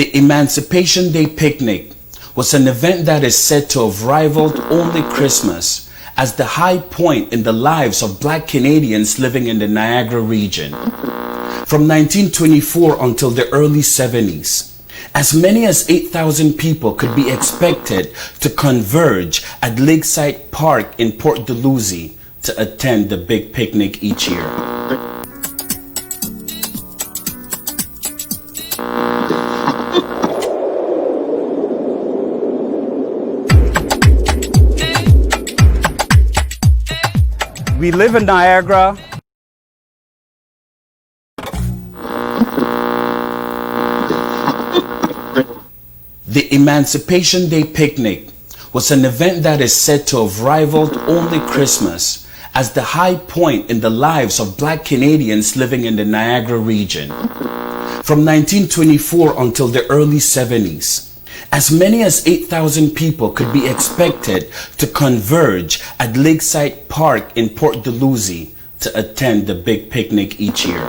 The Emancipation Day picnic was an event that is said to have rivaled only Christmas as the high point in the lives of Black Canadians living in the Niagara region. From 1924 until the early 70s, as many as 8,000 people could be expected to converge at Lakeside Park in Port Dalhousie to attend the big picnic each year. We live in Niagara. The Emancipation Day picnic was an event that is said to have rivaled only Christmas as the high point in the lives of Black Canadians living in the Niagara region. From 1924 until the early 70s, as many as 8,000 people could be expected to converge at Lakeside Park in Port Dalhousie to attend the big picnic each year.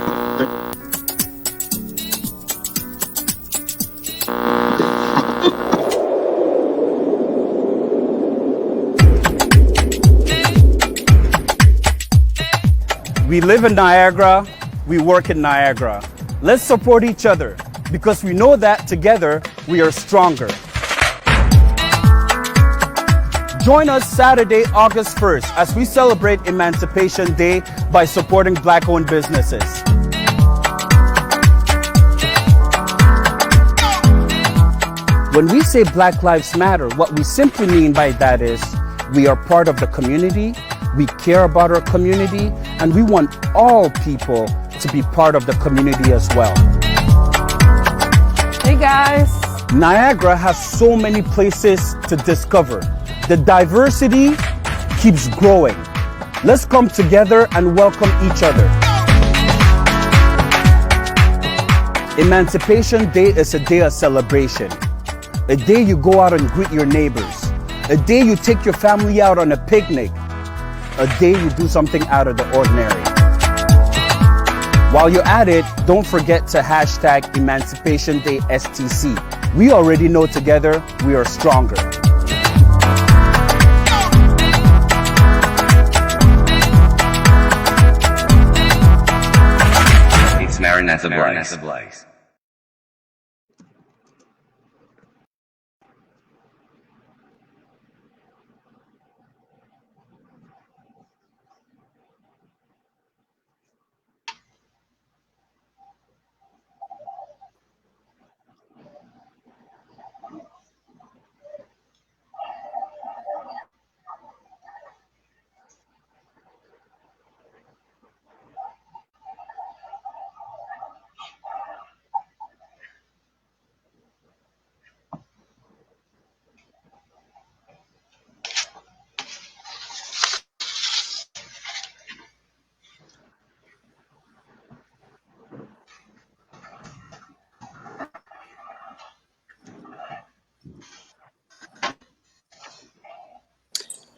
We live in Niagara, we work in Niagara. Let's support each other, because we know that together we are stronger. Join us Saturday, August 1st as we celebrate Emancipation Day by supporting Black-owned businesses. When we say Black Lives Matter, what we simply mean by that is we are part of the community, we care about our community, and we want all people to be part of the community as well. Hey guys! Niagara has so many places to discover. The diversity keeps growing. Let's come together and welcome each other. Emancipation Day is a day of celebration. A day you go out and greet your neighbors. A day you take your family out on a picnic. A day you do something out of the ordinary. While you're at it, don't forget to hashtag Emancipation Day STC. We already know together we are stronger. It's Marinette Blaze.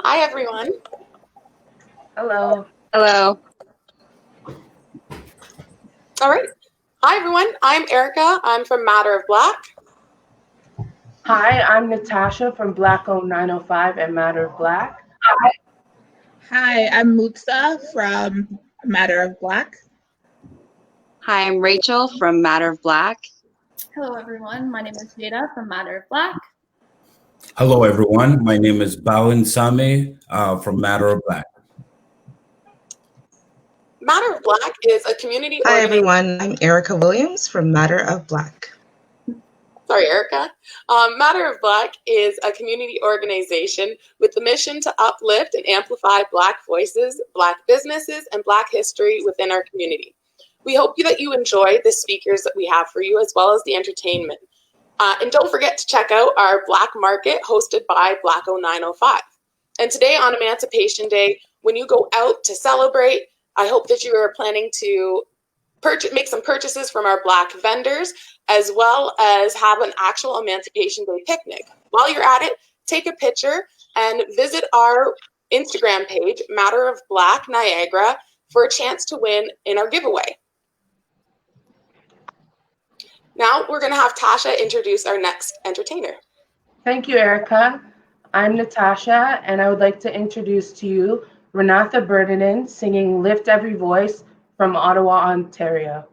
Hi, everyone. Hello. Hello. All right. Hi, everyone. I'm Erica. I'm from Matter of Black. Hi, I'm Natasha from Black 0905 and Matter of Black. Hi, I'm Mutsa from Matter of Black. Hi, I'm Rachel from Matter of Black. Hello, everyone. My name is Jada from Matter of Black. Hello, everyone. My name is Bawin Same from Matter of Black. Matter of Black is a community Hi, everyone. I'm Erica Williams from Matter of Black. Sorry, Erica. Matter of Black is a community organization with the mission to uplift and amplify Black voices, Black businesses, and Black history within our community. We hope that you enjoy the speakers that we have for you, as well as the entertainment. And don't forget to check out our Black Market hosted by Black 0905. And today on Emancipation Day, when you go out to celebrate, I hope that you are planning to make some purchases from our Black vendors, as well as have an actual Emancipation Day picnic. While you're at it, take a picture and visit our Instagram page, Matter of Black Niagara, for a chance to win in our giveaway. Now we're going to have Tasha introduce our next entertainer. Thank you, Erica. I'm Natasha, and I would like to introduce to you Renatha Burdinen singing Lift Every Voice from Ottawa, Ontario.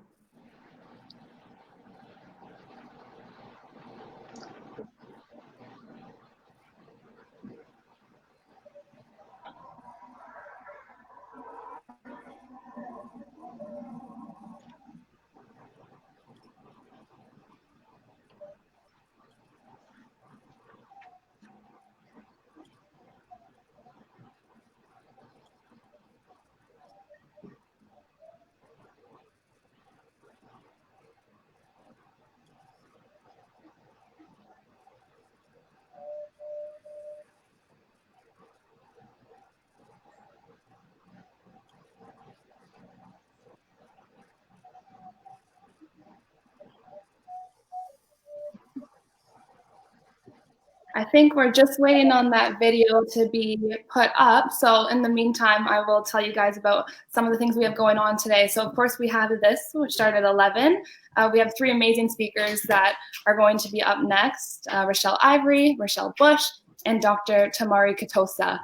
I think we're just waiting on that video to be put up. So in the meantime, I will tell you guys about some of the things we have going on today. So of course we have this, which started at 11. We have 3 amazing speakers that are going to be up next, Rochelle Ivory, Rochelle Bush, and Dr. Tamari Katosa.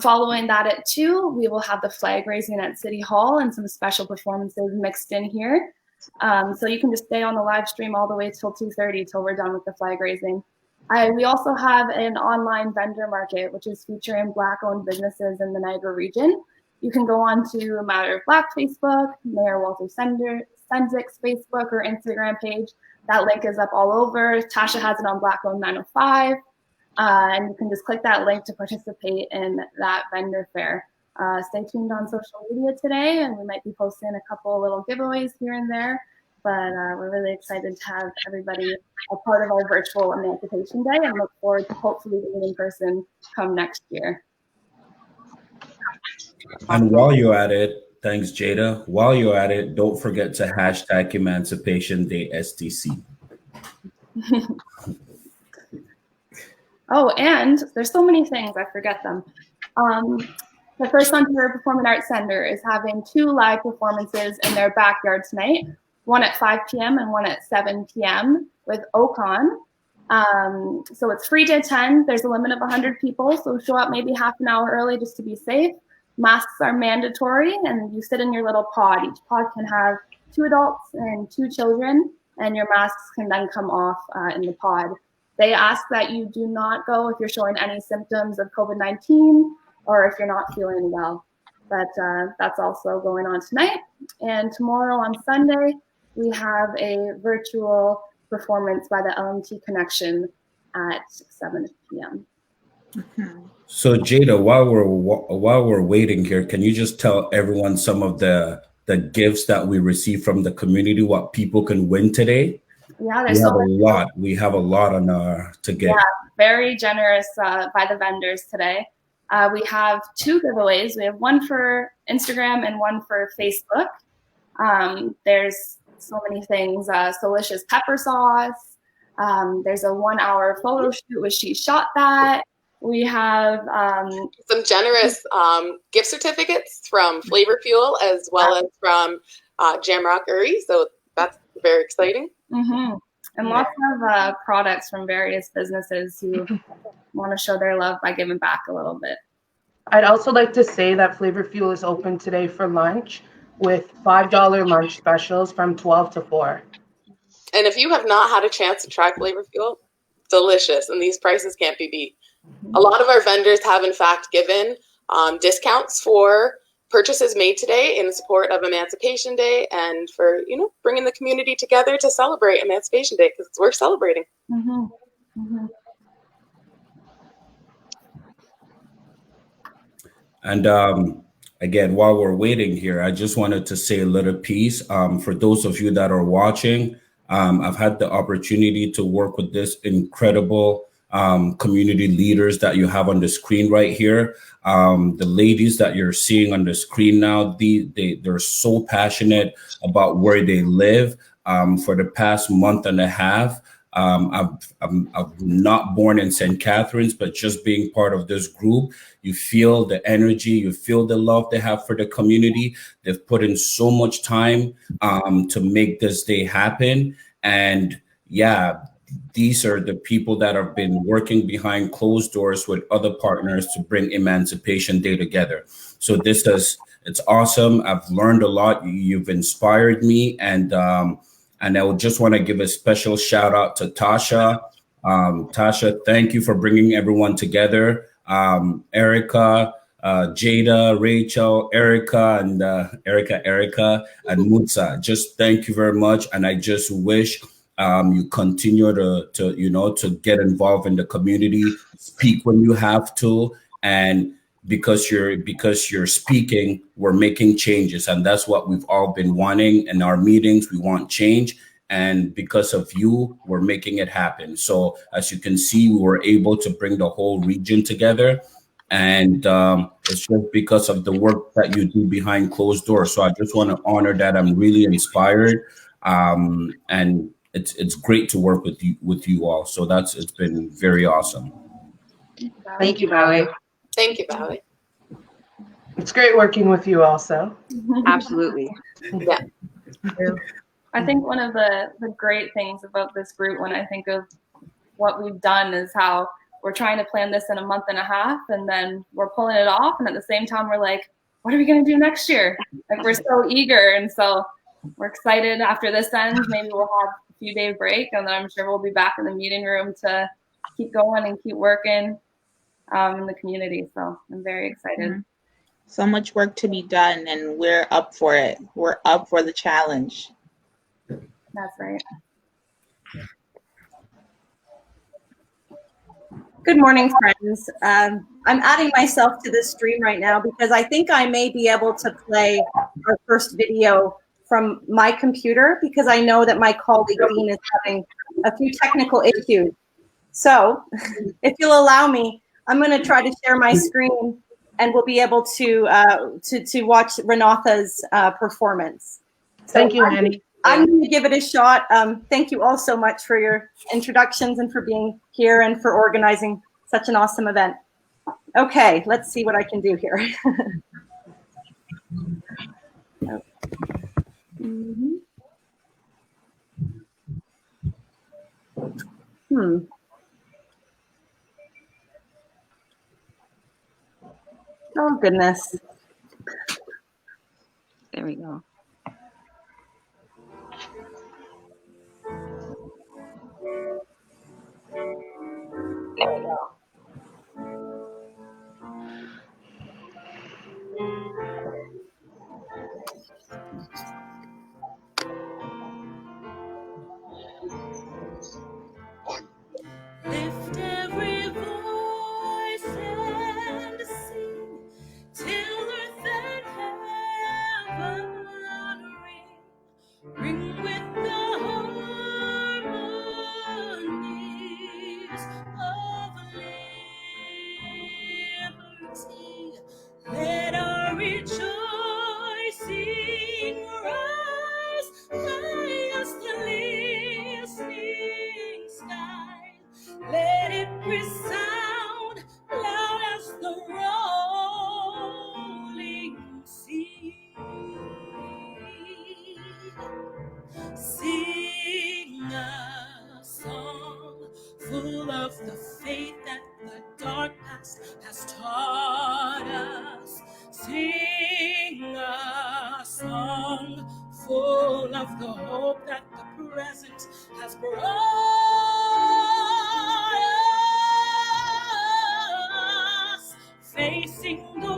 Following that at 2, we will have the flag raising at City Hall and some special performances mixed in here. So you can just stay on the live stream all the way till 2:30 till we're done with the flag raising. We also have an online vendor market, which is featuring Black-owned businesses in the Niagara region. You can go on to Matter of Black Facebook, Mayor Walter Sendzik Facebook or Instagram page. That link is up all over. Tasha has it on Black-owned 905. And you can just click that link to participate in that vendor fair. Stay tuned on social media today, and we might be posting a couple little giveaways here and there. But we're really excited to have everybody a part of our virtual Emancipation Day and look forward to hopefully being in person come next year. And while you're at it, thanks, Jada. While you're at it, don't forget to hashtag Emancipation Day STC. Oh, and there's so many things, I forget them. The FirstOntario Performing Arts Centre is having 2 live performances in their backyard tonight, one at 5 p.m. and one at 7 p.m. with Ocon. So it's free to attend. There's a limit of 100 people, so show up maybe half an hour early just to be safe. Masks are mandatory, and you sit in your little pod. Each pod can have 2 adults and 2 children, and your masks can then come off in the pod. They ask that you do not go if you're showing any symptoms of COVID-19 or if you're not feeling well. But that's also going on tonight. And tomorrow on Sunday, we have a virtual performance by the LMT Connection at 7 p.m. So Jada, while we're waiting here, can you just tell everyone some of the gifts that we received from the community, what people can win today? Yeah, We have a lot on our to get. Yeah, very generous by the vendors today. We have 2 giveaways. We have one for Instagram and one for Facebook. There's so many things. Delicious pepper sauce. There's a 1-hour photo shoot with She Shot That. We have some generous gift certificates from Flavor Fuel as well as from Jamrockery. So that's very exciting. Mm-hmm. And lots of products from various businesses who want to show their love by giving back a little bit. I'd also like to say that Flavor Fuel is open today for lunch with $5 lunch specials from 12 to 4. And if you have not had a chance to try Flavor Fuel, delicious, and these prices can't be beat. A lot of our vendors have, in fact, given discounts for purchases made today in support of Emancipation Day and for, bringing the community together to celebrate Emancipation Day, because we're celebrating. Mm-hmm. Mm-hmm. And again, while we're waiting here, I just wanted to say a little piece. For those of you that are watching, I've had the opportunity to work with this incredible community leaders that you have on the screen right here. The ladies that you're seeing on the screen now, they're so passionate about where they live. For the past month and a half, I'm not born in St. Catharines, but just being part of this group, you feel the energy, you feel the love they have for the community. They've put in so much time to make this day happen. And yeah, these are the people that have been working behind closed doors with other partners to bring Emancipation Day together. So it's awesome. I've learned a lot. You've inspired me, and I would just want to give a special shout out to Tasha. Tasha, thank you for bringing everyone together. Erica, Jada, Rachel, Erica, and Erica, and Mutsa. Just thank you very much, and I just wish you continue to get involved in the community, speak when you have to, and because you're speaking, we're making changes, and that's what we've all been wanting in our meetings. We want change, and because of you, we're making it happen. So as you can see, we were able to bring the whole region together, and it's just because of the work that you do behind closed doors. So I just want to honor that. I'm really inspired, and it's great to work with you all. So it's been very awesome. Thank you, Bowie. Thank you, Bowie. It's great working with you also. Absolutely. Yeah. I think one of the great things about this group, when I think of what we've done, is how we're trying to plan this in a month and a half, and then we're pulling it off, and at the same time we're like, what are we going to do next year? Like, we're so eager, and so we're excited. After this ends, maybe we'll have a few day break, and then I'm sure we'll be back in the meeting room to keep going and keep working in the community. So I'm very excited. Mm-hmm. So much work to be done, and we're up for it. We're up for the challenge. That's right. Good morning, friends. I'm adding myself to this stream right now because I think I may be able to play our first video from my computer, because I know that my colleague Dean is having a few technical issues. So if you'll allow me, I'm going to try to share my screen, and we'll be able to watch Renatha's performance. So Thank you, Annie. I'm going to give it a shot. Thank you all so much for your introductions and for being here and for organizing such an awesome event. Okay, let's see what I can do here. Oh, goodness. There we go. There we go. Lift every voice and sing till earth and heaven ring. Ring with the harmonies of liberty. Let our rejoicing rise highest the listening sky. Let it resound loud as the rolling sea. Sing a song full of the faith that the dark past has taught us. Sing a song full of the hope that the present has brought us. Facing the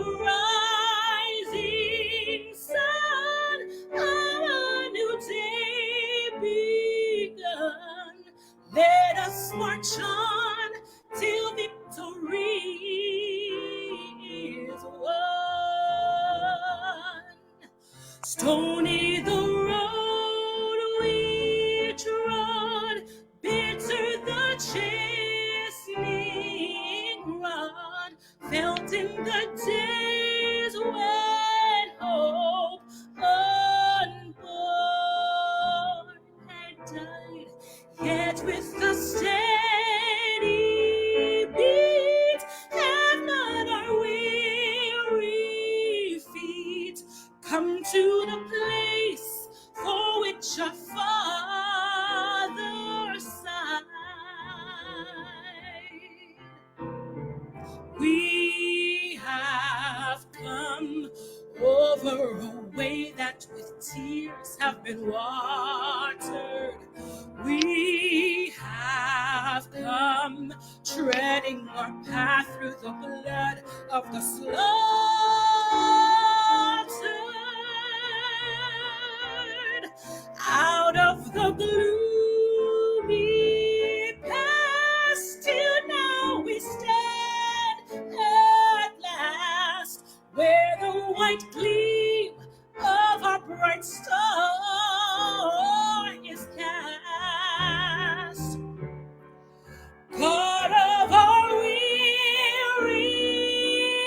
rising sun, our new day begun. Let us march on till victory is won. Stony the road we trod, bitter the chastening rod, felt in the days when hope unborn had died, yet with the steady beat have not our weary feet come to the place for which our We have come over a way that with tears have been watered. We have come treading our path through the blood of the slaughtered. Out of the gloomy past till now we stand at last, where the white gleam of our bright star is cast. God of our weary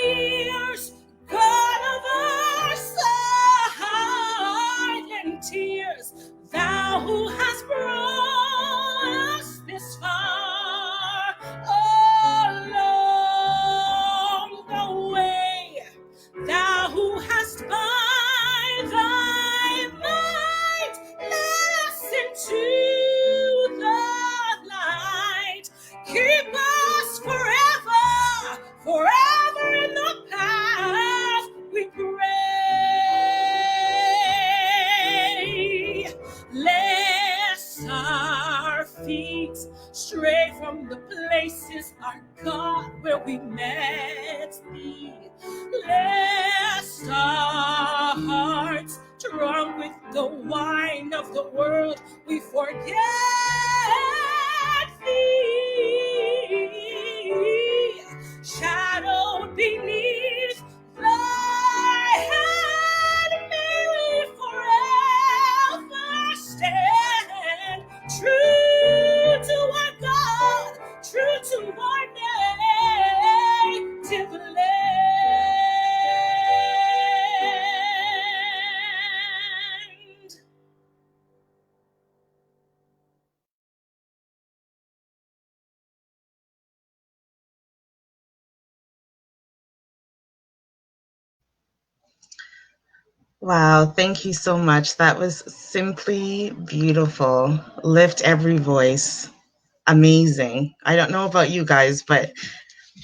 years, God of our silent tears, thou who hast brought us this far along the way, thou who hast by thy might led us into the light, keep us forever, forever in the path we pray. Lest our feet stray from the places, our God, where we met thee. Lest our hearts, drunk with the wine of the world, we forget thee. Shadowed beneath thy hand, may we forever stand true to our God, true to our native land. Wow, thank you so much. That was simply beautiful. Lift every voice. Amazing. I don't know about you guys, but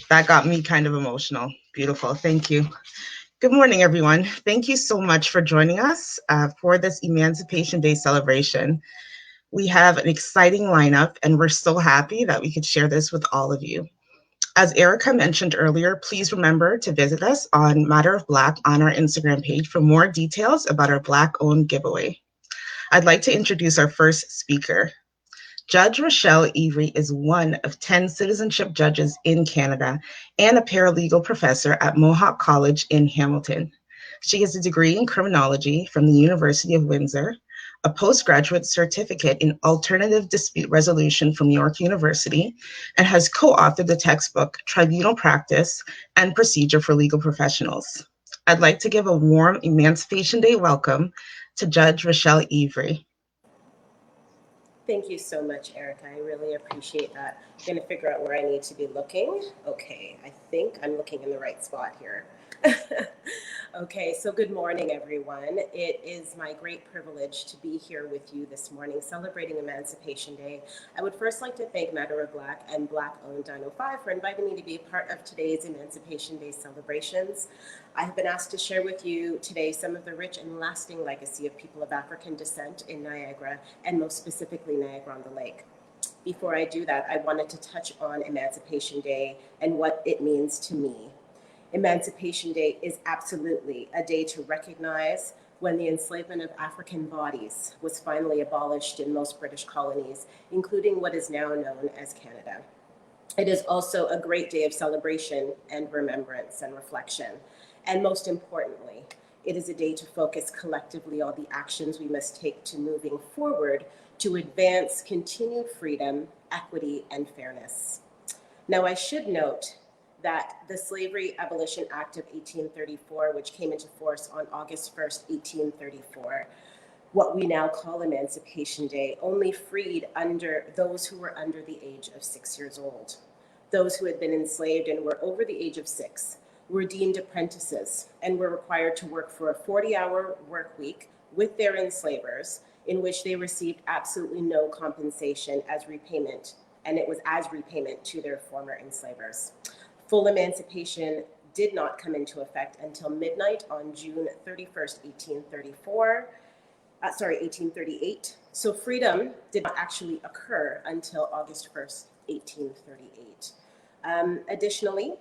that got me kind of emotional. Beautiful. Thank you. Good morning, everyone. Thank you so much for joining us for this Emancipation Day celebration. We have an exciting lineup, and we're so happy that we could share this with all of you. As Erica mentioned earlier, please remember to visit us on Matter of Black on our Instagram page for more details about our Black-owned giveaway. I'd like to introduce our first speaker. Judge Rochelle Avery is one of 10 citizenship judges in Canada and a paralegal professor at Mohawk College in Hamilton. She has a degree in criminology from the University of Windsor, a postgraduate certificate in alternative dispute resolution from York University, and has co-authored the textbook Tribunal Practice and Procedure for Legal Professionals. I'd like to give a warm Emancipation Day welcome to Judge Rochelle Avery. Thank you so much, Erica. I really appreciate that. I'm going to figure out where I need to be looking. Okay, I think I'm looking in the right spot here. Okay, so good morning, everyone. It is my great privilege to be here with you this morning celebrating Emancipation Day. I would first like to thank Matter of Black and Black-owned Dino 5 for inviting me to be a part of today's Emancipation Day celebrations. I have been asked to share with you today some of the rich and lasting legacy of people of African descent in Niagara, and most specifically Niagara-on-the-Lake. Before I do that, I wanted to touch on Emancipation Day and what it means to me. Emancipation Day is absolutely a day to recognize when the enslavement of African bodies was finally abolished in most British colonies, including what is now known as Canada. It is also a great day of celebration and remembrance and reflection. And most importantly, it is a day to focus collectively on the actions we must take to moving forward to advance continued freedom, equity, and fairness. Now, I should note that the Slavery Abolition Act of 1834, which came into force on August 1st, 1834, what we now call Emancipation Day, only freed those who were under the age of 6 years old. Those who had been enslaved and were over the age of 6 were deemed apprentices and were required to work for a 40-hour work week with their enslavers, in which they received absolutely no compensation as repayment, and it was as repayment to their former enslavers. Full emancipation did not come into effect until midnight on June 31st, 1838. So freedom did not actually occur until August 1st, 1838. Additionally,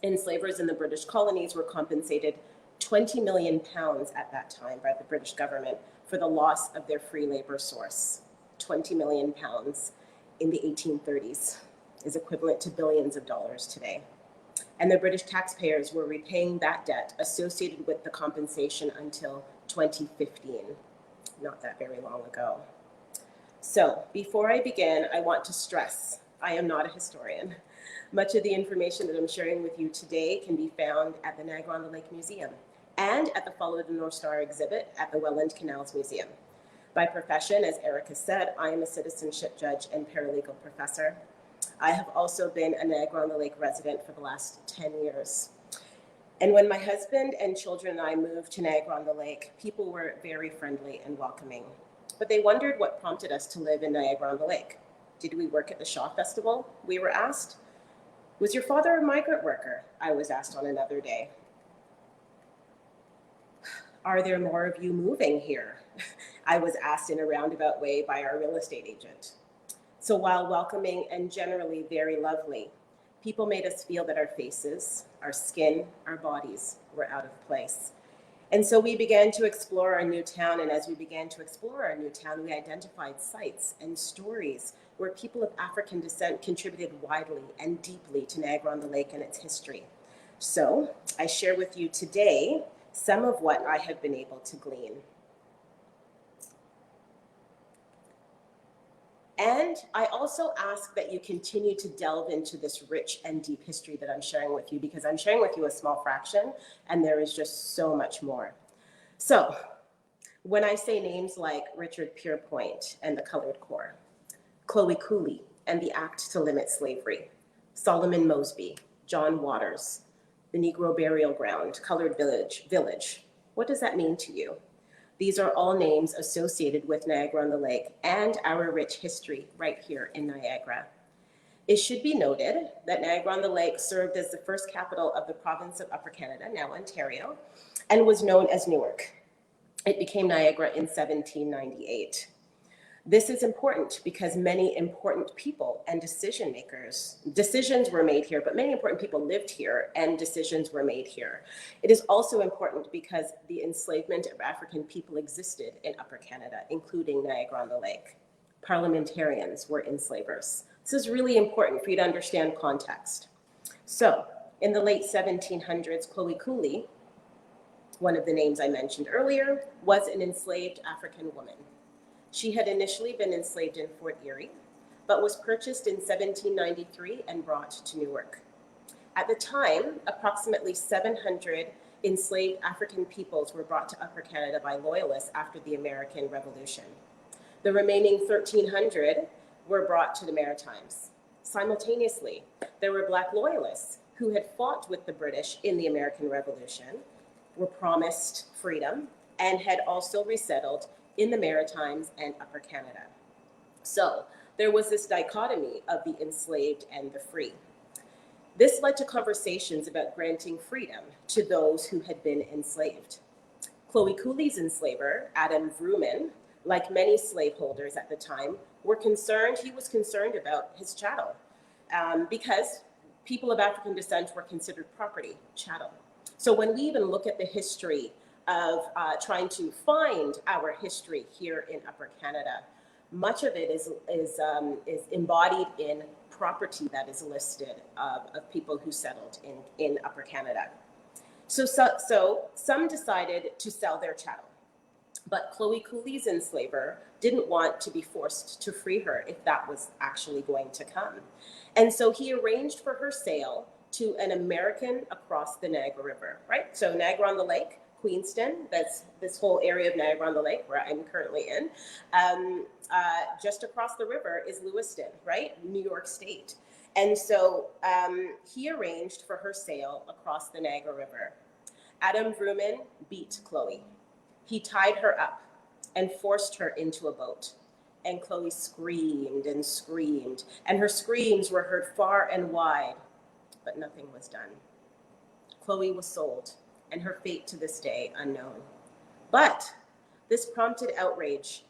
enslavers in the British colonies were compensated 20 million pounds at that time by the British government for the loss of their free labor source. 20 million pounds in the 1830s is equivalent to billions of dollars today. And the British taxpayers were repaying that debt associated with the compensation until 2015, not that very long ago. So before I begin, I want to stress, I am not a historian. Much of the information that I'm sharing with you today can be found at the Niagara-on-the-Lake Museum and at the Follow the North Star exhibit at the Welland Canals Museum. By profession, as Erica said, I am a citizenship judge and paralegal professor. I have also been a Niagara-on-the-Lake resident for the last 10 years. And when my husband and children and I moved to Niagara-on-the-Lake, people were very friendly and welcoming. But they wondered what prompted us to live in Niagara-on-the-Lake. Did we work at the Shaw Festival? We were asked. Was your father a migrant worker? I was asked on another day. Are there more of you moving here? I was asked in a roundabout way by our real estate agent. So while welcoming and generally very lovely, people made us feel that our faces, our skin, our bodies were out of place. And so we began to explore our new town, and as we began to explore our new town, we identified sites and stories where people of African descent contributed widely and deeply to Niagara-on-the-Lake and its history. So I share with you today some of what I have been able to glean. And I also ask that you continue to delve into this rich and deep history that I'm sharing with you, because I'm sharing with you a small fraction, and there is just so much more. So when I say names like Richard Pierpoint and the Colored Corps, Chloe Cooley and the Act to Limit Slavery, Solomon Mosby, John Waters, the Negro Burial Ground, Colored Village, what does that mean to you? These are all names associated with Niagara-on-the-Lake and our rich history right here in Niagara. It should be noted that Niagara-on-the-Lake served as the first capital of the province of Upper Canada, now Ontario, and was known as Newark. It became Niagara in 1798. This is important because many important people and decisions were made here, but many important people lived here and decisions were made here. It is also important because the enslavement of African people existed in Upper Canada, including Niagara-on-the-Lake. Parliamentarians were enslavers. This is really important for you to understand context. So in the late 1700s, Chloe Cooley, one of the names I mentioned earlier, was an enslaved African woman. She had initially been enslaved in Fort Erie, but was purchased in 1793 and brought to Newark. At the time, approximately 700 enslaved African peoples were brought to Upper Canada by Loyalists after the American Revolution. The remaining 1,300 were brought to the Maritimes. Simultaneously, there were Black Loyalists who had fought with the British in the American Revolution, were promised freedom, and had also resettled in the Maritimes and Upper Canada. So there was this dichotomy of the enslaved and the free. This led to conversations about granting freedom to those who had been enslaved. Chloe Cooley's enslaver, Adam Vrooman, like many slaveholders at the time, he was concerned about his chattel because people of African descent were considered property, chattel. So when we even look at the history of trying to find our history here in Upper Canada, much of it is embodied in property that is listed of people who settled in Upper Canada. So some decided to sell their chattel, but Chloe Cooley's enslaver didn't want to be forced to free her if that was actually going to come. And so he arranged for her sale to an American across the Niagara River, right? So Niagara-on-the-Lake, Queenston, that's this whole area of Niagara-on-the-Lake where I'm currently in. Just across the river is Lewiston, right? New York State. And so he arranged for her sale across the Niagara River. Adam Vrooman beat Chloe. He tied her up and forced her into a boat. And Chloe screamed and screamed, and her screams were heard far and wide. but nothing was done. Chloe was sold, and her fate to this day unknown. But this prompted outrage,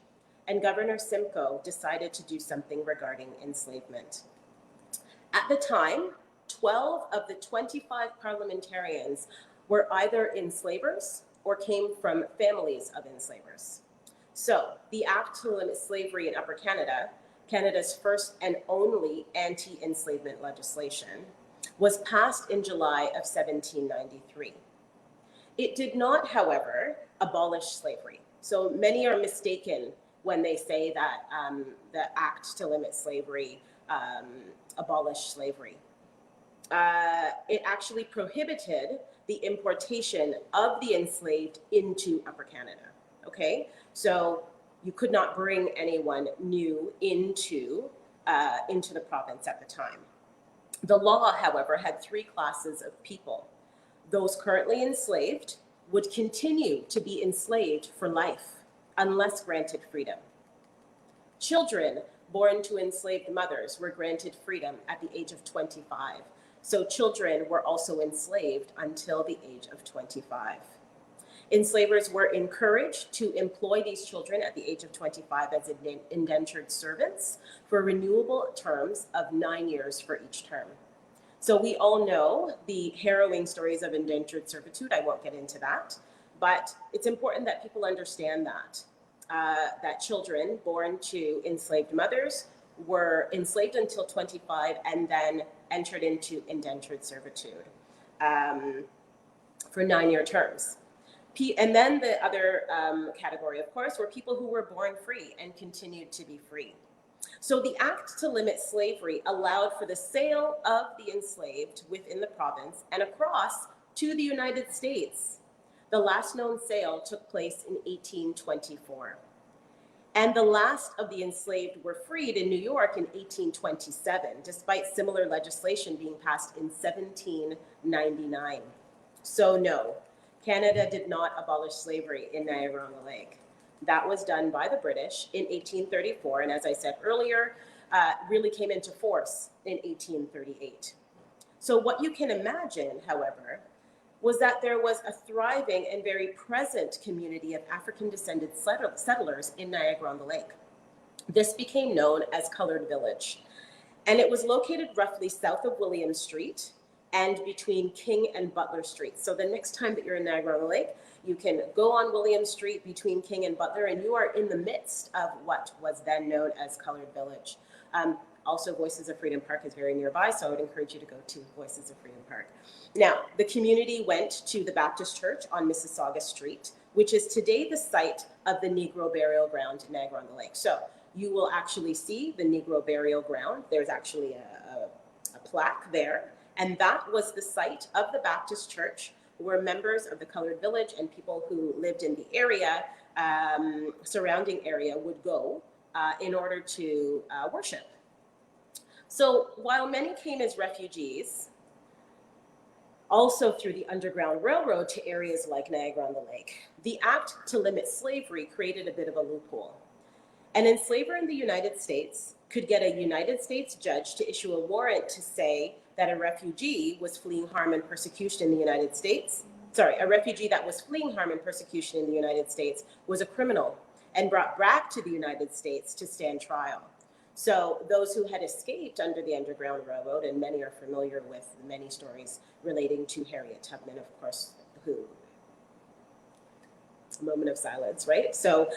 and Governor Simcoe decided to do something regarding enslavement. At the time, 12 of the 25 parliamentarians were either enslavers or came from families of enslavers. So the Act to Limit Slavery in Upper Canada, Canada's first and only anti-enslavement legislation, was passed in July of 1793. It did not, however, abolish slavery. So many are mistaken when they say that the Act to Limit Slavery abolished slavery. It actually prohibited the importation of the enslaved into Upper Canada, okay? So you could not bring anyone new into the province at the time. The law, however, had three classes of people. Those currently enslaved would continue to be enslaved for life unless granted freedom. Children born to enslaved mothers were granted freedom at the age of 25. So children were also enslaved until the age of 25. Enslavers were encouraged to employ these children at the age of 25 as indentured servants for renewable terms of 9 years for each term. So we all know the harrowing stories of indentured servitude. I won't get into that, but it's important that people understand that, that children born to enslaved mothers were enslaved until 25 and then entered into indentured servitude for 9-year terms. And then the other category, of course, were people who were born free and continued to be free. So the Act to Limit Slavery allowed for the sale of the enslaved within the province and across to the United States. The last known sale took place in 1824. And the last of the enslaved were freed in New York in 1827, despite similar legislation being passed in 1799. So no, Canada did not abolish slavery in Niagara-on-the-Lake. That was done by the British in 1834, and as I said earlier, really came into force in 1838. So what you can imagine, however, was that there was a thriving and very present community of African-descended settlers in Niagara-on-the-Lake. This became known as Colored Village, and it was located roughly south of William Street and between King and Butler Street. So the next time that you're in Niagara-on-the-Lake, you can go on William Street between King and Butler, and you are in the midst of what was then known as Colored Village. Also, Voices of Freedom Park is very nearby, so I would encourage you to go to Voices of Freedom Park. Now, the community went to the Baptist Church on Mississauga Street, which is today the site of the Negro Burial Ground in Niagara-on-the-Lake. So you will actually see the Negro Burial Ground. There's actually a plaque there, and that was the site of the Baptist Church, where members of the Colored Village and people who lived in the area, surrounding area, would go in order to worship. So while many came as refugees, also through the Underground Railroad to areas like Niagara-on-the-Lake, the Act to Limit Slavery created a bit of a loophole. An enslaver in the United States could get a United States judge to issue a warrant to say that a refugee was fleeing harm and persecution in the United States. Sorry, a refugee that was fleeing harm and persecution in the United States was a criminal and brought back to the United States to stand trial. So those who had escaped under the Underground Railroad, and many are familiar with many stories relating to Harriet Tubman, of course, who, a moment of silence, right? So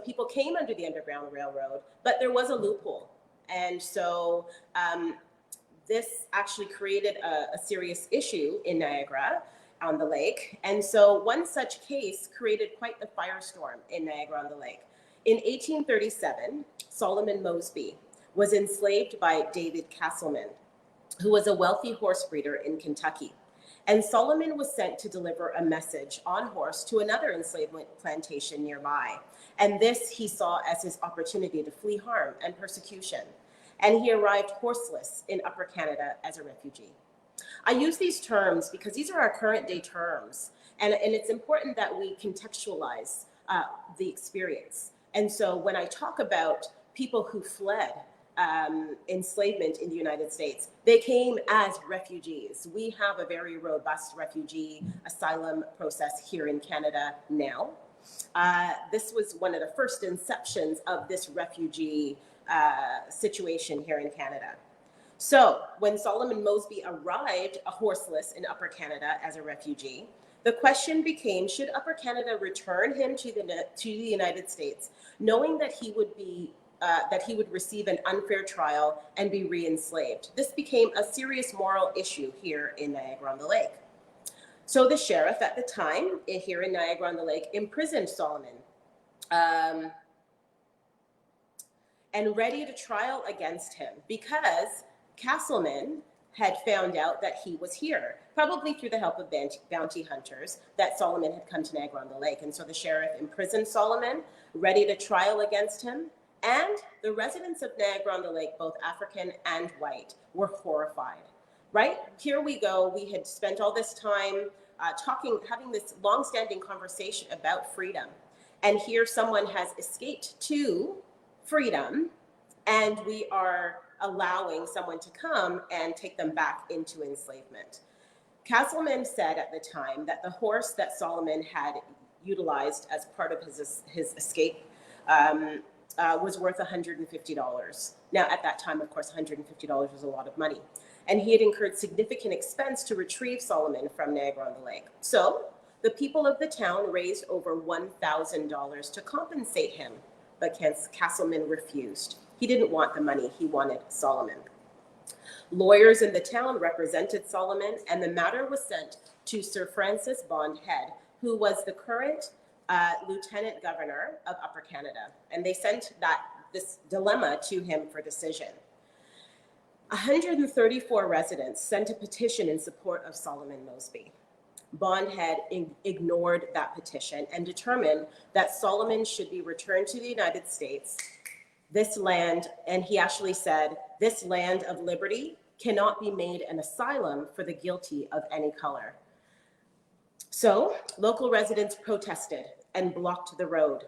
people came under the Underground Railroad, but there was a loophole. And so this actually created a serious issue in Niagara-on-the-Lake. And so one such case created quite the firestorm in Niagara-on-the-Lake. In 1837, Solomon Mosby was enslaved by David Castleman, who was a wealthy horse breeder in Kentucky. And Solomon was sent to deliver a message on horse to another enslavement plantation nearby. And this he saw as his opportunity to flee harm and persecution. And he arrived horseless in Upper Canada as a refugee. I use these terms because these are our current day terms. And it's important that we contextualize the experience. And so when I talk about people who fled enslavement in the United States. They came as refugees. We have a very robust refugee asylum process here in Canada now. This was one of the first inceptions of this refugee situation here in Canada. So when Solomon Mosby arrived horseless in Upper Canada as a refugee, the question became, should Upper Canada return him to the United States, knowing that he would receive an unfair trial and be re-enslaved? This became a serious moral issue here in Niagara-on-the-Lake. So the sheriff at the time here in Niagara-on-the-Lake imprisoned Solomon and readied a trial against him because Castleman had found out that he was here, probably through the help of bounty hunters, that Solomon had come to Niagara-on-the-Lake. And so the sheriff imprisoned Solomon, readied a trial against him, and the residents of Niagara-on-the-Lake, both African and white, were horrified. Right? Here we go. We had spent all this time having this long-standing conversation about freedom. And here someone has escaped to freedom, and we are allowing someone to come and take them back into enslavement. Castleman said at the time that the horse that Solomon had utilized as part of his escape was worth $150. Now, at that time, of course, $150 was a lot of money. And he had incurred significant expense to retrieve Solomon from Niagara-on-the-Lake. So the people of the town raised over $1,000 to compensate him, but Castleman refused. He didn't want the money, he wanted Solomon. Lawyers in the town represented Solomon, and the matter was sent to Sir Francis Bond Head, who was the current Lieutenant Governor of Upper Canada. And they sent this dilemma to him for decision. 134 residents sent a petition in support of Solomon Mosby. Bond Head ignored that petition and determined that Solomon should be returned to the United States. This land, and he actually said, this land of liberty cannot be made an asylum for the guilty of any color. So local residents protested and blocked the road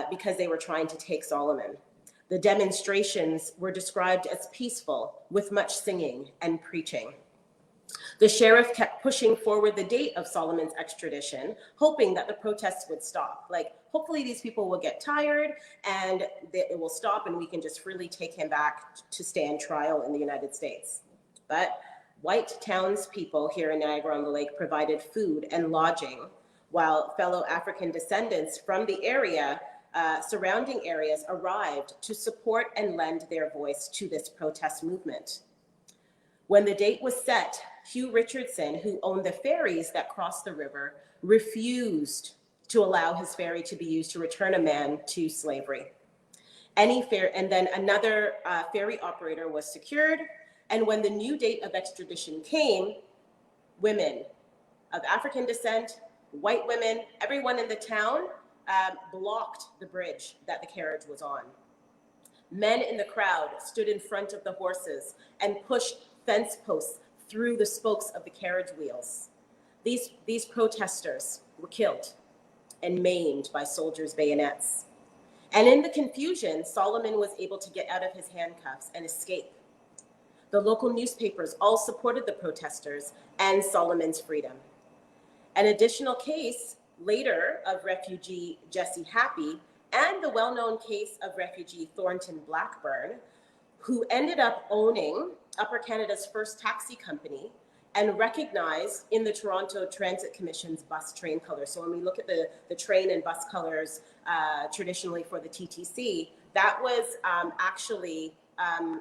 because they were trying to take Solomon. The demonstrations were described as peaceful, with much singing and preaching. The sheriff kept pushing forward the date of Solomon's extradition, hoping that the protests would stop. Like, hopefully these people will get tired and it will stop and we can just freely take him back to stand trial in the United States. But white townspeople here in Niagara-on-the-Lake provided food and lodging, while fellow African descendants from the area, surrounding areas, arrived to support and lend their voice to this protest movement. When the date was set, Hugh Richardson, who owned the ferries that crossed the river, refused to allow his ferry to be used to return a man to slavery. And then another ferry operator was secured. And when the new date of extradition came, women of African descent, white women, everyone in the town blocked the bridge that the carriage was on. Men in the crowd stood in front of the horses and pushed fence posts through the spokes of the carriage wheels. These protesters were killed and maimed by soldiers' bayonets. And in the confusion, Solomon was able to get out of his handcuffs and escape. The local newspapers all supported the protesters and Solomon's freedom. An additional case later of refugee Jesse Happy and the well-known case of refugee Thornton Blackburn, who ended up owning Upper Canada's first taxi company and recognized in the Toronto Transit Commission's bus train colors. So when we look at the train and bus colors traditionally for the TTC, that was actually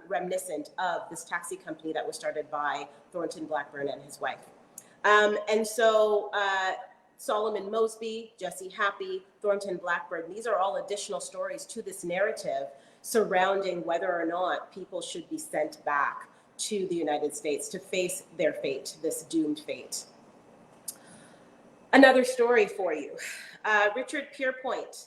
reminiscent of this taxi company that was started by Thornton Blackburn and his wife. And so Solomon Mosby, Jesse Happy, Thornton Blackburn, these are all additional stories to this narrative surrounding whether or not people should be sent back to the United States to face their fate, this doomed fate. Another story for you, Richard Pierpoint.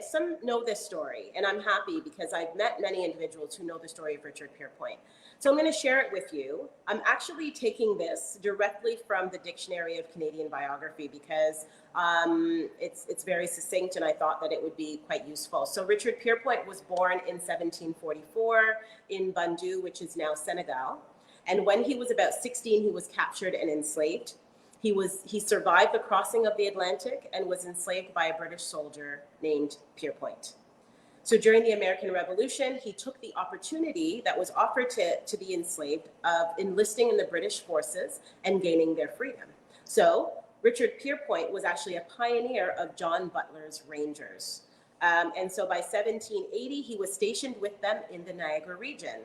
Some know this story, and I'm happy because I've met many individuals who know the story of Richard Pierpoint. So I'm going to share it with you. I'm actually taking this directly from the Dictionary of Canadian Biography because it's very succinct and I thought that it would be quite useful. So Richard Pierpoint was born in 1744 in Bandu, which is now Senegal. And when he was about 16, he was captured and enslaved. He survived the crossing of the Atlantic and was enslaved by a British soldier named Pierpoint. So during the American Revolution, he took the opportunity that was offered to the enslaved of enlisting in the British forces and gaining their freedom. So Richard Pierpoint was actually a pioneer of John Butler's Rangers. And so by 1780, he was stationed with them in the Niagara region.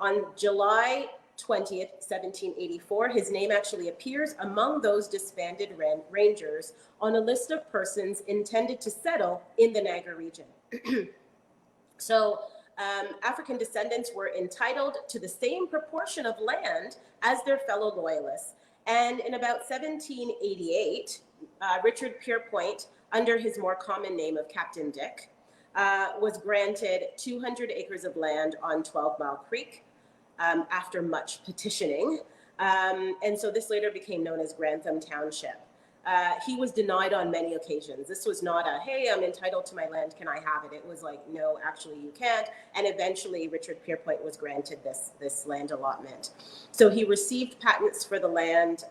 On July 20th, 1784, his name actually appears among those disbanded Rangers on a list of persons intended to settle in the Niagara region. So African descendants were entitled to the same proportion of land as their fellow loyalists. And in about 1788, Richard Pierpoint, under his more common name of Captain Dick, was granted 200 acres of land on 12 Mile Creek after much petitioning. And so this later became known as Grantham Township. He was denied on many occasions. This was not a, hey, I'm entitled to my land, can I have it? It was like, no, actually you can't. And eventually Richard Pierpoint was granted this land allotment. So he received patents for the land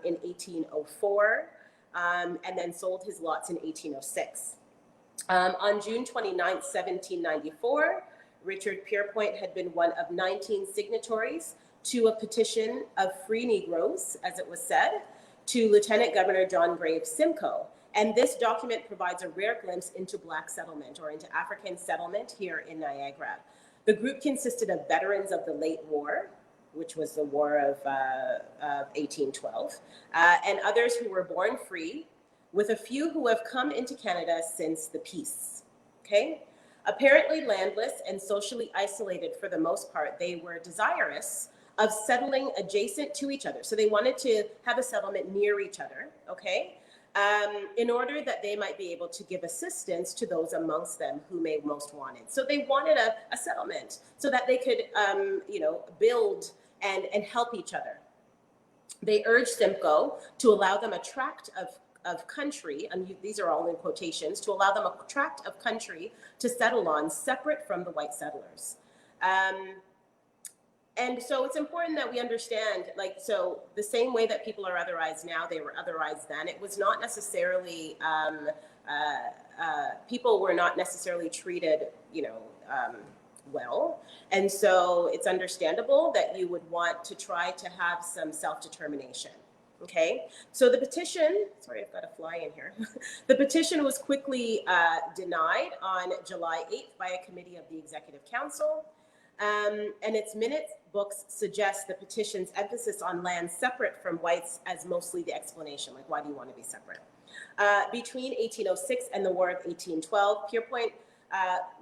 in 1804 and then sold his lots in 1806. On June 29th, 1794, Richard Pierpoint had been one of 19 signatories to a petition of free Negroes, as it was said, to Lieutenant Governor John Graves Simcoe. And this document provides a rare glimpse into Black settlement or into African settlement here in Niagara. The group consisted of veterans of the late war, which was the War of 1812, and others who were born free, with a few who have come into Canada since the peace, okay? Apparently landless and socially isolated for the most part, they were desirous of settling adjacent to each other. So they wanted to have a settlement near each other, okay? In order that they might be able to give assistance to those amongst them who may most want it. So they wanted a settlement so that they could, build and help each other. They urged Simcoe to allow them a tract of country, and these are all in quotations, to allow them a tract of country to settle on separate from the white settlers. And so it's important that we understand, so the same way that people are otherized now, they were otherized then. It was not necessarily, people were not necessarily treated, well. And so it's understandable that you would want to try to have some self-determination. Okay, so the petition, sorry, I've got a fly in here. The petition was quickly denied on July 8th by a committee of the Executive Council. And its minute books suggest the petition's emphasis on land separate from whites as mostly the explanation, like why do you want to be separate? Between 1806 and the War of 1812, Pierpoint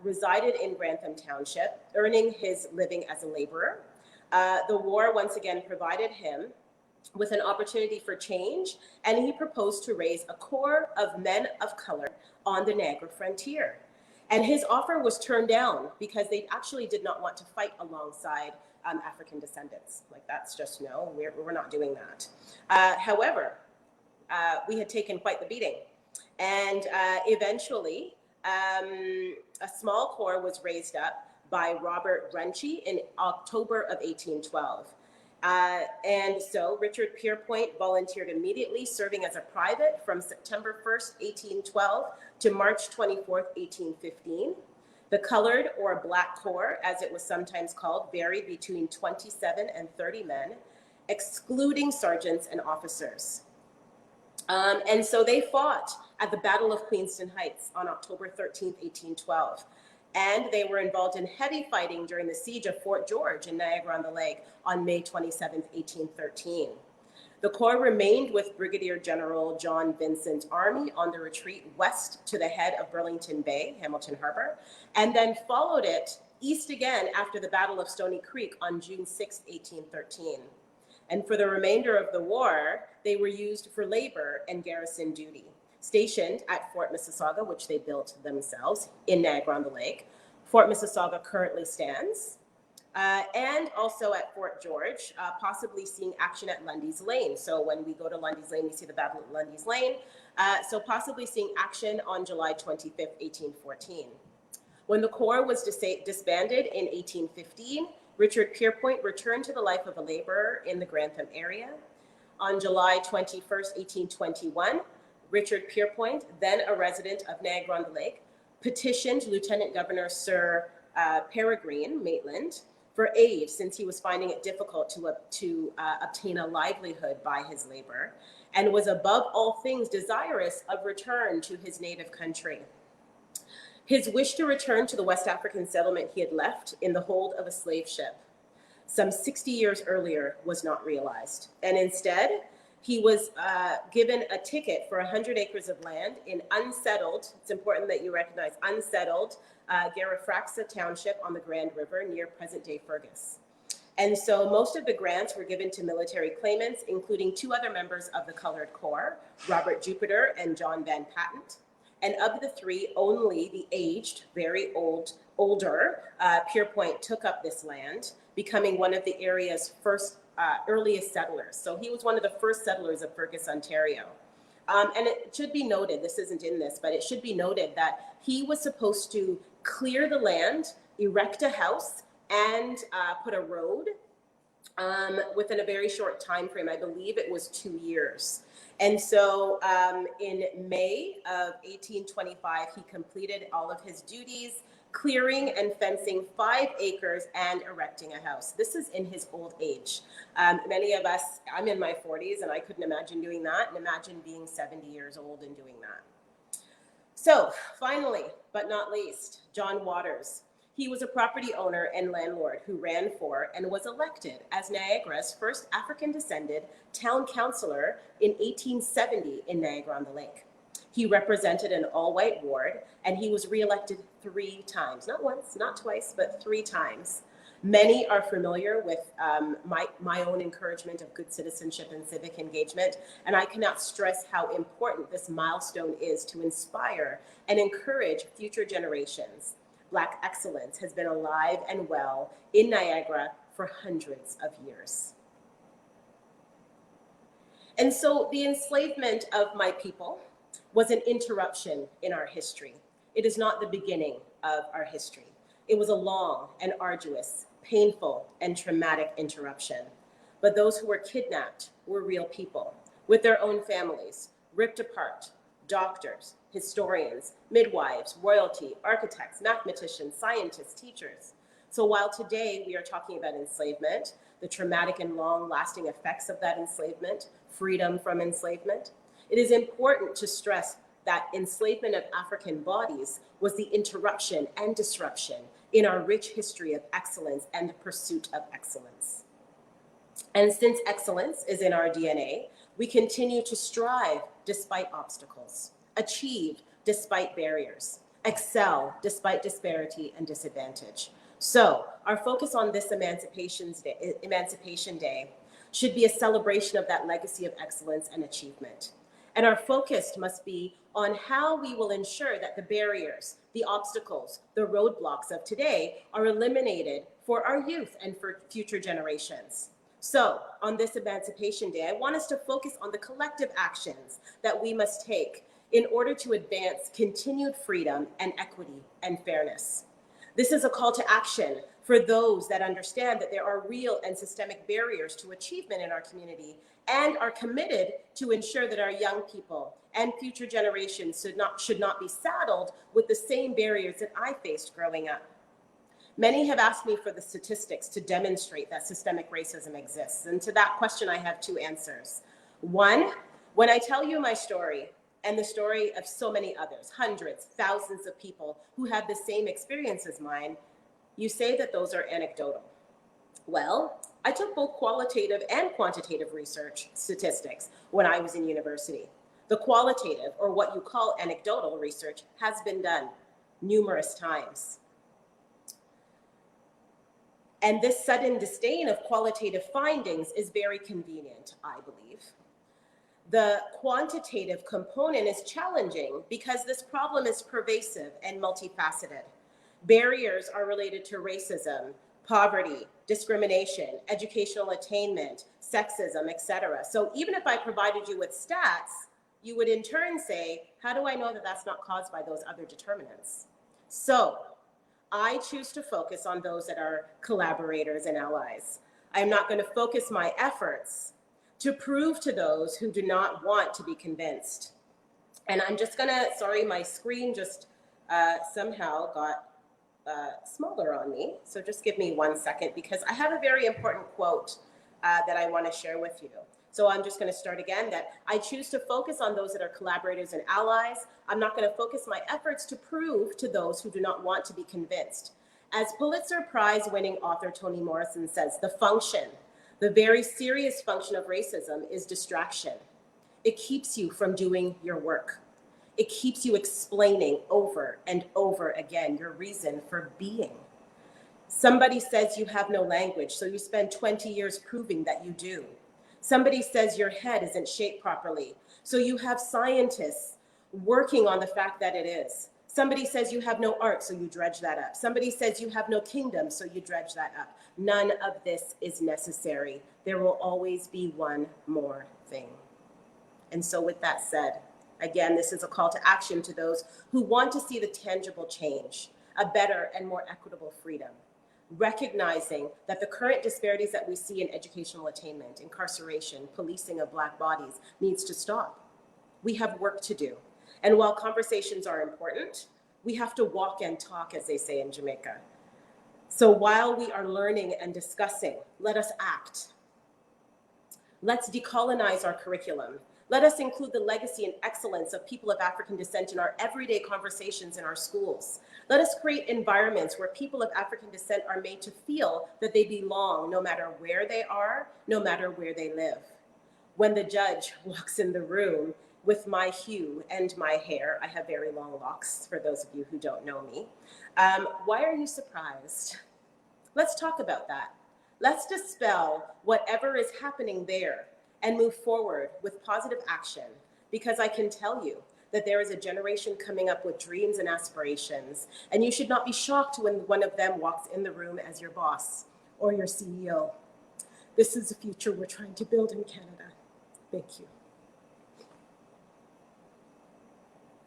resided in Grantham Township, earning his living as a laborer. The war once again provided him with an opportunity for change, and he proposed to raise a corps of men of color on the Niagara frontier. And his offer was turned down because they actually did not want to fight alongside African descendants. Like, that's just no, we're not doing that. However, we had taken quite the beating. And eventually, a small corps was raised up by Robert Runchie in October of 1812. And so Richard Pierpoint volunteered immediately, serving as a private from September 1st, 1812 to March 24th, 1815. The colored or black corps, as it was sometimes called, varied between 27 and 30 men, excluding sergeants and officers. And so they fought at the Battle of Queenston Heights on October 13th, 1812. And they were involved in heavy fighting during the siege of Fort George in Niagara-on-the-Lake on May 27th, 1813. The Corps remained with Brigadier General John Vincent's army on the retreat west to the head of Burlington Bay, Hamilton Harbor, and then followed it east again after the Battle of Stony Creek on June 6, 1813. And for the remainder of the war, they were used for labor and garrison duty. Stationed at Fort Mississauga, which they built themselves in Niagara-on-the-Lake. Fort Mississauga currently stands. and also at Fort George, possibly seeing action at Lundy's Lane. So when we go to Lundy's Lane, we see the Battle at Lundy's Lane. So possibly seeing action on July 25th, 1814. When the Corps was disbanded in 1815, Richard Pierpoint returned to the life of a laborer in the Grantham area. On July 21st, 1821, Richard Pierpoint, then a resident of Niagara-on-the-Lake, petitioned Lieutenant Governor Sir Peregrine Maitland for aid, since he was finding it difficult to obtain a livelihood by his labor, and was above all things desirous of return to his native country. His wish to return to the West African settlement he had left in the hold of a slave ship some 60 years earlier was not realized. And instead, he was given a ticket for 100 acres of land in unsettled, it's important that you recognize, unsettled Garifraxa Township on the Grand River near present-day Fergus. And so most of the grants were given to military claimants, including 2 other members of the Colored Corps, Robert Jupiter and John Van Patent. And of the 3, only the aged, very older Pierpoint took up this land, becoming one of the area's earliest settlers. So he was one of the first settlers of Fergus, Ontario. And it should be noted, this isn't in this, but it should be noted that he was supposed to clear the land, erect a house, and put a road within a very short time frame. I believe it was 2 years. And so in May of 1825, he completed all of his duties, clearing and fencing 5 acres and erecting a house. This is in his old age. Many of us, I'm in my 40s and I couldn't imagine doing that, and imagine being 70 years old and doing that. So finally, but not least, John Waters. He was a property owner and landlord who ran for and was elected as Niagara's first African-descended town councillor in 1870 in Niagara-on-the-Lake. He represented an all-white ward, and he was reelected 3 times, not once, not twice, but 3 times. Many are familiar with my own encouragement of good citizenship and civic engagement, and I cannot stress how important this milestone is to inspire and encourage future generations. Black excellence has been alive and well in Niagara for hundreds of years. And so the enslavement of my people was an interruption in our history. It is not the beginning of our history. It was a long and arduous, painful and traumatic interruption. But those who were kidnapped were real people with their own families, ripped apart, doctors, historians, midwives, royalty, architects, mathematicians, scientists, teachers. So while today we are talking about enslavement, the traumatic and long-lasting effects of that enslavement, freedom from enslavement, it is important to stress that enslavement of African bodies was the interruption and disruption in our rich history of excellence and the pursuit of excellence. And since excellence is in our DNA, we continue to strive despite obstacles, achieve despite barriers, excel despite disparity and disadvantage. So our focus on this Emancipation Day should be a celebration of that legacy of excellence and achievement. And our focus must be on how we will ensure that the barriers, the obstacles, the roadblocks of today are eliminated for our youth and for future generations. So on this Emancipation Day, I want us to focus on the collective actions that we must take in order to advance continued freedom and equity and fairness. This is a call to action for those that understand that there are real and systemic barriers to achievement in our community and are committed to ensure that our young people and future generations should not be saddled with the same barriers that I faced growing up. Many have asked me for the statistics to demonstrate that systemic racism exists. And to that question, I have 2 answers. 1, when I tell you my story and the story of so many others, hundreds, thousands of people who had the same experience as mine, you say that those are anecdotal. Well, I took both qualitative and quantitative research statistics when I was in university. The qualitative, or what you call anecdotal research, has been done numerous times. And this sudden disdain of qualitative findings is very convenient, I believe. The quantitative component is challenging because this problem is pervasive and multifaceted. Barriers are related to racism, poverty, discrimination, educational attainment, sexism, etc. So even if I provided you with stats, you would in turn say, how do I know that that's not caused by those other determinants? So I choose to focus on those that are collaborators and allies. I'm not going to focus my efforts to prove to those who do not want to be convinced. And I'm just going to, sorry, my screen just somehow got smaller on me. So just give me 1 second, because I have a very important quote that I want to share with you. So I'm just going to start again, that I choose to focus on those that are collaborators and allies. I'm not going to focus my efforts to prove to those who do not want to be convinced. As Pulitzer Prize winning author Toni Morrison says, the very serious function of racism is distraction. It keeps you from doing your work. It keeps you explaining over and over again your reason for being. Somebody says you have no language, so you spend 20 years proving that you do. Somebody says your head isn't shaped properly, so you have scientists working on the fact that it is. Somebody says you have no art, so you dredge that up. Somebody says you have no kingdom, so you dredge that up. None of this is necessary. There will always be one more thing. And so with that said, again, this is a call to action to those who want to see the tangible change, a better and more equitable freedom, recognizing that the current disparities that we see in educational attainment, incarceration, policing of Black bodies needs to stop. We have work to do. And while conversations are important, we have to walk and talk, as they say in Jamaica. So while we are learning and discussing, let us act. Let's decolonize our curriculum. Let us include the legacy and excellence of people of African descent in our everyday conversations in our schools. Let us create environments where people of African descent are made to feel that they belong, no matter where they are, no matter where they live. When the judge walks in the room with my hue and my hair, I have very long locks for those of you who don't know me, why are you surprised? Let's talk about that. Let's dispel whatever is happening there and move forward with positive action, because I can tell you that there is a generation coming up with dreams and aspirations, and you should not be shocked when one of them walks in the room as your boss or your CEO. This is the future we're trying to build in Canada. Thank you.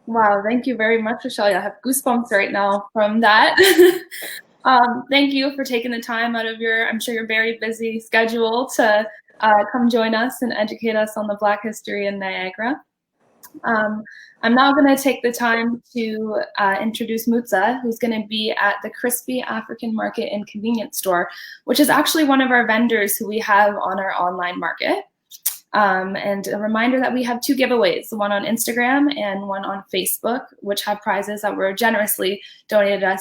Wow, thank you very much, Rochelle. I have goosebumps right now from that. Thank you for taking the time out of your, I'm sure your very busy schedule to come join us and educate us on the Black history in Niagara. I'm now going to take the time to introduce Mutsa, who's going to be at the Crispy African Market and Convenience Store, which is actually one of our vendors who we have on our online market. And a reminder that we have 2 giveaways, one on Instagram and one on Facebook, which have prizes that were generously donated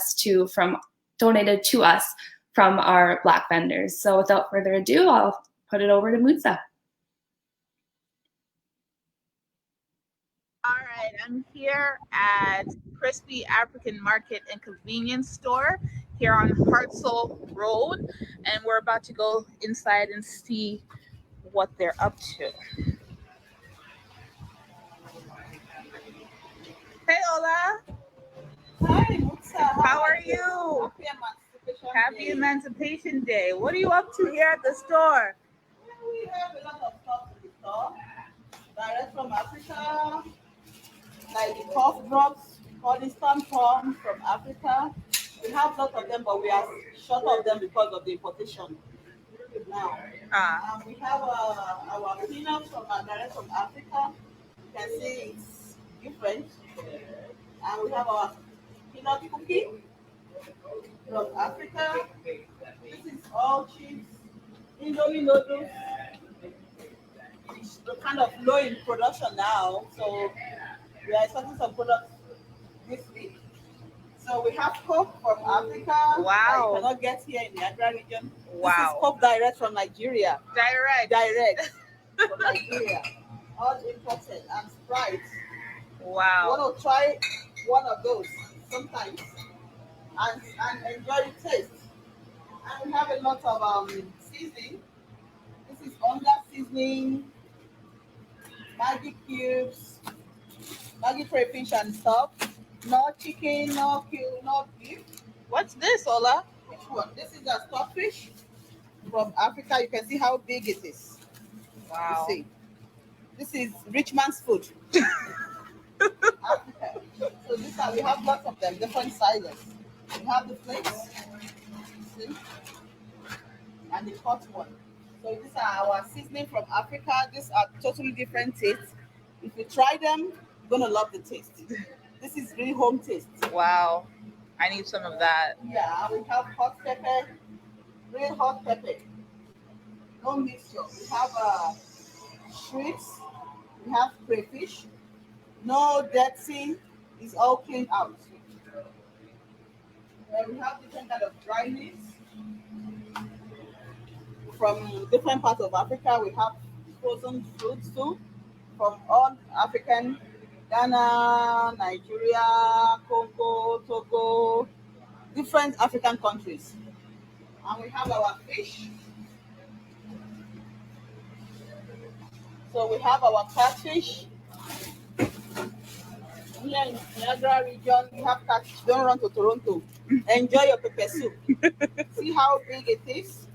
to us from our Black vendors. So without further ado, I'll put it over to Mutsa. All right, I'm here at Crispy African Market and Convenience Store here on Hartsel Road, and we're about to go inside and see what they're up to. Hey, Ola. Hi, Mutsa. How are you? Happy Emancipation Day. What are you up to here at the store? We have a lot of stuff in the store. Direct from Africa, like the cough drops, all the stamp forms from Africa. We have lots of them, but we are short of them because of the importation now. We have our peanuts from direct from Africa. You can see it's different. And we have our peanut cookie from Africa. This is all chips, Indomie noodles. It's kind of low in production now, so we are expecting some products this week. So we have Coke from Africa. Wow. You cannot get here in the Accra region. Wow. This is Coke direct from Nigeria. Direct from Nigeria. All imported. And Sprite. Wow. You want to try one of those sometimes and enjoy the taste. And we have a lot of seasoning. This is under seasoning, Maggi cubes, Maggi crayfish and stuff. No chicken, no beef. What's this, Ola? one? This is a stockfish from Africa. You can see how big it is. Wow. You see, this is rich man's food. Africa. So we have lots of them, different sizes. We have the flakes, see, and the hot one. So these are our seasoning from Africa. These are totally different tastes. If you try them, you're gonna love the taste. This is really home taste. Wow. I need some of that. Yeah, we have hot pepper, real hot pepper. No mixture. We have shrimps. We have crayfish. No dead sea. It's all cleaned out. We have different kind of dry meats from different parts of Africa. We have frozen fruits too, from all African, Ghana, Nigeria, Congo, Togo, different African countries. And we have our fish. So we have our catfish. Here in Niagara region, we have catfish. Don't run to Toronto. Enjoy your pepper soup. See how big it is?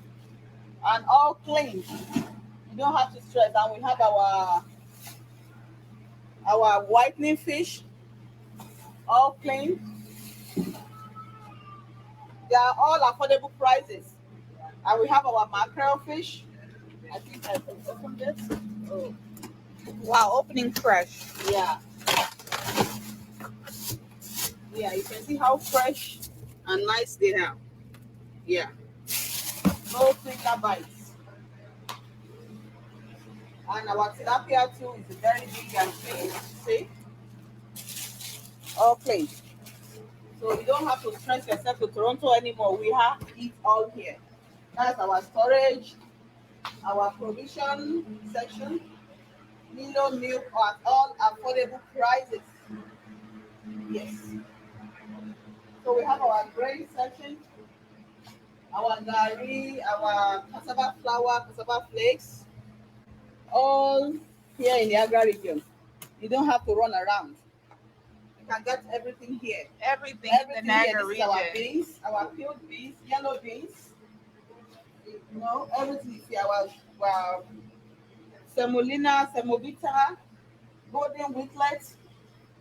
And all clean. You don't have to stress. And we have our whitening fish, all clean. They are all affordable prices. And we have our mackerel fish. I think I can open this. Oh. Wow, opening fresh. Yeah. Yeah, you can see how fresh and nice they are. Yeah. No finger bites. And our tilapia too is very big and clean. See? All clean. So you don't have to stress yourself to Toronto anymore. We have it all here. That's our storage, our provision section, Milo milk at all affordable prices. Yes. So we have our grain section, our gari, our cassava flour, cassava flakes, all here in the Niagara region. You don't have to run around. You can get everything here. Everything in the Niagara region. Our beans, our peeled beans, yellow beans. You know, everything is here. Our semolina, semovita, golden wheatlet,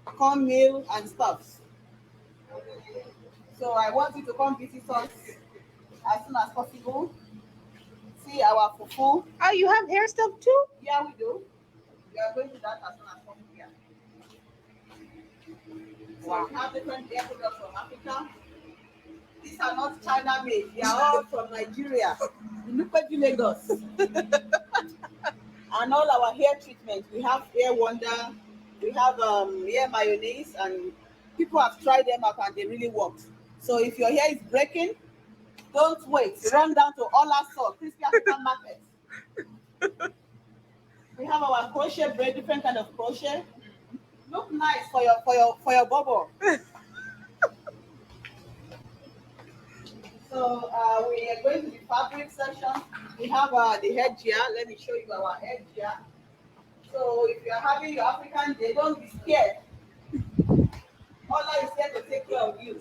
cornmeal, and stuffs. So I want you to come visit us as soon as possible. See our fufu. Oh, you have hair stuff too? Yeah, we do. We are going to that as soon as possible. Yeah. Wow. So we have different hair products from Africa. These are not China made. They are all from Nigeria. Look at Lagos. And all our hair treatments. We have Hair Wonder. We have hair mayonnaise, and people have tried them out and they really worked. So if your hair is breaking, don't wait. Run down to Ola Store, Crispy African Market. We have our crochet braid, different kind of crochet. Look nice for your bubble. So we are going to the fabric section. We have the headgear. Let me show you our headgear. So if you are having your African day, don't be scared. Allah is here to take care of you.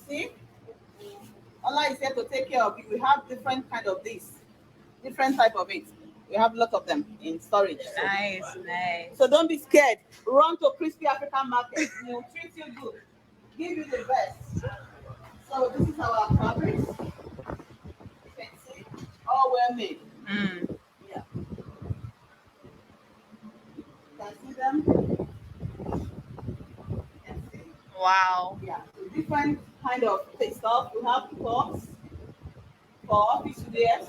See? Allah is here to take care of you. We have different kind of this, different type of it. We have a lot of them in storage. Nice, nice. So don't be scared. Run to Crispy African Market. We'll treat you good. Give you the best. So this is our fabrics. You can see, all well made. Mm. Yeah. You can see them. Wow. Yeah, so different kind of stuff. We have cups for office wears.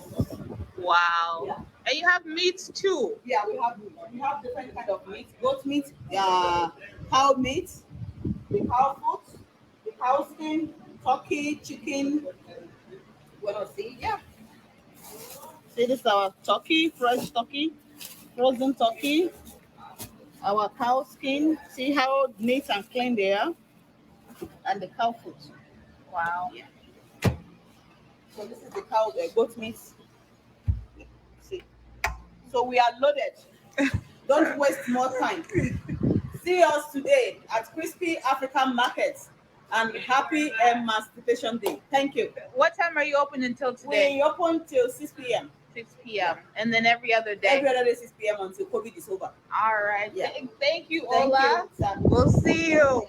Wow. Yeah. And you have meats too. Yeah, we have different kind of meat. Goat meat, cow meat, the cow foot, the cow skin, turkey, chicken. Well, see, yeah. See, this is our turkey, fresh turkey, frozen turkey. Our cow skin. See how neat and clean they are. And the cow foot. Wow. Yeah. So this is the cow, goat meat. See. So we are loaded. Don't waste more time. See us today at Crispy African Market And happy Emancipation Day. Thank you. What time are you open until today? We open till 6 p.m. 6 p.m. And then every other day? Every other day, 6 p.m. until COVID is over. All right. Yeah. Thank you, Thank Ola. you. We'll see you.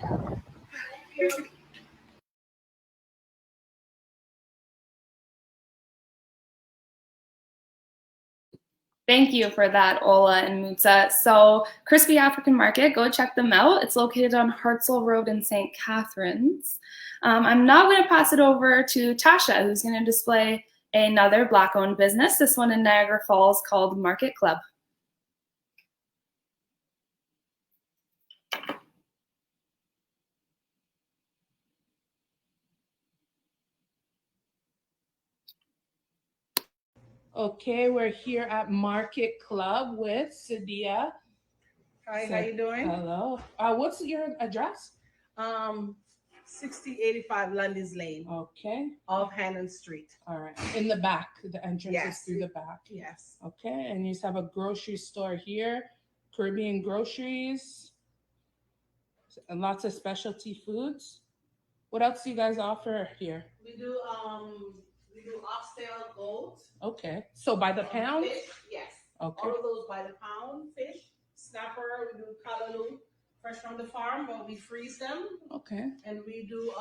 Thank you for that, Ola and Mutsa. So Crispy African Market, go check them out. It's located on Hartzell Road in St. Catharines. I'm now going to pass it over to Tasha, who's going to display another Black-owned business, this one in Niagara Falls called Market Club. Okay, we're here at Market Club with Sadia. Hi, how you doing? Hello. What's your address? 6085 Lundy's Lane. Okay. Off Hannon Street. All right. In the back. The entrance Yes. is through the back. Yes. Okay. And you just have a grocery store here, Caribbean groceries, and lots of specialty foods. What else do you guys offer here? We do oxtail goat. Okay. So by the pound? Fish, yes. Okay. All of those by the pound. Fish, snapper, we do callaloo, fresh from the farm, but we freeze them. Okay. And we do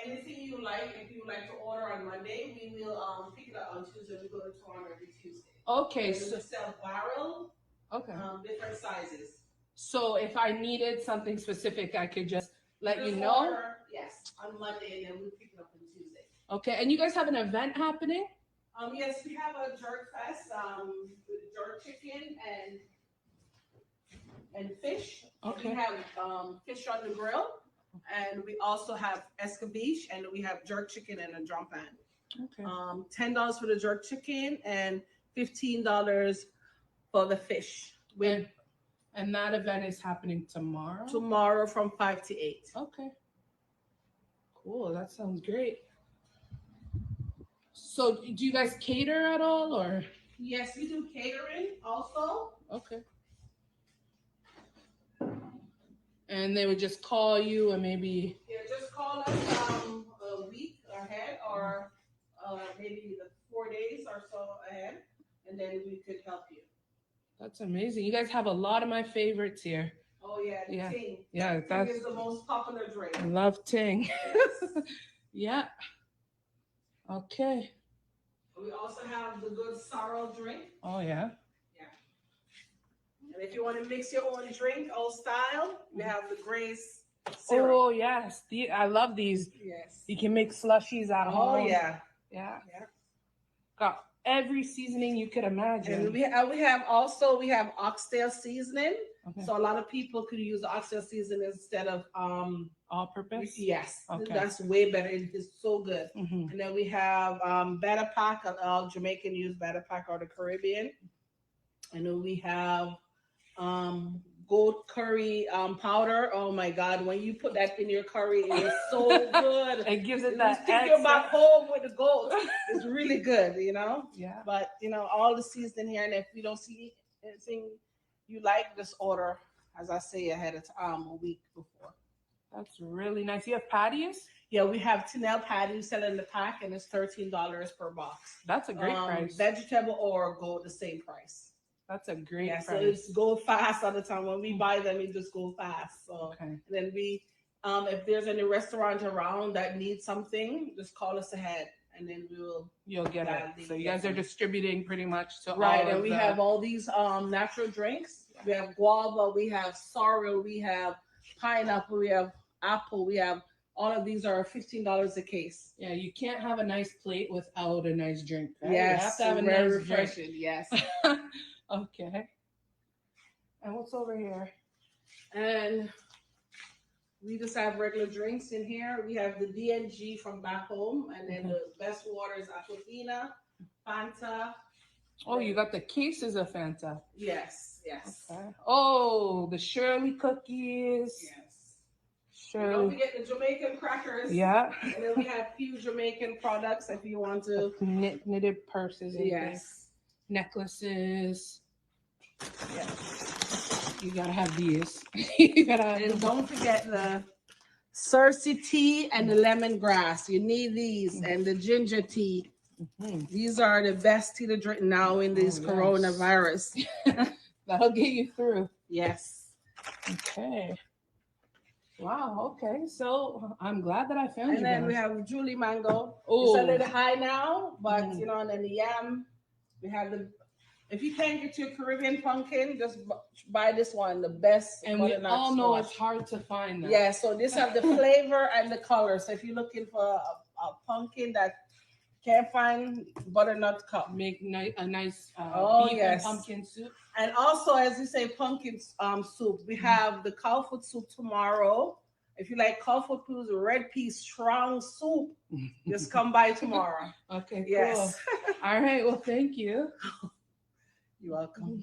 anything you like. If you like to order on Monday, we will pick it up on Tuesday. We go to Toronto every Tuesday. Okay. So we sell barrel. Okay. Different sizes. So if I needed something specific, I could just let you Just know? order, yes, on Monday, and then we pick it up on Tuesday. Okay. And you guys have an event happening? Yes, we have a jerk fest with jerk chicken and fish. Okay. We have fish on the grill, and we also have escabeche, and we have jerk chicken and a drum pan. Okay. $10 for the jerk chicken and $15 for the fish. And that event is happening tomorrow? Tomorrow from 5 to 8. Okay. Cool. That sounds great. So do you guys cater at all, or? Yes, we do catering also. Okay. And they would just call you and maybe? Yeah, just call us a week ahead or maybe 4 days or so ahead, and then we could help you. That's amazing. You guys have a lot of my favorites here. Oh yeah, Yeah. Ting. Yeah, Ting is the most popular drink. I love Ting. Yes. Yeah. Okay. We also have the good sorrel drink. Oh yeah. And if you want to mix your own drink, old style, we have the Grace syrup. Oh yes. I love these. Yes. You can make slushies at home. Oh yeah. Yeah. Got every seasoning you could imagine. And we have oxtail seasoning. Okay. So a lot of people could use oxtail seasoning instead of all-purpose. Yes, Okay. That's way better. It is so good. Mm-hmm. And then we have batter pack. Jamaican use batter pack or the Caribbean. And then we have goat curry powder. Oh my God! When you put that in your curry, it is so good. It gives it You that stick extra. your back home with the goat. It's really good, Yeah. But all the seasoning here, and if you don't see anything you like, just order, as I say, ahead of time, a week before. That's really nice. You have patties? Yeah, we have Tinel patties selling in the pack, and it's $13 per box. That's a great price. Vegetable or goat, the same price. That's a great price. So it's go fast all the time. When we buy them, it just go fast. So Okay. and then we, if there's any restaurant around that needs something, just call us ahead, and then you'll get it. So you guys are distributing pretty much to right. all And of we the... have all these natural drinks. We have guava, we have sorrel, we have pineapple, we have apple, we have all of these are $15 a case. Yeah, you can't have a nice plate without a nice drink. Right? Yes, you have to have a very nice refreshing. drink. Yes. Okay. And what's over here? And we just have regular drinks in here. We have the DNG from back home, and then the best water is Aquafina, Fanta. Oh, you got the cases of Fanta. Yes. Okay. Oh, the Shirley cookies. Yes. Shirley. Don't forget the Jamaican crackers. Yeah. And then we have few Jamaican products if you want to. Knitted purses. And yes. necklaces. Yeah. You gotta have these. You gotta have and don't forget the Cersei tea and the lemongrass. You need these and the ginger tea. These are the best tea to drink now in this coronavirus. That'll get you through. Yes. Okay. Wow. Okay. So I'm glad that I found you. And then we have Julie Mango. It's a little high now, but you know, and then the yam. We have the. If you can't get your Caribbean pumpkin, just buy this one, the best. And we all know it's hard to find that. Yeah, so this have the flavor and the color. So if you're looking for a pumpkin that can't find butternut cup, make a nice beef and pumpkin soup. And also, as you say, pumpkin soup. We have the cow foot soup tomorrow. If you like cow foot peas, red pea strong soup, just come by tomorrow. Okay, cool. Yes. All right, well, thank you. You're welcome.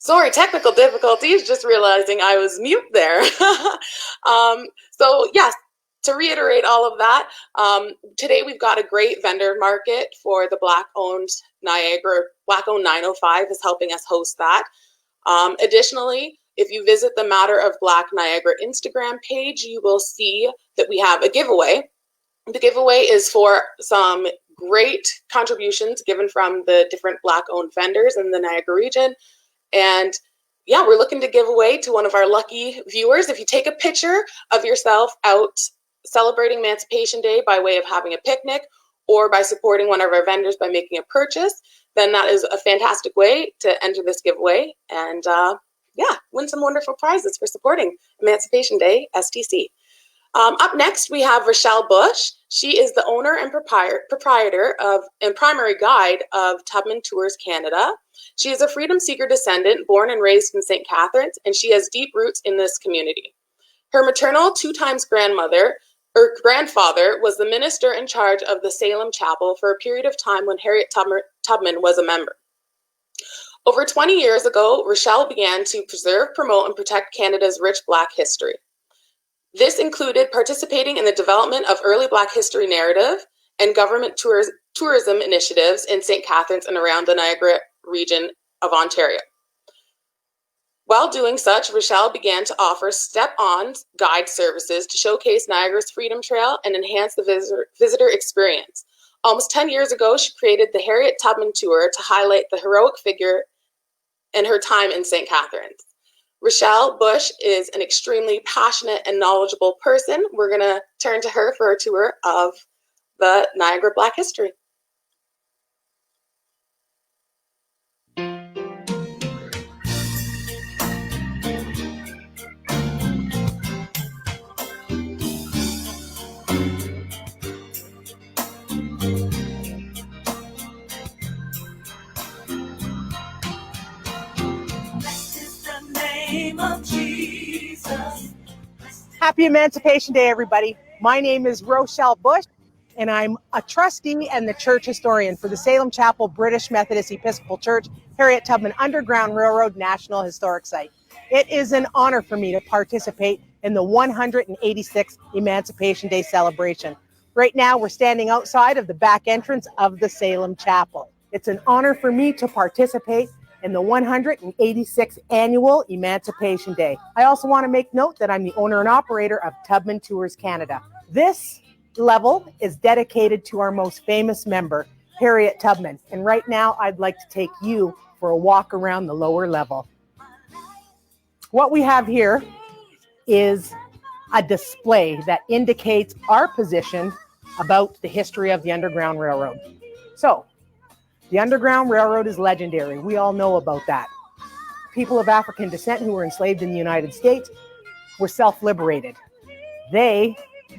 Sorry, technical difficulties, just realizing I was mute there. So yes, to reiterate all of that, today we've got a great vendor market for the Black-owned Niagara. Black-owned 905 is helping us host that. Additionally, if you visit the Matter of Black Niagara Instagram page, you will see that we have a giveaway. The giveaway is for some great contributions given from the different Black-owned vendors in the Niagara region. And yeah, we're looking to give away to one of our lucky viewers. If you take a picture of yourself out celebrating Emancipation Day by way of having a picnic or by supporting one of our vendors by making a purchase, then that is a fantastic way to enter this giveaway and yeah, win some wonderful prizes for supporting Emancipation Day STC. Up next, we have Rochelle Bush. She is the owner and proprietor of and primary guide of Tubman Tours Canada. She is a freedom seeker descendant born and raised in St. Catharines, and she has deep roots in this community. Her maternal two-times grandfather was the minister in charge of the Salem Chapel for a period of time when Harriet Tubman was a member. Over 20 years ago, Rochelle began to preserve, promote, and protect Canada's rich Black history. This included participating in the development of early Black history narrative and government tourism initiatives in St. Catharines and around the Niagara region of Ontario. While doing such, Rochelle began to offer step-on guide services to showcase Niagara's Freedom Trail and enhance the visitor experience. Almost 10 years ago, she created the Harriet Tubman Tour to highlight the heroic figure and her time in St. Catharines. Rochelle Bush is an extremely passionate and knowledgeable person. We're going to turn to her for a tour of the Niagara Black history. Happy Emancipation Day, everybody. My name is Rochelle Bush, and I'm a trustee and the church historian for the Salem Chapel British Methodist Episcopal Church, Harriet Tubman Underground Railroad National Historic Site. It is an honor for me to participate in the 186th Emancipation Day celebration. Right now, we're standing outside of the back entrance of the Salem Chapel. It's an honor for me to participate in the 186th annual Emancipation Day. I also want to make note that I'm the owner and operator of Tubman Tours Canada. This level is dedicated to our most famous member, Harriet Tubman. And right now, I'd like to take you for a walk around the lower level. What we have here is a display that indicates our position about the history of the Underground Railroad. So, The Underground Railroad is legendary. We all know about that. People of African descent who were enslaved in the United States were self-liberated. They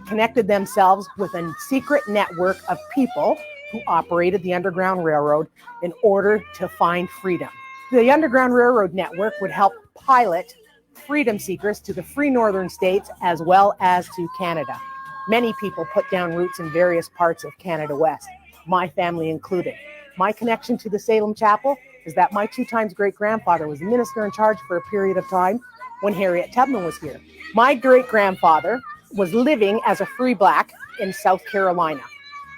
connected themselves with a secret network of people who operated the Underground Railroad in order to find freedom. The Underground Railroad network would help pilot freedom seekers to the free northern states as well as to Canada. Many people put down roots in various parts of Canada West, my family included. My connection to the Salem Chapel is that my 2 times great-grandfather was the minister in charge for a period of time when Harriet Tubman was here. My great-grandfather was living as a free black in South Carolina.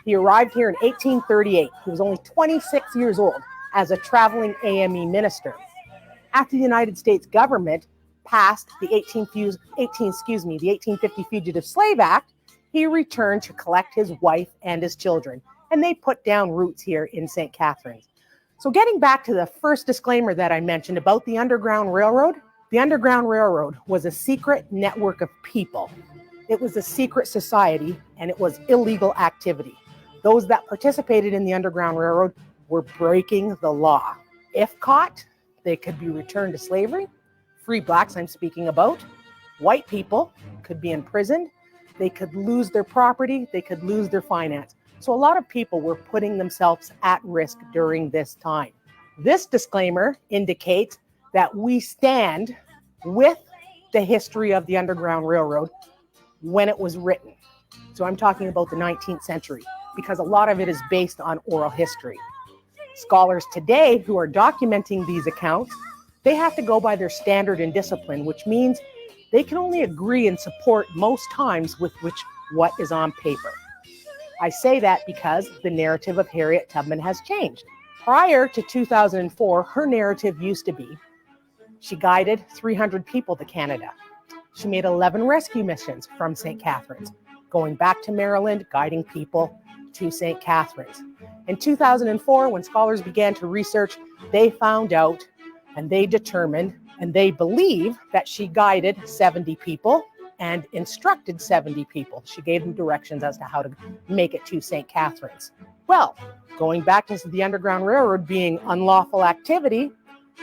He arrived here in 1838. He was only 26 years old as a traveling AME minister. After the United States government passed the 1850 Fugitive Slave Act, he returned to collect his wife and his children, and they put down roots here in St. Catharines. So getting back to the first disclaimer that I mentioned about the Underground Railroad, the Underground Railroad was a secret network of people. It was a secret society, and it was illegal activity. Those that participated in the Underground Railroad were breaking the law. If caught, they could be returned to slavery. Free blacks I'm speaking about. White people could be imprisoned. They could lose their property. They could lose their finance. So a lot of people were putting themselves at risk during this time. This disclaimer indicates that we stand with the history of the Underground Railroad when it was written. So I'm talking about the 19th century, because a lot of it is based on oral history. Scholars today who are documenting these accounts, they have to go by their standard and discipline, which means they can only agree and support most times with what is on paper. I say that because the narrative of Harriet Tubman has changed. Prior to 2004, her narrative used to be she guided 300 people to Canada. She made 11 rescue missions from St. Catharines, going back to Maryland, guiding people to St. Catharines. In 2004, when scholars began to research, they found out and they determined and they believe that she guided 70 people and instructed 70 people. She gave them directions as to how to make it to St. Catharines. Well, going back to the Underground Railroad being unlawful activity,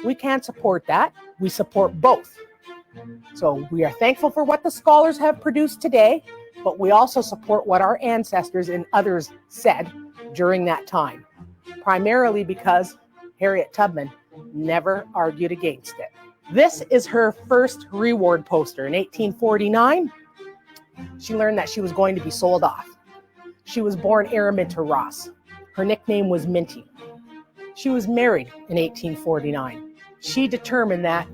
we can't support that. We support both. So we are thankful for what the scholars have produced today, but we also support what our ancestors and others said during that time, primarily because Harriet Tubman never argued against it. This is her first reward poster. In 1849, she learned that she was going to be sold off. She was born Araminta Ross. Her nickname was Minty. She was married in 1849. She determined that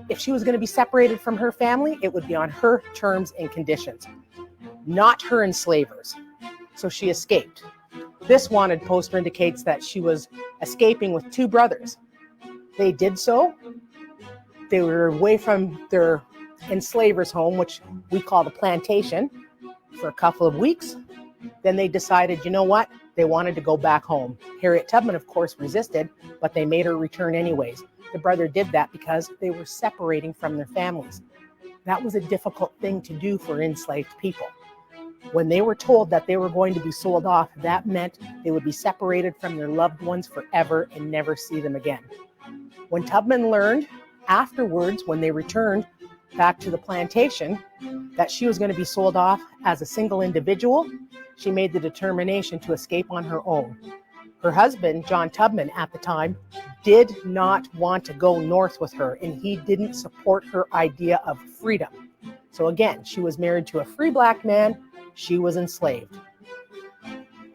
if she was going to be separated from her family, it would be on her terms and conditions, not her enslavers. So she escaped. This wanted poster indicates that she was escaping with 2 brothers. They did so. They were away from their enslaver's home, which we call the plantation, for a couple of weeks. Then they decided, you know what? They wanted to go back home. Harriet Tubman, of course, resisted, but they made her return anyways. The brother did that because they were separating from their families. That was a difficult thing to do for enslaved people. When they were told that they were going to be sold off, that meant they would be separated from their loved ones forever and never see them again. When Tubman learned afterwards, when they returned back to the plantation, that she was going to be sold off as a single individual, she made the determination to escape on her own. Her husband, John Tubman, at the time, did not want to go north with her, and he didn't support her idea of freedom. So again, she was married to a free black man. She was enslaved.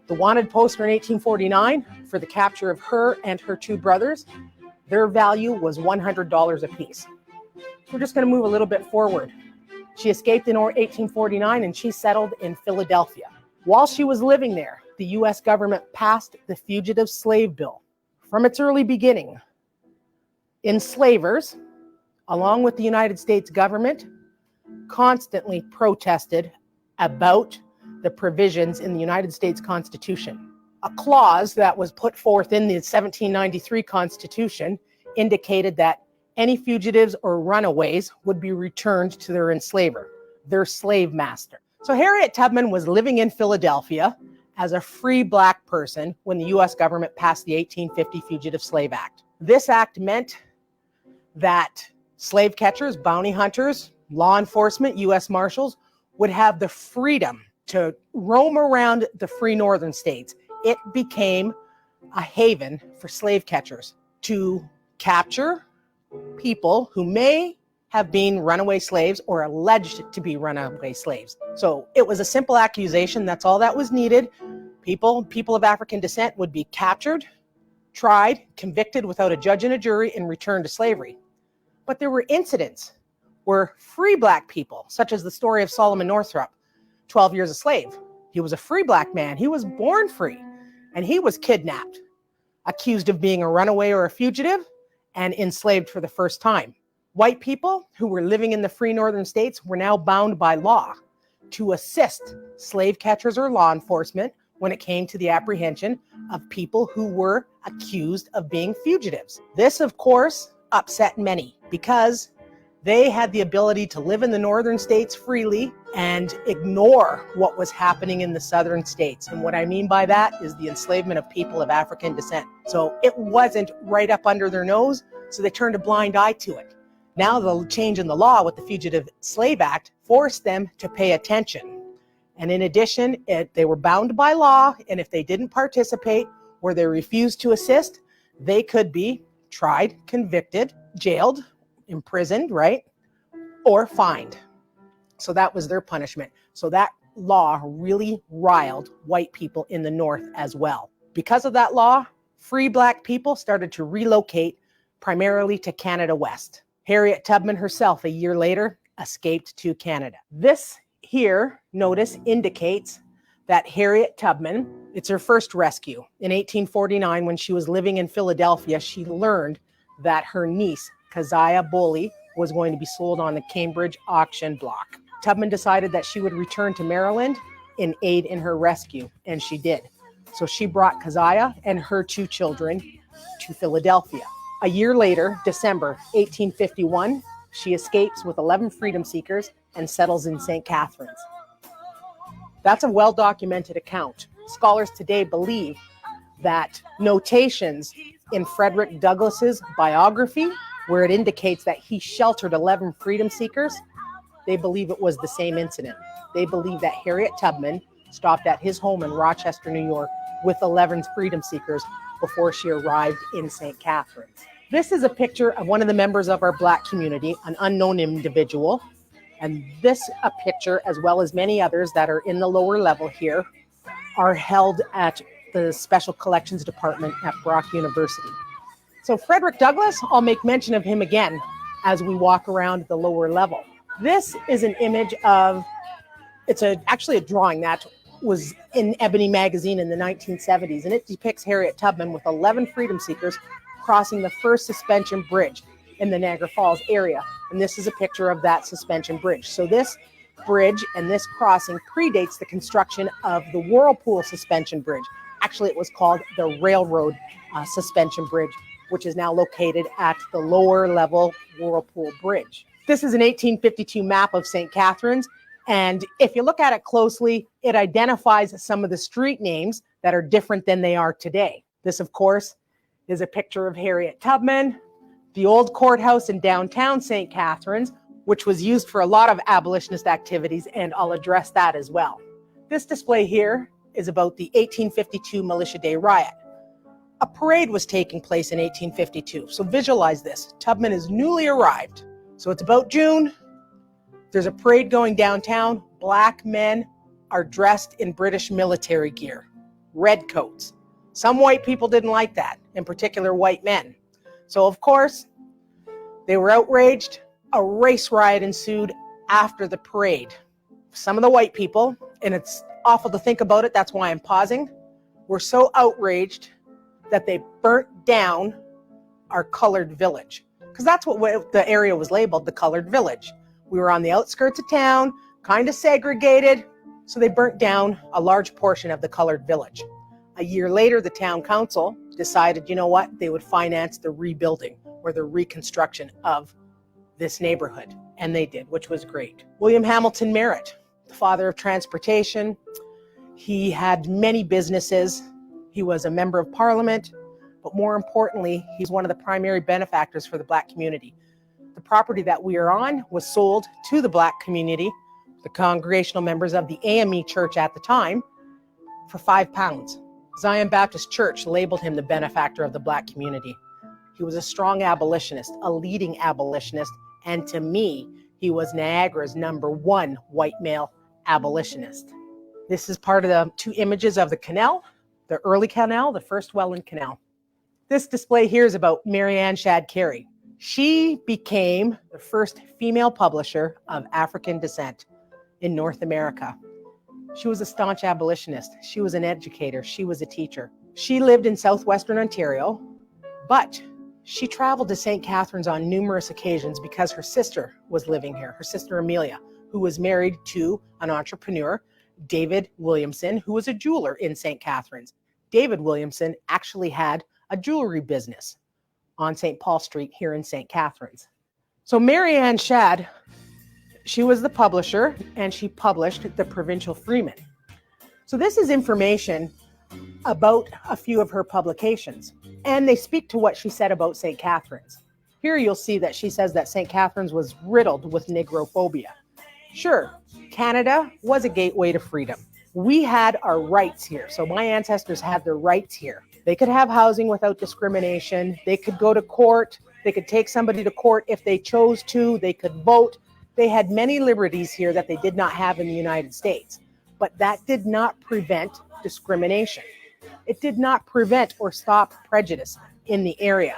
The wanted poster in 1849 for the capture of her and her 2 brothers, their value was $100 apiece. We're just going to move a little bit forward. She escaped in 1849 and she settled in Philadelphia. While she was living there, the U.S. government passed the Fugitive Slave Bill. From its early beginning, enslavers, along with the United States government, constantly protested about the provisions in the United States Constitution. A clause that was put forth in the 1793 Constitution indicated that any fugitives or runaways would be returned to their enslaver, their slave master. So Harriet Tubman was living in Philadelphia as a free Black person when the US government passed the 1850 Fugitive Slave Act. This act meant that slave catchers, bounty hunters, law enforcement, US Marshals would have the freedom to roam around the free northern states. It became a haven for slave catchers to capture people who may have been runaway slaves or alleged to be runaway slaves. So it was a simple accusation. That's all that was needed. People of African descent would be captured, tried, convicted without a judge and a jury, and returned to slavery. But there were incidents where free Black people, such as the story of Solomon Northrop, 12 years a slave. He was a free Black man. He was born free, and he was kidnapped, accused of being a runaway or a fugitive, and enslaved for the first time. White people who were living in the free northern states were now bound by law to assist slave catchers or law enforcement when it came to the apprehension of people who were accused of being fugitives. This, of course, upset many because they had the ability to live in the northern states freely and ignore what was happening in the southern states. And what I mean by that is the enslavement of people of African descent. So it wasn't right up under their nose, so they turned a blind eye to it. Now the change in the law with the Fugitive Slave Act forced them to pay attention. And in addition, they were bound by law, and if they didn't participate or they refused to assist, they could be tried, convicted, jailed, imprisoned, right? Or fined. So that was their punishment. So that law really riled white people in the North as well. Because of that law, free Black people started to relocate primarily to Canada West. Harriet Tubman herself, a year later, escaped to Canada. This here, notice, indicates that Harriet Tubman, it's her first rescue. In 1849, when she was living in Philadelphia, she learned that her niece, Keziah Boley, was going to be sold on the Cambridge auction block. Tubman decided that she would return to Maryland in aid in her rescue, and she did. So she brought Keziah and her 2 children to Philadelphia. A year later, December 1851, she escapes with 11 freedom seekers and settles in St. Catharines. That's a well-documented account. Scholars today believe that notations in Frederick Douglass's biography, where it indicates that he sheltered 11 freedom seekers, they believe it was the same incident. They believe that Harriet Tubman stopped at his home in Rochester, New York, with 11 freedom seekers before she arrived in St. Catharines. This is a picture of one of the members of our Black community, an unknown individual. And this a picture, as well as many others that are in the lower level here, are held at the Special Collections Department at Brock University. So Frederick Douglass, I'll make mention of him again as we walk around the lower level. This is an image of, actually a drawing that was in Ebony magazine in the 1970s, and it depicts Harriet Tubman with 11 freedom seekers crossing the first suspension bridge in the Niagara Falls area. And this is a picture of that suspension bridge. So this bridge and this crossing predates the construction of the Whirlpool suspension bridge. Actually, it was called the Railroad Suspension Bridge, which is now located at the lower level Whirlpool Bridge. This is an 1852 map of St. Catharines. And if you look at it closely, it identifies some of the street names that are different than they are today. This, of course, is a picture of Harriet Tubman, the old courthouse in downtown St. Catharines, which was used for a lot of abolitionist activities, and I'll address that as well. This display here is about the 1852 Militia Day riot. A parade was taking place in 1852, so visualize this. Tubman is newly arrived. So it's about June. There's a parade going downtown. Black men are dressed in British military gear, red coats. Some white people didn't like that, in particular white men. So of course, they were outraged. A race riot ensued after the parade. Some of the white people, and it's awful to think about it, that's why I'm pausing, were so outraged that they burnt down our colored village. Because that's what the area was labeled, the colored village. We were on the outskirts of town, kind of segregated, so they burnt down a large portion of the colored village. A year later, the town council decided, you know what, they would finance the rebuilding or the reconstruction of this neighborhood. And they did, which was great. William Hamilton Merritt, the father of transportation, He had many businesses. He was a member of parliament, but more importantly, he's one of the primary benefactors for the Black community. The property that we are on was sold to the Black community, the congregational members of the AME church at the time, for £5. Zion Baptist Church labeled him the benefactor of the Black community. He was a strong abolitionist, a leading abolitionist, and to me, he was Niagara's #1 white male abolitionist. This is part of the 2 images of the canal, the early canal, the first Welland Canal. This display here is about Mary Ann Shadd Cary. She became the first female publisher of African descent in North America. She was a staunch abolitionist. She was an educator. She was a teacher. She lived in southwestern Ontario, but she traveled to St. Catharines on numerous occasions because her sister was living here, her sister Amelia, who was married to an entrepreneur, David Williamson, who was a jeweler in St. Catharines. David Williamson actually had a jewelry business on St. Paul Street here in St. Catharines. So Mary Ann Shadd, she was the publisher and she published the Provincial Freeman. So this is information about a few of her publications, and they speak to what she said about St. Catharines. Here you'll see that she says that St. Catharines was riddled with Negrophobia. Sure, Canada was a gateway to freedom. We had our rights here. So my ancestors had their rights here. They could have housing without discrimination. They could go to court. They could take somebody to court if they chose to. They could vote. They had many liberties here that they did not have in the United States. But that did not prevent discrimination. It did not prevent or stop prejudice in the area.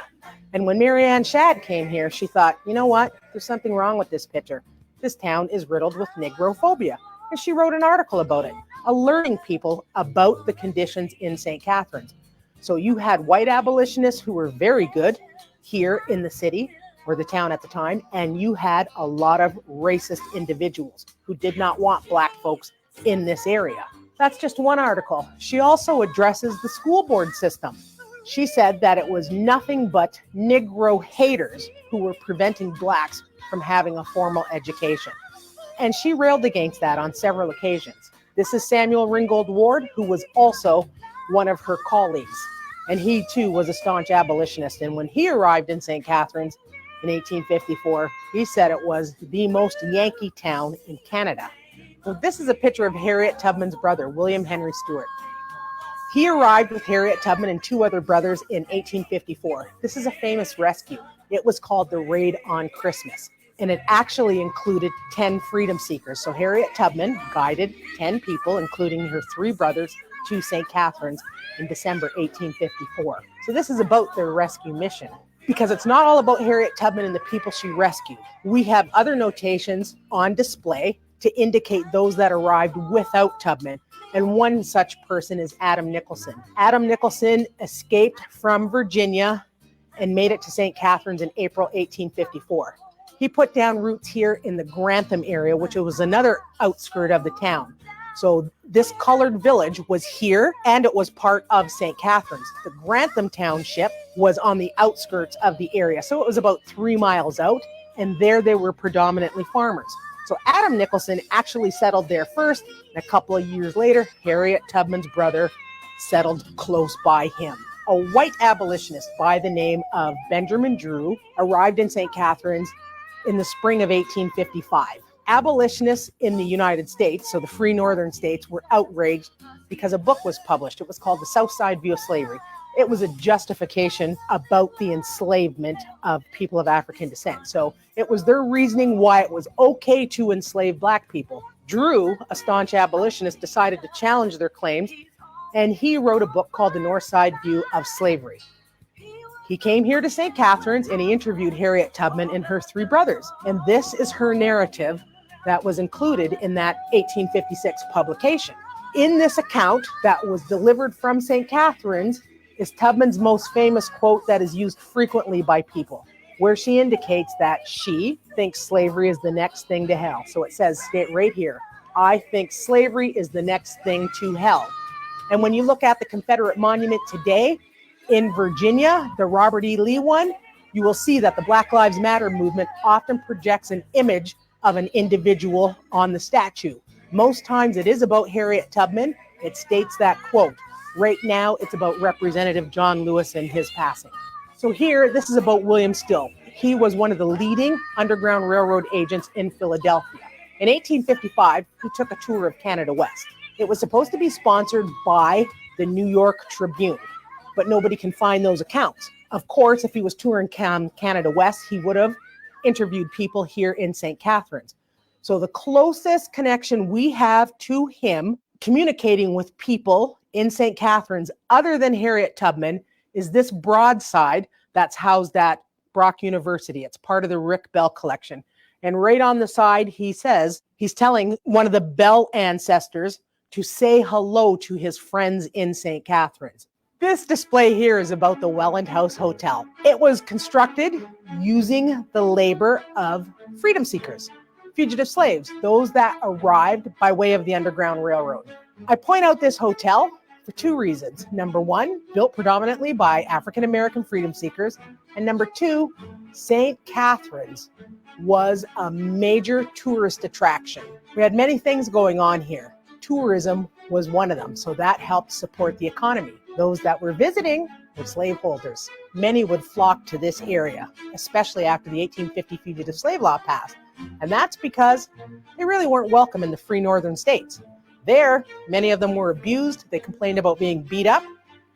And when Mary Ann Shadd came here, she thought, you know what? There's something wrong with this picture. This town is riddled with Negrophobia. And she wrote an article about it, alerting people about the conditions in St. Catharines. So you had white abolitionists who were very good here in the city or the town at the time, and you had a lot of racist individuals who did not want Black folks in this area. That's just one article. She also addresses the school board system. She said that it was nothing but Negro haters who were preventing Blacks from having a formal education. And she railed against that on several occasions. This is Samuel Ringgold Ward, who was also one of her colleagues. And he too was a staunch abolitionist. And when he arrived in St. Catharines in 1854, he said it was the most Yankee town in Canada. So this is a picture of Harriet Tubman's brother, William Henry Stewart. He arrived with Harriet Tubman and 2 other brothers in 1854. This is a famous rescue. It was called the Raid on Christmas, and it actually included 10 freedom seekers. So Harriet Tubman guided 10 people, including her 3 brothers, to St. Catharines in December 1854. So this is about their rescue mission, because it's not all about Harriet Tubman and the people she rescued. We have other notations on display to indicate those that arrived without Tubman. And one such person is Adam Nicholson. Adam Nicholson escaped from Virginia and made it to St. Catharines in April 1854. He put down roots here in the Grantham area, which was another outskirt of the town. So this colored village was here, and it was part of St. Catharines. The Grantham Township was on the outskirts of the area. So it was about 3 miles out, and there they were predominantly farmers. So Adam Nicholson actually settled there first, and a couple of years later, Harriet Tubman's brother settled close by him. A white abolitionist by the name of Benjamin Drew arrived in St. Catharines in the spring of 1855. Abolitionists in the United States, so the free northern states, were outraged because a book was published. It was called The South Side View of Slavery. It was a justification about the enslavement of people of African descent. So it was their reasoning why it was okay to enslave Black people. Drew, a staunch abolitionist, decided to challenge their claims, and he wrote a book called The North Side View of Slavery. He came here to St. Catharines and he interviewed Harriet Tubman and her 3 brothers. And this is her narrative that was included in that 1856 publication. In this account that was delivered from St. Catharines is Tubman's most famous quote that is used frequently by people, where she indicates that she thinks slavery is the next thing to hell. So it says right here, I think slavery is the next thing to hell. And when you look at the Confederate monument today in Virginia, the Robert E. Lee one, you will see that the Black Lives Matter movement often projects an image of an individual on the statue. Most times it is about Harriet Tubman, It states that, quote, right now it's about Representative John Lewis and his passing. So here, this is about William Still. He was one of the leading Underground Railroad agents in Philadelphia. In 1855, he took a tour of Canada West. It was supposed to be sponsored by the New York Tribune, but nobody can find those accounts. Of course, if he was touring Canada West, he would have interviewed people here in St. Catharines. So the closest connection we have to him communicating with people in St. Catharines other than Harriet Tubman is this broadside that's housed at Brock University. It's part of the Rick Bell collection. And right on the side, he says, he's telling one of the Bell ancestors to say hello to his friends in St. Catharines. This display here is about the Welland House Hotel. It was constructed using the labor of freedom seekers, fugitive slaves, those that arrived by way of the Underground Railroad. I point out this hotel for two reasons. Number one, built predominantly by African-American freedom seekers. And number two, St. Catharines was a major tourist attraction. We had many things going on here. Tourism was one of them, so that helped support the economy. Those that were visiting were slaveholders. Many would flock to this area, especially after the 1850 Fugitive Slave Law passed. And that's because they really weren't welcome in the free northern states. There, many of them were abused. They complained about being beat up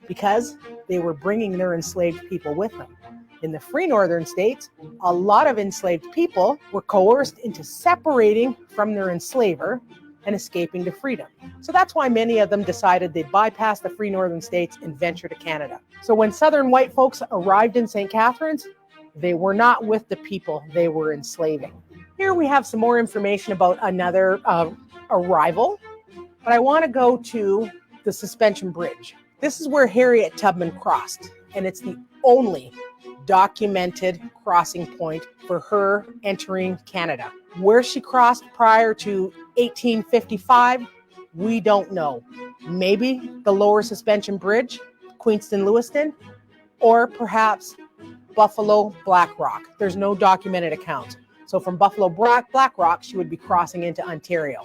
because they were bringing their enslaved people with them. In the free northern states, a lot of enslaved people were coerced into separating from their enslaver and escaping to freedom. So that's why many of them decided they'd bypass the free northern states and venture to Canada. So when southern white folks arrived in St. Catharines, they were not with the people they were enslaving. Here we have some more information about another arrival, but I want to go to the Suspension Bridge. This is where Harriet Tubman crossed, and it's the only documented crossing point for her entering Canada. Where she crossed prior to 1855, we don't know. Maybe the Lower Suspension Bridge, Queenston-Lewiston, or perhaps Buffalo Black Rock. There's no documented account. So from Buffalo Black Rock, she would be crossing into Ontario.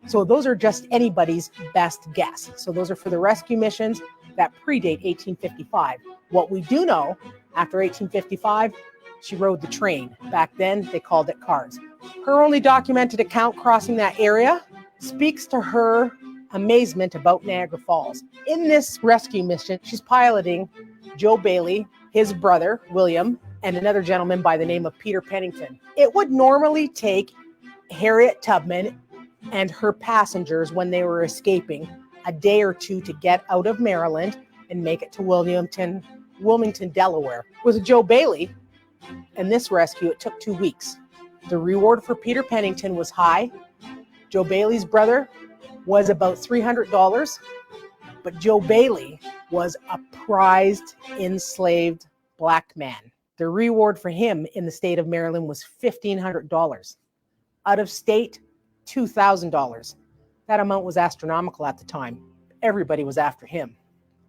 So those are just anybody's best guess. So those are for the rescue missions that predate 1855. What we do know, after 1855, she rode the train. Back then, they called it cars. Her only documented account crossing that area speaks to her amazement about Niagara Falls. In this rescue mission, she's piloting Joe Bailey, his brother, William, and another gentleman by the name of Peter Pennington. It would normally take Harriet Tubman and her passengers, when they were escaping, a day or two to get out of Maryland and make it to Wilmington, Delaware. With Joe Bailey and this rescue, it took 2 weeks. The reward for Peter Pennington was high. Joe Bailey's brother was about $300, but Joe Bailey was a prized enslaved black man. The reward for him in the state of Maryland was $1,500. Out of state, $2,000. That amount was astronomical at the time. Everybody was after him.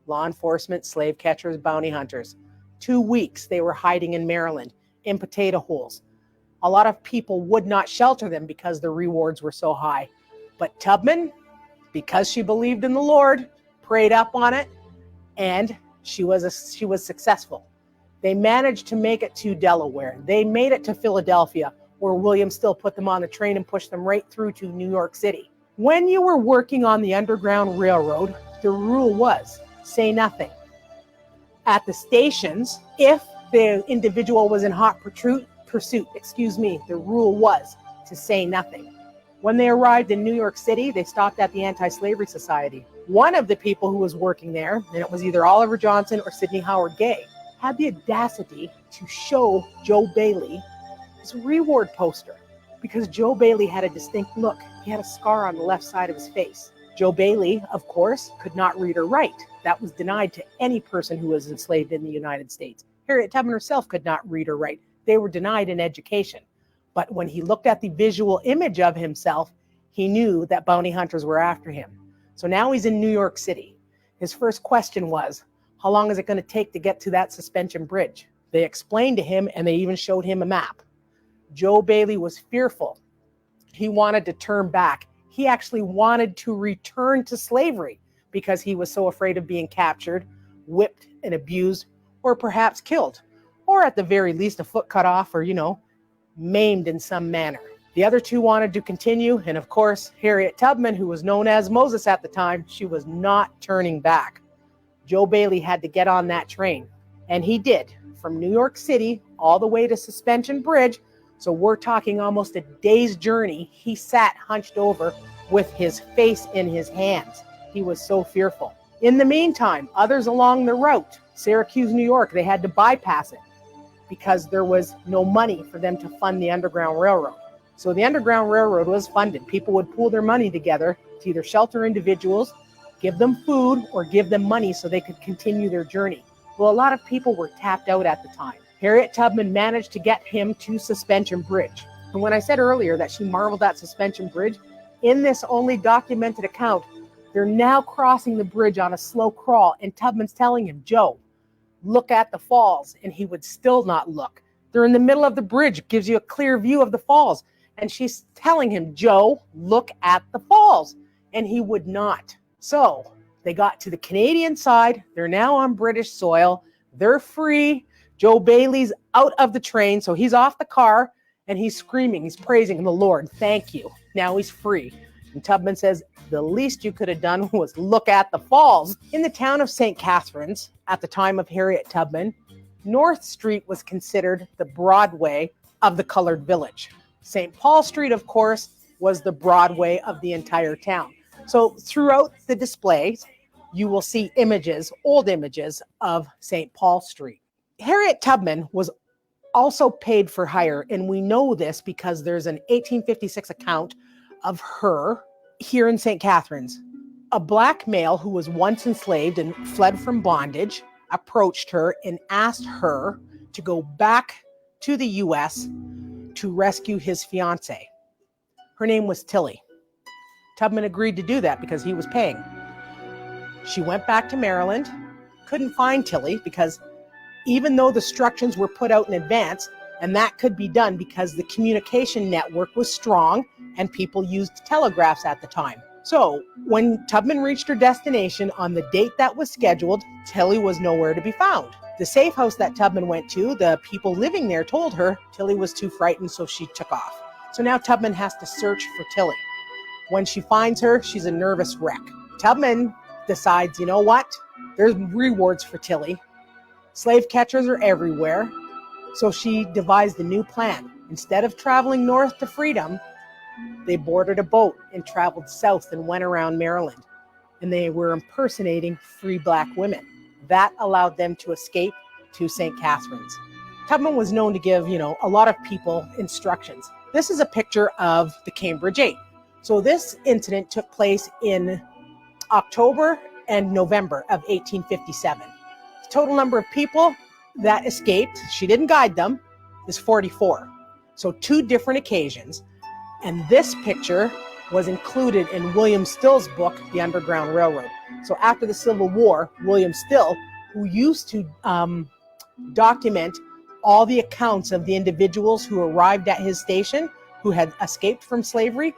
Law enforcement, slave catchers, bounty hunters. 2 weeks they were hiding in Maryland, in potato holes. A lot of people would not shelter them because the rewards were so high. But Tubman, because she believed in the Lord, prayed up on it, and she was successful. They managed to make it to Delaware. They made it to Philadelphia, where William Still put them on the train and pushed them right through to New York City. When you were working on the Underground Railroad, the rule was say nothing. At the stations, if the individual was in hot pursuit, the rule was to say nothing. When they arrived in New York City, they stopped at the Anti-Slavery Society. One of the people who was working there, and it was either Oliver Johnson or Sidney Howard Gay, had the audacity to show Joe Bailey his reward poster, because Joe Bailey had a distinct look. He had a scar on the left side of his face. Joe Bailey, of course, could not read or write. That was denied to any person who was enslaved in the United States. Harriet Tubman herself could not read or write. They were denied an education. But when he looked at the visual image of himself, he knew that bounty hunters were after him. So now he's in New York City. His first question was, how long is it going to take to get to that suspension bridge? They explained to him, and they even showed him a map. Joe Bailey was fearful. He wanted to turn back. He actually wanted to return to slavery. because he was so afraid of being captured, whipped and abused, or perhaps killed, or at the very least a foot cut off or, maimed in some manner. The other two wanted to continue, and of course, Harriet Tubman, who was known as Moses at the time, she was not turning back. Joe Bailey had to get on that train, and he did, from New York City all the way to Suspension Bridge. So we're talking almost a day's journey. He sat hunched over with his face in his hands. He was so fearful. In the meantime, others along the route, Syracuse, New York, they had to bypass it because there was no money for them to fund the Underground Railroad. So the Underground Railroad was funded. People would pool their money together to either shelter individuals, give them food, or give them money so they could continue their journey. Well, a lot of people were tapped out at the time. Harriet Tubman managed to get him to Suspension Bridge. And when I said earlier that she marveled at Suspension Bridge, in this only documented account, they're now crossing the bridge on a slow crawl, and Tubman's telling him, Joe, look at the falls, and he would still not look. They're in the middle of the bridge, gives you a clear view of the falls, and she's telling him, Joe, look at the falls, and he would not. So they got to the Canadian side. They're now on British soil. They're free. Joe Bailey's out of the train, so he's off the car, and he's screaming. He's praising the Lord. Thank you. Now he's free. And Tubman says, the least you could have done was look at the falls. In the town of St. Catharines, at the time of Harriet Tubman, North Street was considered the Broadway of the colored village. St. Paul Street, of course, was the Broadway of the entire town. So throughout the displays, you will see images, old images of St. Paul Street. Harriet Tubman was also paid for hire, and we know this because there's an 1856 account of her here in St. Catharines. A black male who was once enslaved and fled from bondage approached her and asked her to go back to the U.S. to rescue his fiancée. Her name was Tilly. Tubman agreed to do that because he was paying. She went back to Maryland, couldn't find Tilly because even though the instructions were put out in advance, and that could be done because the communication network was strong and people used telegraphs at the time. So when Tubman reached her destination on the date that was scheduled, Tilly was nowhere to be found. The safe house that Tubman went to, the people living there told her Tilly was too frightened, so she took off. So now Tubman has to search for Tilly. When she finds her, she's a nervous wreck. Tubman decides, you know what? There's rewards for Tilly. Slave catchers are everywhere. So she devised a new plan. Instead of traveling north to freedom, they boarded a boat and traveled south and went around Maryland. And they were impersonating free black women. That allowed them to escape to St. Catharines. Tubman was known to give, a lot of people instructions. This is a picture of the Cambridge 8. So this incident took place in October and November of 1857. The total number of people that escaped, she didn't guide them, is 44. So 2 different occasions. And this picture was included in William Still's book, The Underground Railroad. So after the Civil War, William Still, who used to document all the accounts of the individuals who arrived at his station, who had escaped from slavery,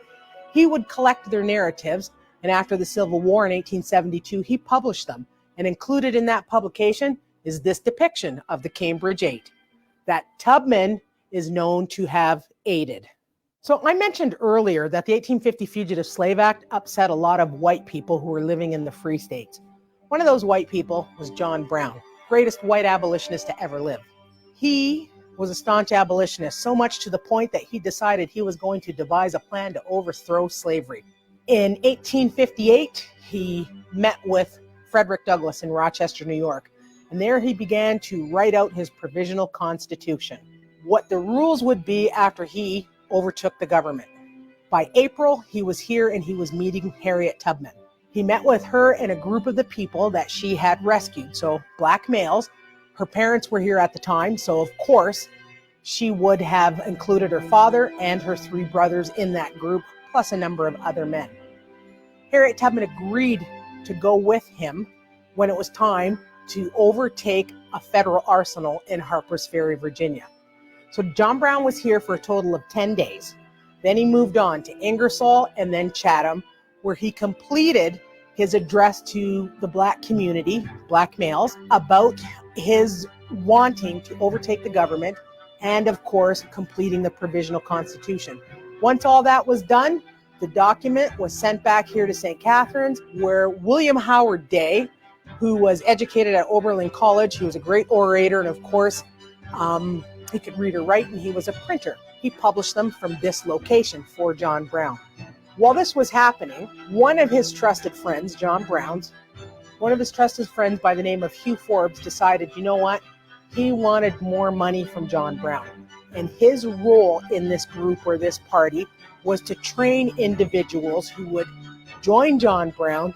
he would collect their narratives. And after the Civil War in 1872, he published them. And included in that publication is this depiction of the Cambridge 8 that Tubman is known to have aided. So I mentioned earlier that the 1850 Fugitive Slave Act upset a lot of white people who were living in the free states. One of those white people was John Brown, greatest white abolitionist to ever live. He was a staunch abolitionist, so much to the point that he decided he was going to devise a plan to overthrow slavery. In 1858, he met with Frederick Douglass in Rochester, New York, and there he began to write out his provisional constitution, what the rules would be after he overtook the government. By April, he was here and he was meeting Harriet Tubman. He met with her and a group of the people that she had rescued, so black males. Her parents were here at the time, so of course, she would have included her father and her 3 brothers in that group, plus a number of other men. Harriet Tubman agreed to go with him when it was time to overtake a federal arsenal in Harpers Ferry, Virginia. So John Brown was here for a total of 10 days. Then he moved on to Ingersoll and then Chatham, where he completed his address to the Black community, Black males, about his wanting to overtake the government and, of course, completing the Provisional Constitution. Once all that was done, the document was sent back here to St. Catharines, where William Howard Day, who was educated at Oberlin College, he was a great orator, and of course, he could read or write, and he was a printer. He published them from this location for John Brown. While this was happening, one of his trusted friends, John Brown's, one of his trusted friends by the name of Hugh Forbes decided, you know what? He wanted more money from John Brown. And his role in this group or this party was to train individuals who would join John Brown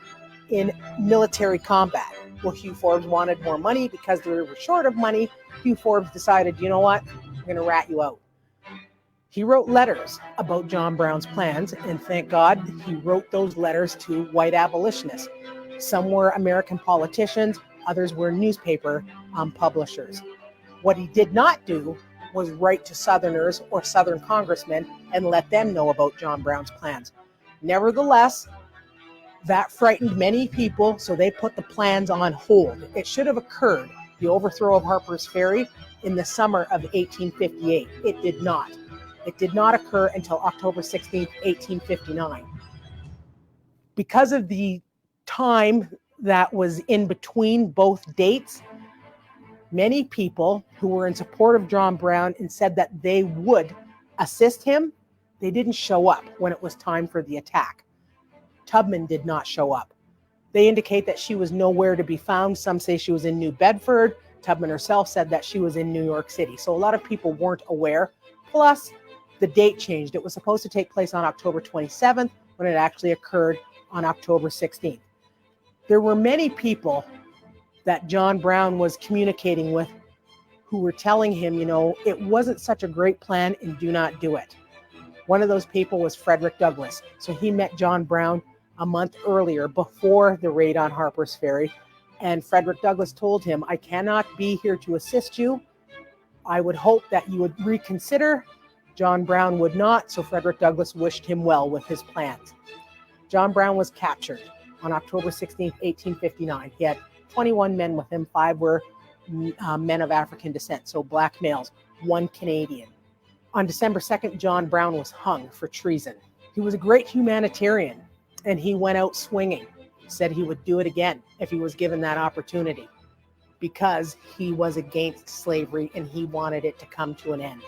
in military combat. Well, Hugh Forbes wanted more money because they were short of money. Hugh Forbes decided, you know what? I'm going to rat you out. He wrote letters about John Brown's plans, and thank God he wrote those letters to white abolitionists. Some were American politicians, others were newspaper publishers. What he did not do was write to Southerners or Southern congressmen and let them know about John Brown's plans. Nevertheless, that frightened many people, so they put the plans on hold. It should have occurred, the overthrow of Harper's Ferry, in the summer of 1858. It did not. It did not occur until October 16, 1859. Because of the time that was in between both dates, many people who were in support of John Brown and said that they would assist him, they didn't show up when it was time for the attack. Tubman did not show up. They indicate that she was nowhere to be found. Some say she was in New Bedford. Tubman herself said that she was in New York City. So a lot of people weren't aware. Plus, the date changed. It was supposed to take place on October 27th when it actually occurred on October 16th. There were many people that John Brown was communicating with who were telling him, you know, it wasn't such a great plan and do not do it. One of those people was Frederick Douglass. So he met John Brown a month earlier before the raid on Harper's Ferry. And Frederick Douglass told him, I cannot be here to assist you. I would hope that you would reconsider. John Brown would not, so Frederick Douglass wished him well with his plans. John Brown was captured on October 16, 1859. He had 21 men with him. 5 were men of African descent, so Black males, 1 Canadian. On December 2nd, John Brown was hung for treason. He was a great humanitarian, and he went out swinging. He said he would do it again if he was given that opportunity, because he was against slavery and he wanted it to come to an end.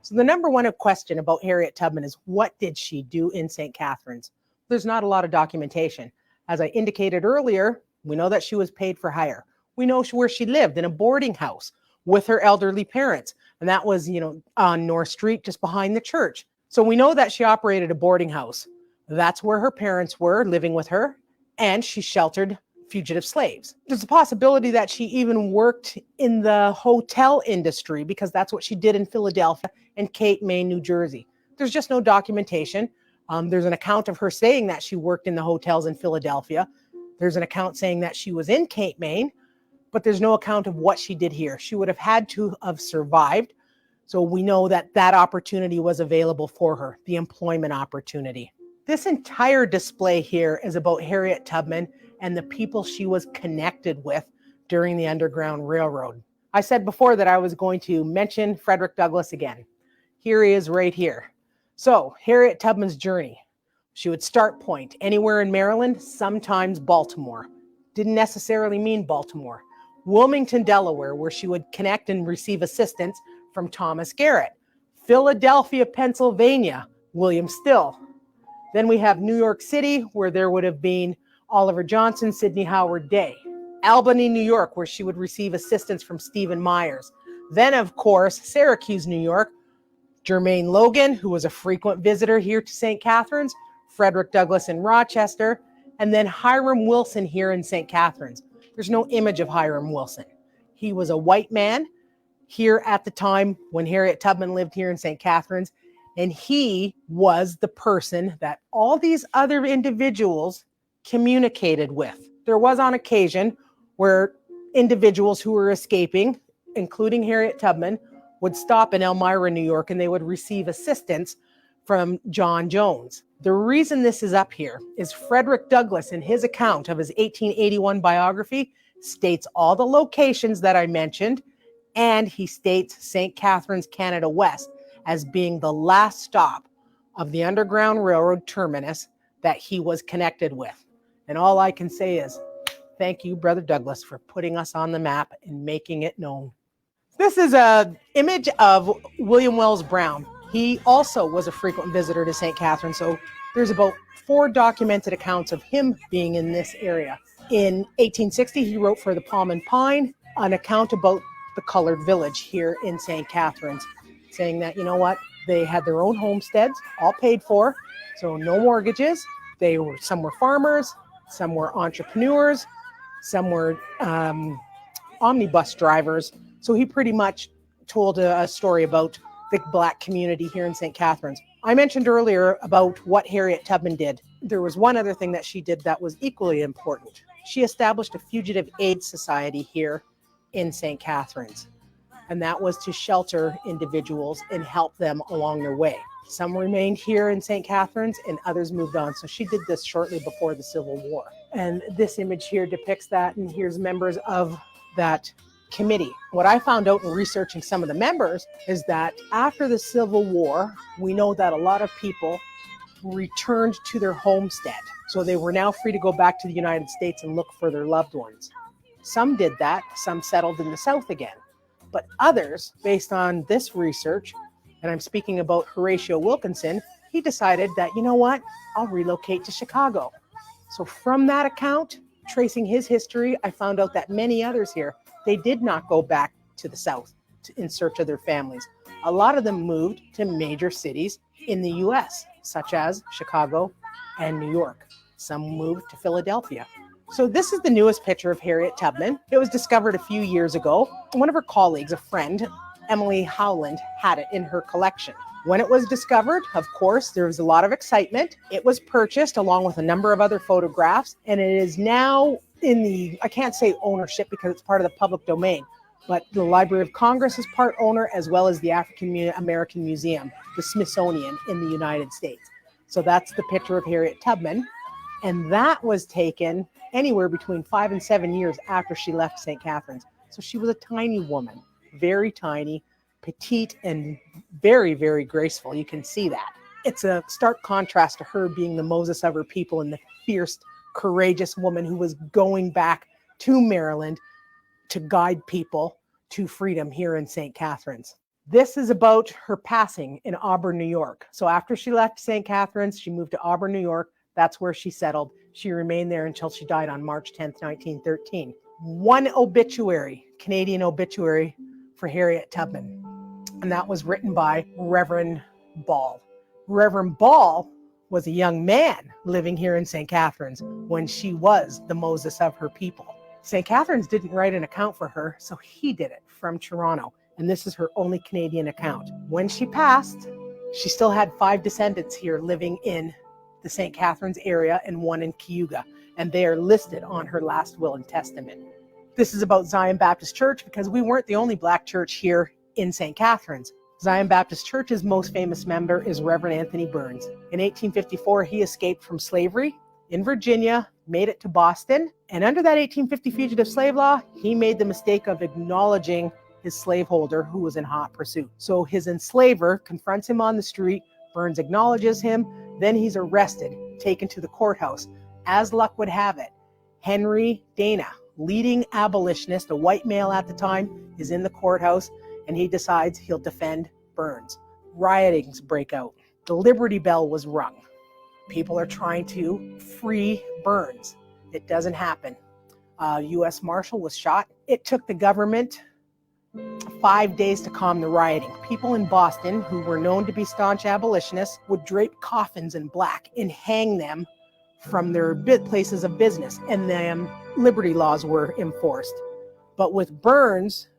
So the number one question about Harriet Tubman is, what did she do in St. Catharines? There's not a lot of documentation. As I indicated earlier, we know that she was paid for hire. We know where she lived, in a boarding house with her elderly parents. And that was, on North Street, just behind the church. So we know that she operated a boarding house. That's where her parents were living with her, and she sheltered fugitive slaves. There's a possibility that she even worked in the hotel industry, because that's what she did in Philadelphia and Cape May, New Jersey. There's just no documentation. There's an account of her saying that she worked in the hotels in Philadelphia. There's an account saying that she was in Cape May, but there's no account of what she did here. She would have had to have survived. So we know that that opportunity was available for her, the employment opportunity. This entire display here is about Harriet Tubman and the people she was connected with during the Underground Railroad. I said before that I was going to mention Frederick Douglass again. Here he is right here. So Harriet Tubman's journey. She would start point anywhere in Maryland, sometimes Baltimore. Didn't necessarily mean Baltimore. Wilmington, Delaware, where she would connect and receive assistance from Thomas Garrett. Philadelphia, Pennsylvania, William Still. Then we have New York City, where there would have been Oliver Johnson, Sidney Howard Day. Albany, New York, where she would receive assistance from Stephen Myers. Then, of course, Syracuse, New York, Jermaine Logan, who was a frequent visitor here to St. Catharines, Frederick Douglass in Rochester, and then Hiram Wilson here in St. Catharines. There's no image of Hiram Wilson. He was a white man here at the time when Harriet Tubman lived here in St. Catharines, and he was the person that all these other individuals communicated with. There was on occasion where individuals who were escaping, including Harriet Tubman, would stop in Elmira, New York, and they would receive assistance from John Jones. The reason this is up here is Frederick Douglass, in his account of his 1881 biography, states all the locations that I mentioned, and he states St. Catharines, Canada West, as being the last stop of the Underground Railroad terminus that he was connected with. And all I can say is, thank you, Brother Douglass, for putting us on the map and making it known. This is an image of William Wells Brown. He also was a frequent visitor to St. Catharines, so there's about 4 documented accounts of him being in this area. In 1860, he wrote for the Palm and Pine an account about the colored village here in St. Catharines, saying that, you know what, they had their own homesteads, all paid for, so no mortgages. Some were farmers, some were entrepreneurs, some were omnibus drivers. So he pretty much told a story about the Black community here in St. Catharines. I mentioned earlier about what Harriet Tubman did. There was one other thing that she did that was equally important. She established a fugitive aid society here in St. Catharines, and that was to shelter individuals and help them along their way. Some remained here in St. Catharines and others moved on. So she did this shortly before the Civil War. And this image here depicts that, and here's members of that committee. What I found out in researching some of the members is that after the Civil War, we know that a lot of people returned to their homestead. So they were now free to go back to the United States and look for their loved ones. Some did that, some settled in the South again. But others, based on this research, and I'm speaking about Horatio Wilkinson, he decided that, you know what, I'll relocate to Chicago. So from that account, tracing his history, I found out that many others here, they did not go back to the South in search of their families. A lot of them moved to major cities in the US, such as Chicago and New York. Some moved to Philadelphia. So this is the newest picture of Harriet Tubman. It was discovered a few years ago. One of her colleagues, a friend, Emily Howland, had it in her collection. When it was discovered, of course, there was a lot of excitement. It was purchased along with a number of other photographs, and it is now in the, I can't say ownership because it's part of the public domain, but the Library of Congress is part owner, as well as the African American Museum, the Smithsonian in the United States. So that's the picture of Harriet Tubman. And that was taken anywhere between 5 and 7 years after she left St. Catharines. So she was a tiny woman, very tiny, petite, and very, very graceful. You can see that. It's a stark contrast to her being the Moses of her people and the fierce, courageous woman who was going back to Maryland to guide people to freedom here in St. Catharines. This is about her passing in Auburn, New York. So after she left St. Catharines, she moved to Auburn, New York. That's where she settled. She remained there until she died on March 10th, 1913. One obituary, Canadian obituary for Harriet Tubman, and that was written by Reverend Ball. Reverend Ball was a young man living here in St. Catharines when she was the Moses of her people. St. Catharines didn't write an account for her, so he did it from Toronto, and this is her only Canadian account. When she passed, she still had 5 descendants here living in the St. Catharines area and 1 in Cayuga, and they are listed on her last will and testament. This is about Zion Baptist Church because we weren't the only Black church here in St. Catharines. Zion Baptist Church's most famous member is Reverend Anthony Burns. In 1854, he escaped from slavery in Virginia, made it to Boston, and under that 1850 fugitive slave law, he made the mistake of acknowledging his slaveholder who was in hot pursuit. So his enslaver confronts him on the street, Burns acknowledges him, then he's arrested, taken to the courthouse. As luck would have it, Henry Dana, leading abolitionist, a white male at the time, is in the courthouse, and he decides he'll defend Burns. Riotings break out. The Liberty Bell was rung. People are trying to free Burns. It doesn't happen. A U.S. Marshal was shot. It took the government 5 days to calm the rioting. People in Boston, who were known to be staunch abolitionists, would drape coffins in black and hang them from their places of business, and then liberty laws were enforced. But with Burns,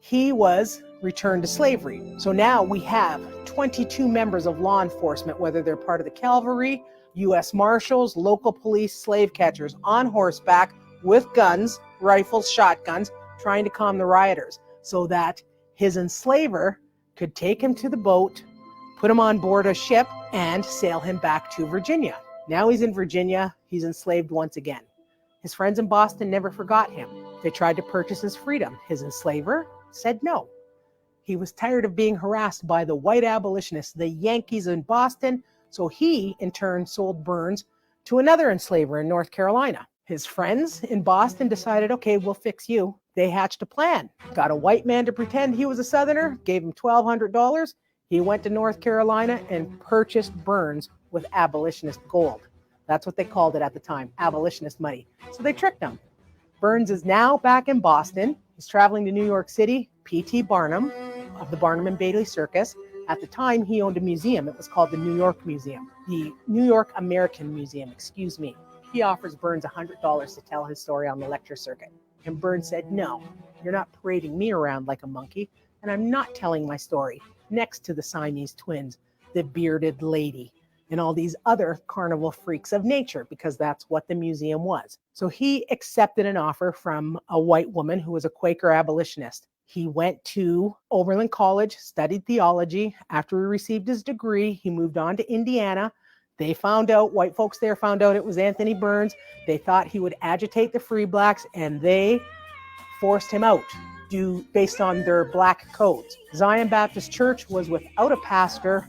he was returned to slavery. So now we have 22 members of law enforcement, whether they're part of the cavalry, U.S. Marshals, local police, slave catchers, on horseback with guns, rifles, shotguns, trying to calm the rioters so that his enslaver could take him to the boat, put him on board a ship, and sail him back to Virginia. Now he's in Virginia. He's enslaved once again. His friends in Boston never forgot him. They tried to purchase his freedom. His enslaver said no. He was tired of being harassed by the white abolitionists, the Yankees in Boston, so he, in turn, sold Burns to another enslaver in North Carolina. His friends in Boston decided, okay, we'll fix you. They hatched a plan. Got a white man to pretend he was a Southerner, gave him $1,200. He went to North Carolina and purchased Burns with abolitionist gold. That's what they called it at the time, abolitionist money. So they tricked him. Burns is now back in Boston. He's traveling to New York City. P.T. Barnum of the Barnum and Bailey Circus. At the time, he owned a museum. It was called the New York Museum. The New York American Museum, excuse me. He offers Burns $100 to tell his story on the lecture circuit. And Burns said, no, you're not parading me around like a monkey, and I'm not telling my story next to the Siamese twins, the bearded lady, and all these other carnival freaks of nature, because that's what the museum was. So he accepted an offer from a white woman who was a Quaker abolitionist. He went to Oberlin College, studied theology. After he received his degree, he moved on to Indiana. They found out, white folks there found out it was Anthony Burns. They thought he would agitate the free blacks, and they forced him out based on their black codes. Zion Baptist Church was without a pastor.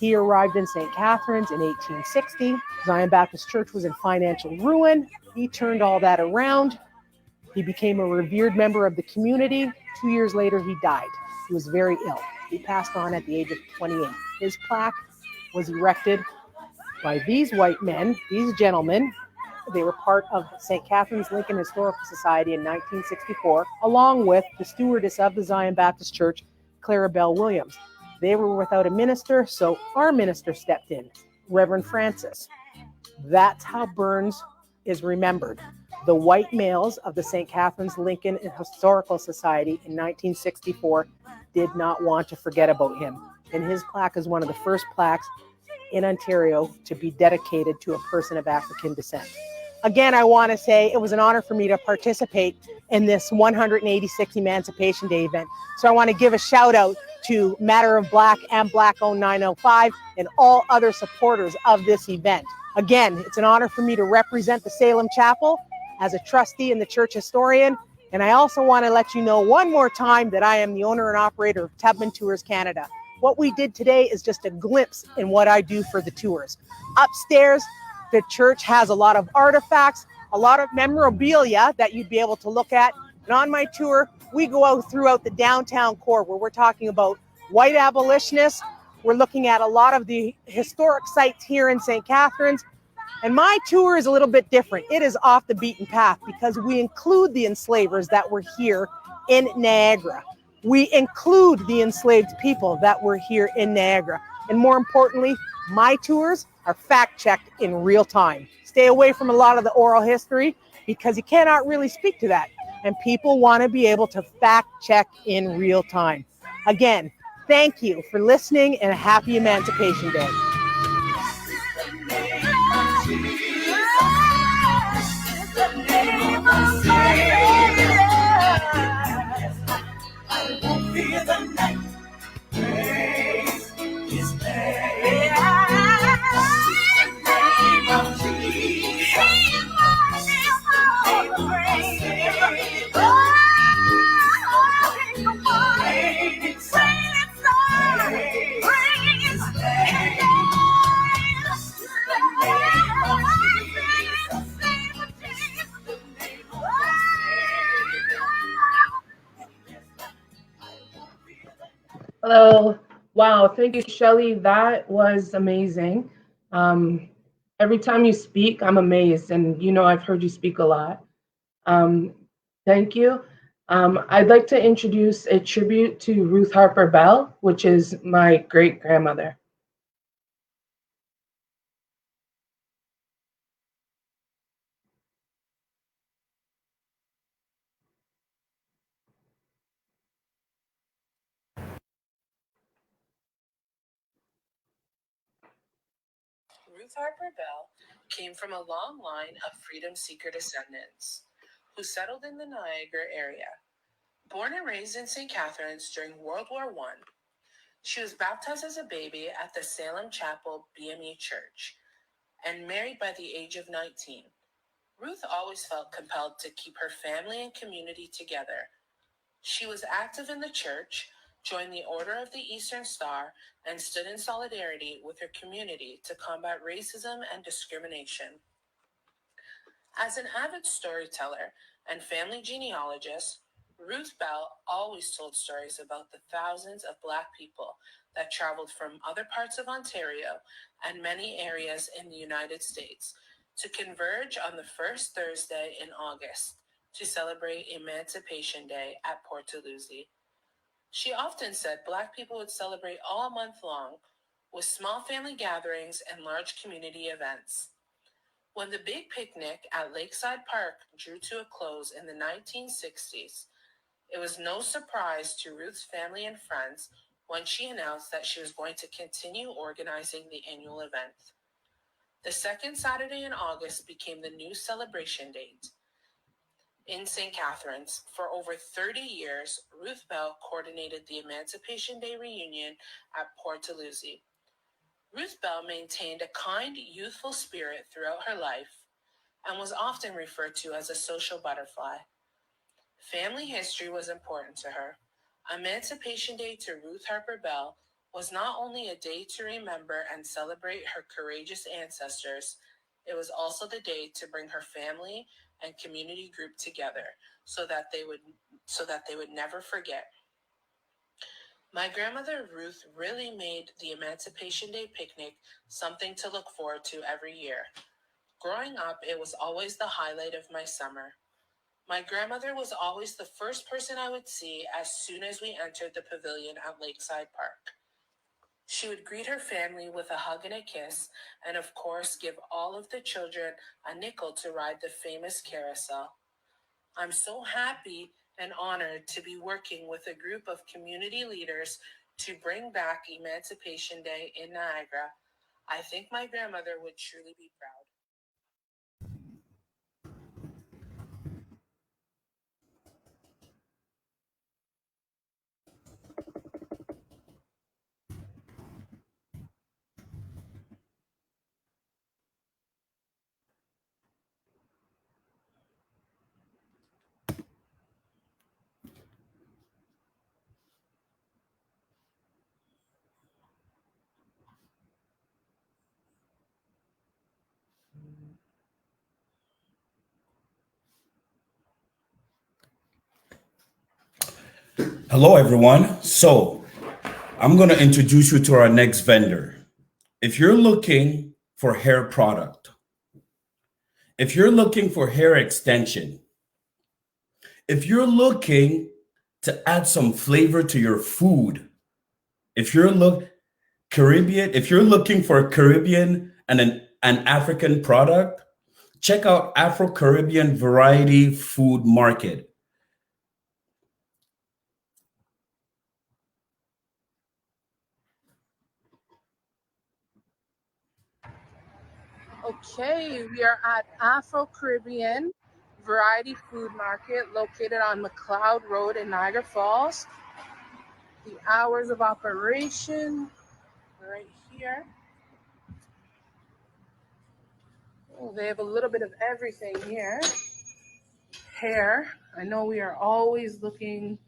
He arrived in St. Catharines in 1860. Zion Baptist Church was in financial ruin. He turned all that around. He became a revered member of the community. 2 years later, he died. He was very ill. He passed on at the age of 28. His plaque was erected by these white men, these gentlemen. They were part of St. Catharines Lincoln Historical Society in 1964, along with the stewardess of the Zion Baptist Church, Clara Bell Williams. They were without a minister, so our minister stepped in, Reverend Francis. That's how Burns is remembered. The white males of the St. Catharines Lincoln Historical Society in 1964 did not want to forget about him. And his plaque is one of the first plaques in Ontario to be dedicated to a person of African descent. Again, I want to say it was an honor for me to participate in this 186th Emancipation Day event. So I want to give a shout out to Matter of Black and Black Owned 905 and all other supporters of this event. Again, it's an honor for me to represent the Salem Chapel as a trustee and the church historian. And I also want to let you know one more time that I am the owner and operator of Tubman Tours Canada. What we did today is just a glimpse in what I do for the tours. Upstairs, the church has a lot of artifacts, a lot of memorabilia that you'd be able to look at. And on my tour, we go out throughout the downtown core where we're talking about white abolitionists. We're looking at a lot of the historic sites here in St. Catharines. And my tour is a little bit different. It is off the beaten path because we include the enslavers that were here in Niagara. We include the enslaved people that were here in Niagara. And more importantly, my tours are fact-checked in real time. Stay away from a lot of the oral history because you cannot really speak to that. And people want to be able to fact-check in real time. Again, thank you for listening and happy Emancipation Day. Hello. Wow. Thank you, Shelley. That was amazing. Every time you speak, I'm amazed. And you know, I've heard you speak a lot. Thank you. I'd like to introduce a tribute to Ruth Harper Bell, which is my great-grandmother. Ruth Harper Bell came from a long line of freedom seeker descendants who settled in the Niagara area. Born and raised in St. Catharines during World War I, She was baptized as a baby at the Salem Chapel BME Church and married by the age of 19. Ruth always felt compelled to keep her family and community together. She was active in the church, joined the Order of the Eastern Star, and stood in solidarity with her community to combat racism and discrimination. As an avid storyteller and family genealogist, Ruth Bell always told stories about the thousands of Black people that traveled from other parts of Ontario and many areas in the United States to converge on the first Thursday in August to celebrate Emancipation Day at Port Dalhousie. She often said Black people would celebrate all month long with small family gatherings and large community events. When the big picnic at Lakeside Park drew to a close in the 1960s, it was no surprise to Ruth's family and friends when she announced that she was going to continue organizing the annual event. The second Saturday in August became the new celebration date. In St. Catharines, for over 30 years, Ruth Bell coordinated the Emancipation Day reunion at Port Dalhousie. Ruth Bell maintained a kind, youthful spirit throughout her life and was often referred to as a social butterfly. Family history was important to her. Emancipation Day to Ruth Harper Bell was not only a day to remember and celebrate her courageous ancestors, it was also the day to bring her family and community group together so that they would never forget. My grandmother Ruth really made the Emancipation Day picnic something to look forward to every year. Growing up, it was always the highlight of my summer. My grandmother was always the first person I would see as soon as we entered the pavilion at Lakeside Park. She would greet her family with a hug and a kiss, and of course give all of the children a nickel to ride the famous carousel. I'm so happy and honored to be working with a group of community leaders to bring back Emancipation Day in Niagara. I think my grandmother would truly be proud. Hello, everyone. So I'm going to introduce you to our next vendor. If you're looking for hair product, if you're looking for hair extension, if you're looking to add some flavor to your food, if you're looking for a Caribbean and an African product, check out Afro-Caribbean Variety Food Market. Okay, we are at Afro-Caribbean Variety Food Market located on McLeod Road in Niagara Falls. The hours of operation right here. Oh, they have a little bit of everything here. Hair. I know we are always looking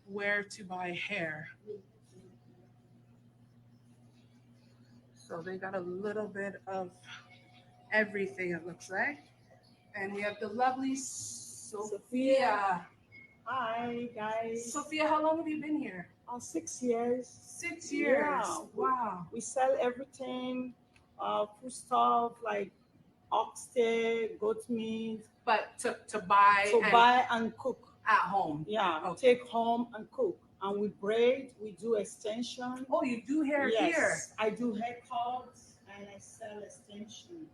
where to buy hair. So they got a little bit of everything, it looks like. And we have the lovely Sophia. Hi, guys. Sophia, how long have you been here? 6 years. 6 years. Yeah. Wow. We sell everything, food stuff like oxtail, goat meat. But to buy and cook at home. Yeah, Okay. take home and cook. And we braid, we do extension. Oh, you do hair Yes, here? I do haircuts and I sell extensions.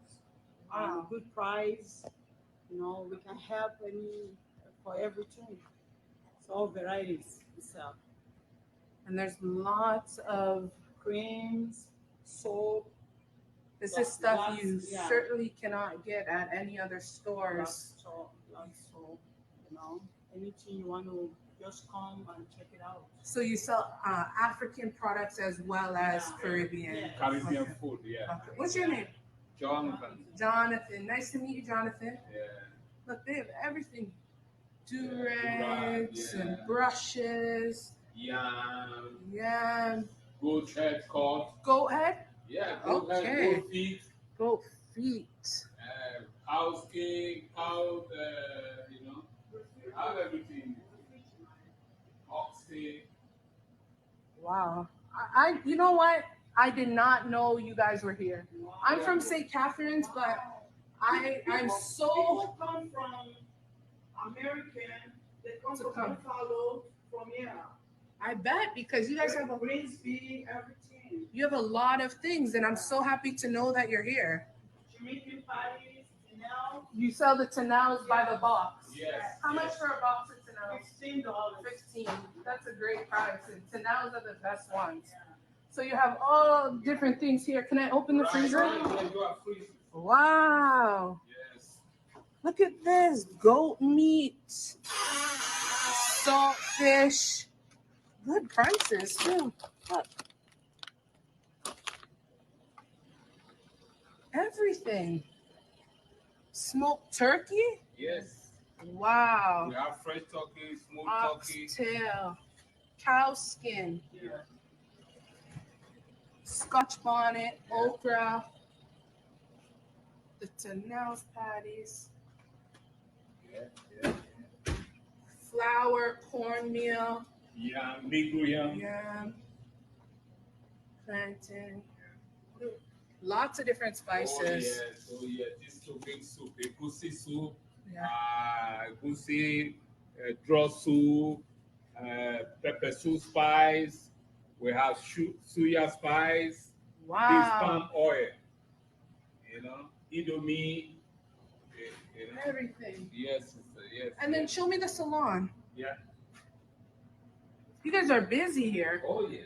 Wow. Good price. You know, we can help for everything. So all varieties we sell. And there's lots of creams, soap. This is stuff you certainly cannot get at any other stores. Lots soap, you know, anything you want to just come and check it out. So you sell African products as well as Caribbean? Yes. Caribbean food, yeah. Okay. What's your name? Jonathan. Jonathan. Nice to meet you, Jonathan. Yeah. Look, they have everything. Durags and brushes. Yam. Goat head cut. Goat head? Yeah, goat head, goat feet. Goat feet. Cow skin, cow, you know, have everything. Oxtail. Wow. I you know what? I did not know you guys were here. I'm from St. Catharines, but I'm so people come from American, they come from Buffalo, from here. I bet, because you guys have a Greensby, everything. you have a lot of things, and I'm so happy to know that you're here. Jamaican patties, Tanel. You sell the Tanels by the box. Yes. How much for a box of Tanels? $15. 15. That's a great price. And Tanels are the best ones. So you have all different things here. Can I open the freezer? Wow. Yes. Look at this. Goat meat. Saltfish. Good prices too. Look. Everything. Smoked turkey? Yes. Wow. We have fresh turkey, smoked turkey. Oxtail. Cow skin. Yeah. Scotch bonnet, okra. The Tanels patties. Yeah. Flour, cornmeal. Yam, Negro yam. Yam. Plantain. Lots of different spices. Oh yeah. This to make soup, egusi soup, Yeah. egusi, draw soup, pepper soup spice. We have suya spice. Wow. This palm oil. You know, Indomie. You know. Everything. Yes, sister, yes. And then show me the salon. Yeah. You guys are busy here. Oh yeah.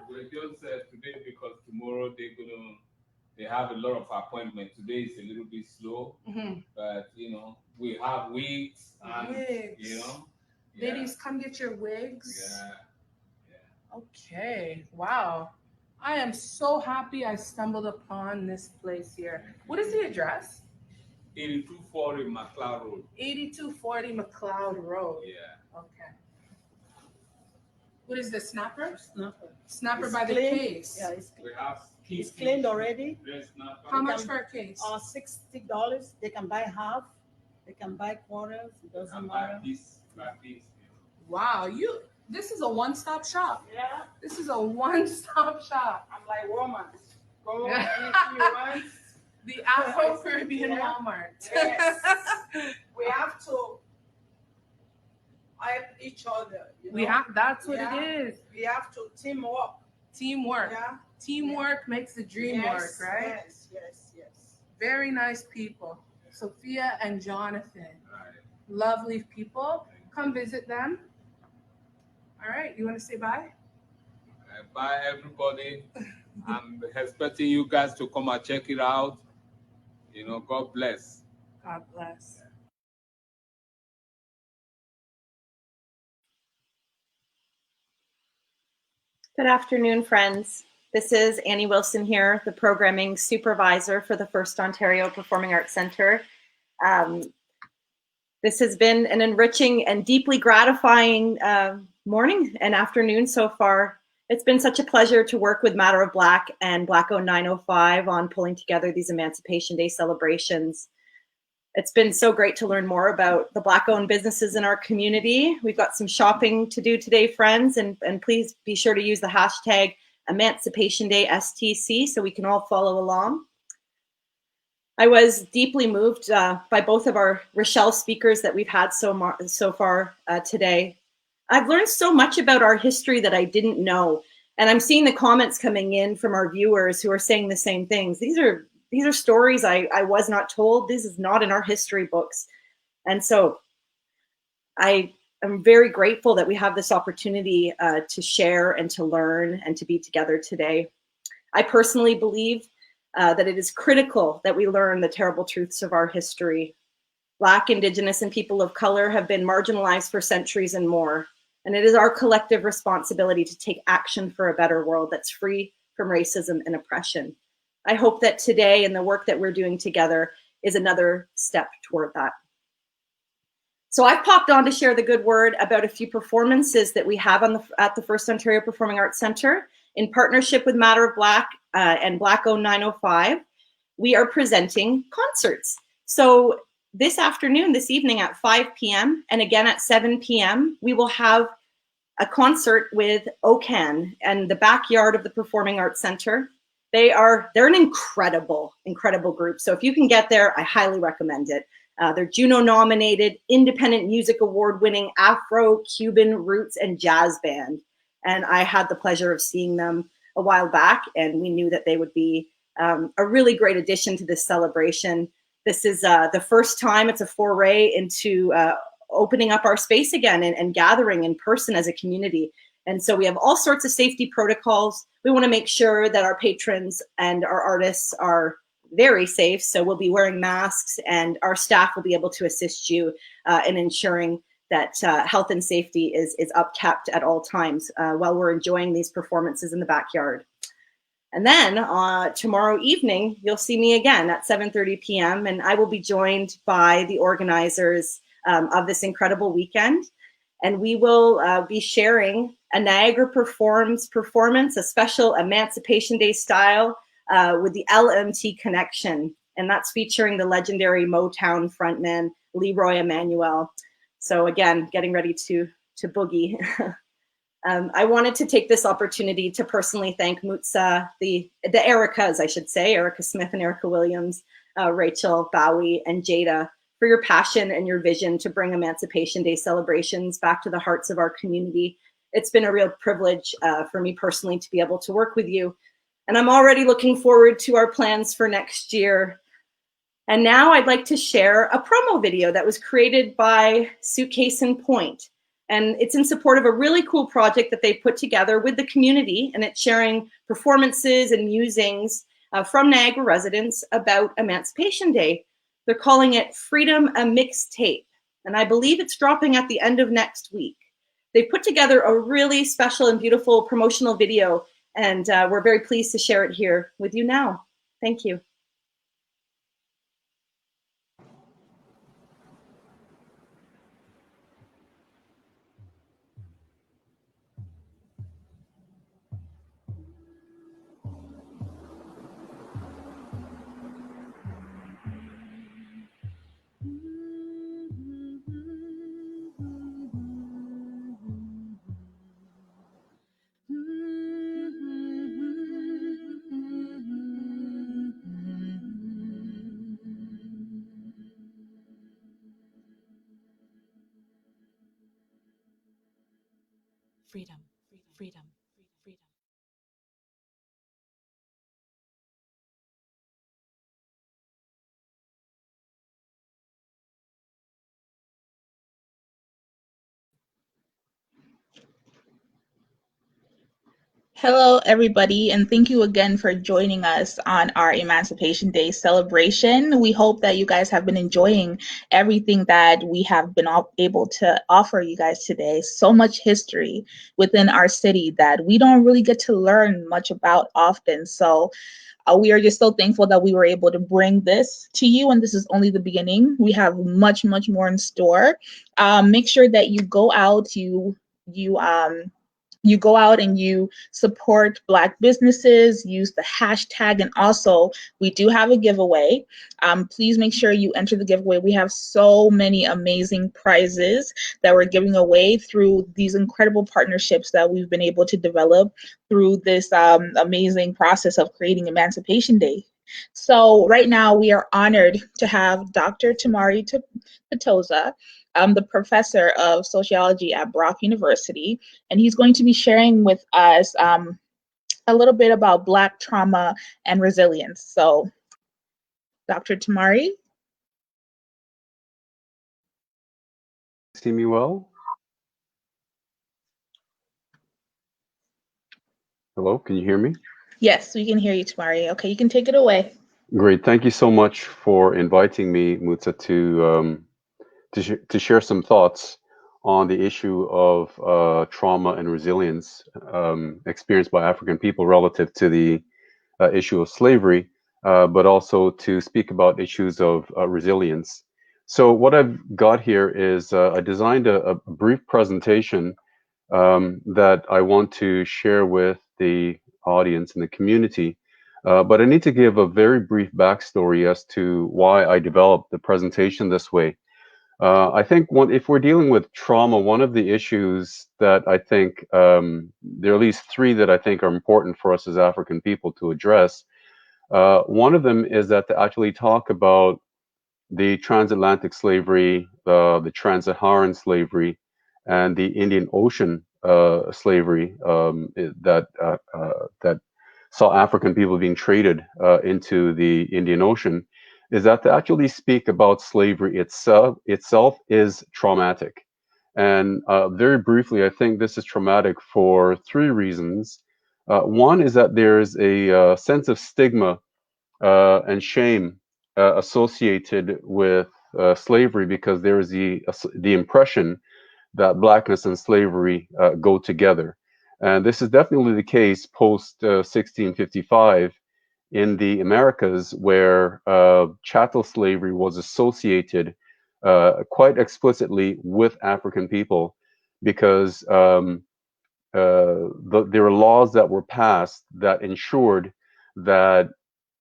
We just today because tomorrow they have a lot of appointments. Today is a little bit slow, but you know we have wigs and you know. Yeah. Ladies, come get your wigs. Yeah. Okay. Wow. I am so happy I stumbled upon this place here. What is the address? 8240 McLeod Road. 8240 McLeod Road. Yeah. Okay. What is the snapper? Snapper by the clean. case. Yeah, it's We have It's cleaned already. How much for a case? $60. They can buy half. They can buy quarters. It doesn't matter. Wow, this is a one-stop shop. Yeah. This is a one-stop shop. I'm like Walmart. Go Yeah. anything you want. The Afro-Caribbean Walmart. Yes. We have to help each other. That's what it is. We have to team up. Teamwork. Yeah. Teamwork makes the dream work, right? Yes. Very nice people. Sophia and Jonathan. Lovely people. Come visit them. All right, you want to say bye? Bye, everybody. I'm expecting you guys to come and check it out. You know, God bless. God bless. Good afternoon, friends. This is Annie Wilson here, the programming supervisor for the FirstOntario Performing Arts Centre. This has been an enriching and deeply gratifying morning and afternoon so far. It's been such a pleasure to work with Matter of Black and Black 0905 on pulling together these Emancipation Day celebrations. It's been so great to learn more about the Black-owned businesses in our community. We've got some shopping to do today, friends, and please be sure to use the hashtag Emancipation Day STC so we can all follow along. I was deeply moved by both of our Rochelle speakers that we've had so far today. I've learned so much about our history that I didn't know, and I'm seeing the comments coming in from our viewers who are saying the same things. These are stories I was not told. This is not in our history books. And so I am very grateful that we have this opportunity to share and to learn and to be together today. I personally believe that it is critical that we learn the terrible truths of our history. Black, Indigenous, and people of color have been marginalized for centuries and more. And it is our collective responsibility to take action for a better world that's free from racism and oppression. I hope that today and the work that we're doing together is another step toward that. So I've popped on to share the good word about a few performances that we have at the First Ontario Performing Arts Centre in partnership with Matter of Black and Black Owned 905. We are presenting concerts. So this afternoon, this evening at 5 p.m. and again at 7 p.m., we will have a concert with OCAN and the backyard of the Performing Arts Centre. They're an incredible group. So if you can get there, I highly recommend it. They're Juno-nominated, Independent Music Award-winning Afro-Cuban roots and jazz band. And I had the pleasure of seeing them a while back, and we knew that they would be a really great addition to this celebration. This is the first time it's a foray into opening up our space again and gathering in person as a community. And so we have all sorts of safety protocols. We want to make sure that our patrons and our artists are very safe. So we'll be wearing masks, and our staff will be able to assist you in ensuring that health and safety is upkept at all times while we're enjoying these performances in the backyard. And then tomorrow evening, you'll see me again at 7:30 p.m. and I will be joined by the organizers of this incredible weekend. And we will be sharing a Niagara performance, a special Emancipation Day style with the LMT Connection. And that's featuring the legendary Motown frontman, Leroy Emanuel. So again, getting ready to boogie. I wanted to take this opportunity to personally thank Mutsa, the Ericas, I should say, Erica Smith and Erica Williams, Rachel Bowie, and Jada, for your passion and your vision to bring Emancipation Day celebrations back to the hearts of our community. It's been a real privilege for me personally to be able to work with you. And I'm already looking forward to our plans for next year. And now I'd like to share a promo video that was created by Suitcase and Point. And it's in support of a really cool project that they put together with the community, and it's sharing performances and musings from Niagara residents about Emancipation Day. They're calling it Freedom a Mixtape, and I believe it's dropping at the end of next week. They put together a really special and beautiful promotional video, and we're very pleased to share it here with you now. Thank you. Freedom, freedom, freedom. Hello, everybody, and thank you again for joining us on our Emancipation Day celebration. We hope that you guys have been enjoying everything that we have been able to offer you guys today. So much history within our city that we don't really get to learn much about often. So we are just so thankful that we were able to bring this to you, and this is only the beginning. We have much, much more in store. Make sure that you go out, you go out and you support Black businesses, use the hashtag, and also we do have a giveaway. Please make sure you enter the giveaway. We have so many amazing prizes that we're giving away through these incredible partnerships that we've been able to develop through this amazing process of creating Emancipation Day. So right now we are honored to have Dr. Tamari Petoza, the professor of sociology at Brock University, and he's going to be sharing with us a little bit about Black trauma and resilience. So, Dr. Tamari? See me well? Hello, can you hear me? Yes, we can hear you, Tamari. Okay, you can take it away. Great. Thank you so much for inviting me, Mutsa, to share some thoughts on the issue of trauma and resilience experienced by African people relative to the issue of slavery, but also to speak about issues of resilience. So what I've got here is I designed a brief presentation that I want to share with the audience and the community. But I need to give a very brief backstory as to why I developed the presentation this way. I think if we're dealing with trauma, one of the issues that I think there are at least three that I think are important for us as African people to address. One of them is that to actually talk about the transatlantic slavery, the trans-Saharan slavery, and the Indian Ocean slavery that saw African people being traded into the Indian Ocean, is that to actually speak about slavery itself is traumatic. And very briefly, I think this is traumatic for three reasons. One is that there's a sense of stigma and shame associated with slavery, because there is the impression that blackness and slavery go together. And this is definitely the case post 1655 in the Americas, where chattel slavery was associated quite explicitly with African people, because there were laws that were passed that ensured that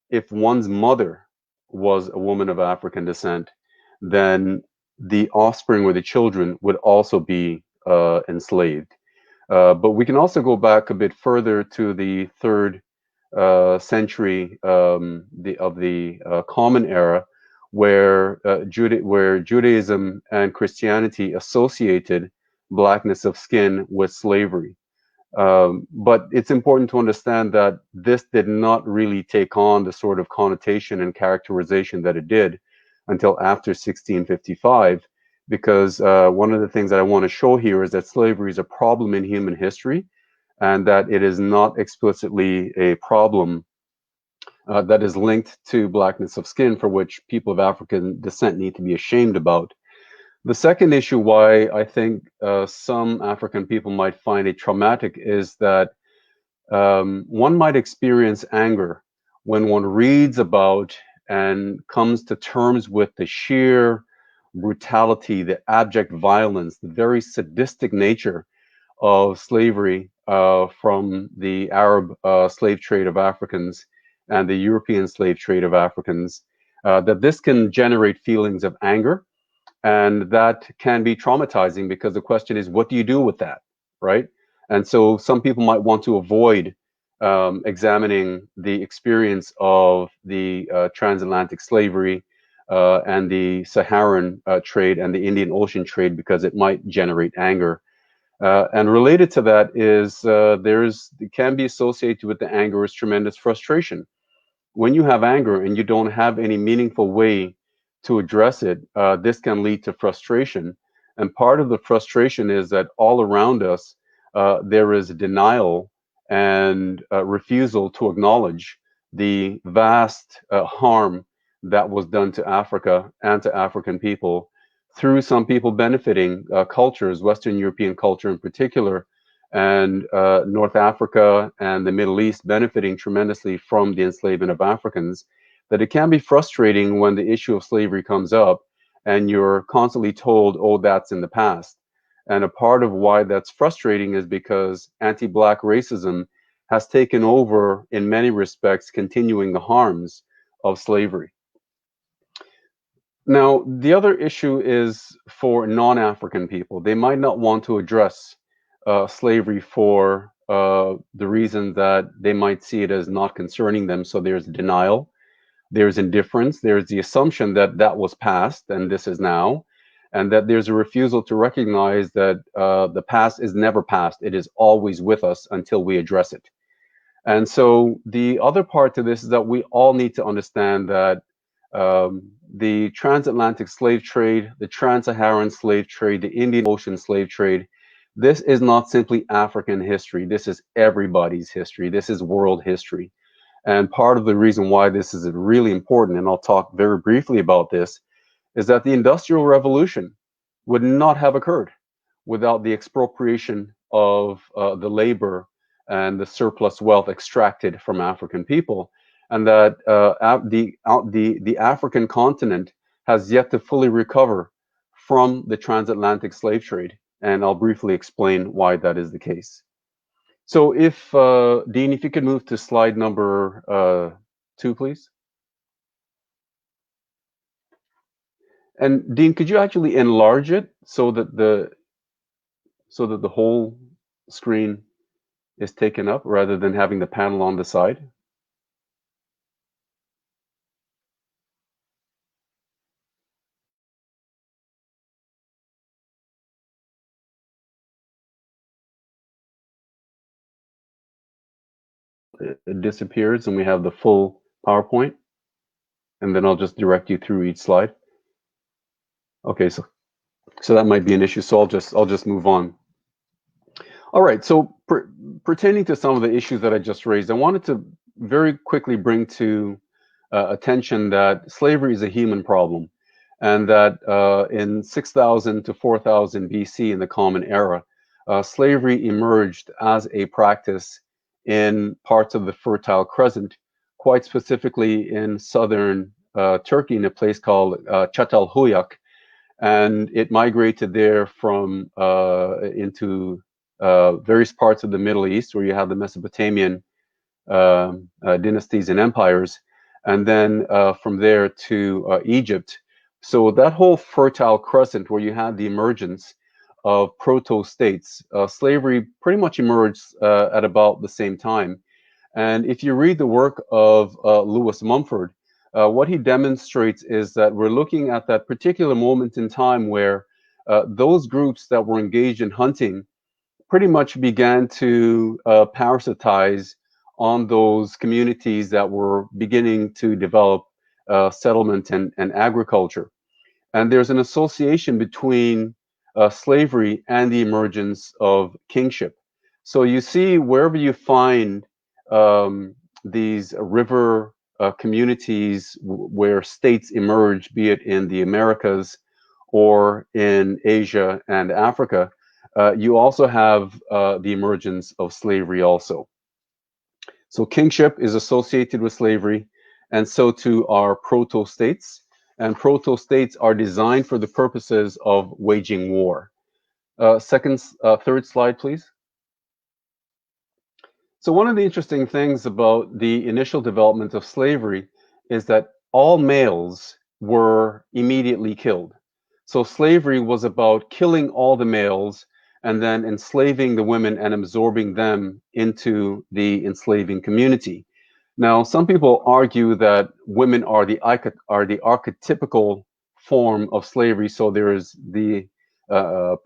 if one's mother was a woman of African descent, then the offspring or the children would also be enslaved. But we can also go back a bit further to the 3rd century of the Common Era, where Judaism and Christianity associated blackness of skin with slavery. But it's important to understand that this did not really take on the sort of connotation and characterization that it did until after 1655, because one of the things that I want to show here is that slavery is a problem in human history, and that it is not explicitly a problem that is linked to blackness of skin, for which people of African descent need to be ashamed about. The second issue why I think some African people might find it traumatic is that one might experience anger when one reads about and comes to terms with the sheer brutality, the abject violence, the very sadistic nature of slavery from the Arab slave trade of Africans and the European slave trade of Africans, that this can generate feelings of anger. And that can be traumatizing, because the question is, what do you do with that, right? And so some people might want to avoid examining the experience of the transatlantic slavery and the Saharan trade and the Indian Ocean trade, because it might generate anger. And related to that is it can be associated with the anger is tremendous frustration. When you have anger and you don't have any meaningful way to address it, this can lead to frustration. And part of the frustration is that all around us, there is denial and refusal to acknowledge the vast harm that was done to Africa and to African people through some people benefiting cultures, Western European culture in particular, and North Africa and the Middle East benefiting tremendously from the enslavement of Africans, that it can be frustrating when the issue of slavery comes up and you're constantly told, oh, that's in the past. And a part of why that's frustrating is because anti-Black racism has taken over in many respects, continuing the harms of slavery. Now, the other issue is for non-African people. They might not want to address slavery for the reason that they might see it as not concerning them. So there's denial, there's indifference, there's the assumption that that was past and this is now, and that there's a refusal to recognize that the past is never past. It is always with us until we address it. And so the other part to this is that we all need to understand that the transatlantic slave trade, the trans-Saharan slave trade, the Indian Ocean slave trade, this is not simply African history. This is everybody's history. This is world history. And part of the reason why this is really important, and I'll talk very briefly about this, is that the Industrial Revolution would not have occurred without the expropriation of the labor and the surplus wealth extracted from African people, and that the African continent has yet to fully recover from the transatlantic slave trade. And I'll briefly explain why that is the case. So if, Dean, if you could move to slide number 2, please. And Dean, could you actually enlarge it so that the whole screen is taken up rather than having the panel on the side? It disappears and we have the full PowerPoint, and then I'll just direct you through each slide. Okay, so that might be an issue, so I'll just move on. All right, so pertaining to some of the issues that I just raised, I wanted to very quickly bring to attention that slavery is a human problem, and that in 6000 to 4000 BC, in the Common Era, slavery emerged as a practice in parts of the Fertile Crescent, quite specifically in southern Turkey, in a place called Çatalhöyük, and it migrated there from into various parts of the Middle East, where you have the Mesopotamian dynasties and empires, and then from there to Egypt. So that whole Fertile Crescent, where you had the emergence of proto-states, slavery pretty much emerged at about the same time. And if you read the work of Lewis Mumford, what he demonstrates is that we're looking at that particular moment in time where those groups that were engaged in hunting pretty much began to parasitize on those communities that were beginning to develop settlement and agriculture. And there's an association between slavery and the emergence of kingship. So you see, wherever you find these river communities where states emerge, be it in the Americas or in Asia and Africa, you also have the emergence of slavery also. So kingship is associated with slavery, and so too are proto-states. And proto-states are designed for the purposes of waging war. Third slide, please. So one of the interesting things about the initial development of slavery is that all males were immediately killed. So slavery was about killing all the males and then enslaving the women and absorbing them into the enslaving community. Now, some people argue that women are the archetypical form of slavery, so there is the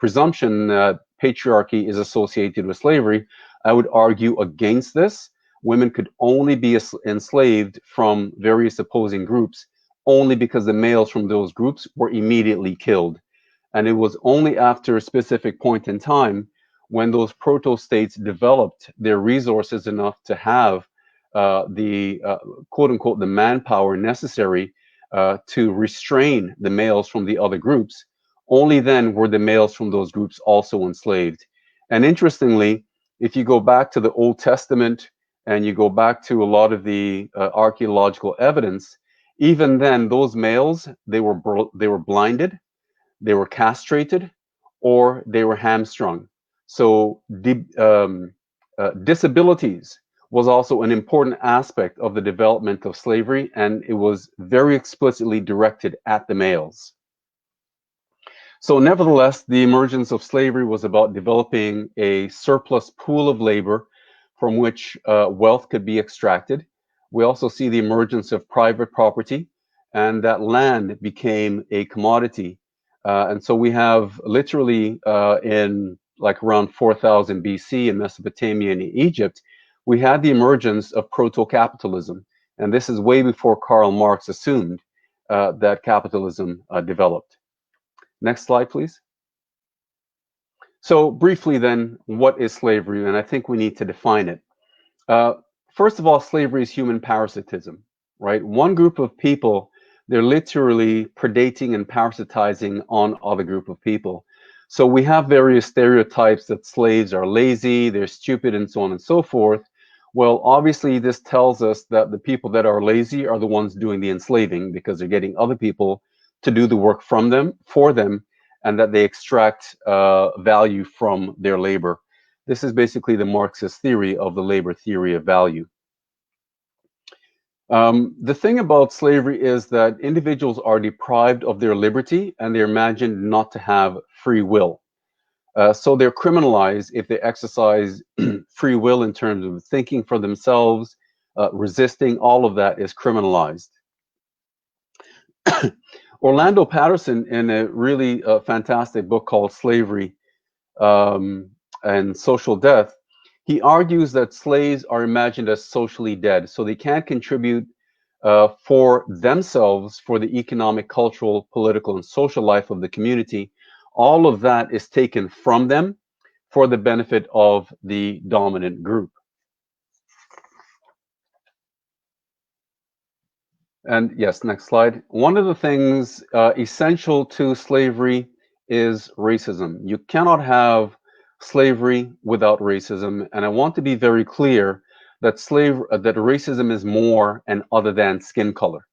presumption that patriarchy is associated with slavery. I would argue against this. Women could only be enslaved from various opposing groups only because the males from those groups were immediately killed. And it was only after a specific point in time when those proto-states developed their resources enough to have the quote unquote the manpower necessary to restrain the males from the other groups. Only then were the males from those groups also enslaved. And interestingly, if you go back to the Old Testament and you go back to a lot of the archaeological evidence, even then those males, they were blinded, they were castrated, or they were hamstrung. So disabilities was also an important aspect of the development of slavery, and it was very explicitly directed at the males. So nevertheless, the emergence of slavery was about developing a surplus pool of labor from which wealth could be extracted. We also see the emergence of private property, and that land became a commodity. And so we have literally in like around 4000 BC in Mesopotamia and Egypt, we had the emergence of proto-capitalism. And this is way before Karl Marx assumed that capitalism developed. Next slide, please. So briefly then, what is slavery? And I think we need to define it. First of all, slavery is human parasitism, right? One group of people They're literally predating and parasitizing on other group of people. So we have various stereotypes that slaves are lazy, they're stupid, and so on and so forth. Well, obviously, this tells us that the people that are lazy are the ones doing the enslaving, because they're getting other people to do the work from them, for them, and that they extract value from their labor. This is basically the Marxist theory of the labor theory of value. The thing about slavery is that individuals are deprived of their liberty and they're imagined not to have free will. So they're criminalized if they exercise free will in terms of thinking for themselves, resisting. All of that is criminalized. Orlando Patterson, in a really fantastic book called Slavery and Social Death, he argues that slaves are imagined as socially dead, so they can't contribute for themselves, for the economic, cultural, political, and social life of the community. All of that is taken from them for the benefit of the dominant group. And yes, next slide. One of the things essential to slavery is racism. You cannot have slavery without racism. And I want to be very clear that that racism is more and other than skin color.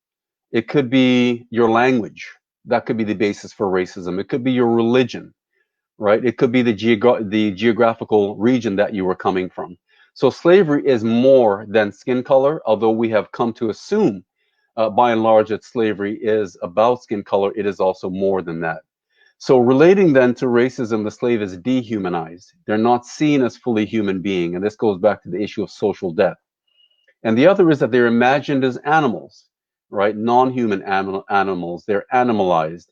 It could be your language. That could be the basis for racism. It could be your religion, right? It could be the geographical region that you were coming from. So slavery is more than skin color, although we have come to assume by and large that slavery is about skin color. It is also more than that. So relating then to racism, the slave is dehumanized. They're not seen as fully human being. And this goes back to the issue of social death. And the other is that they're imagined as animals, right? Non-human animals. They're animalized.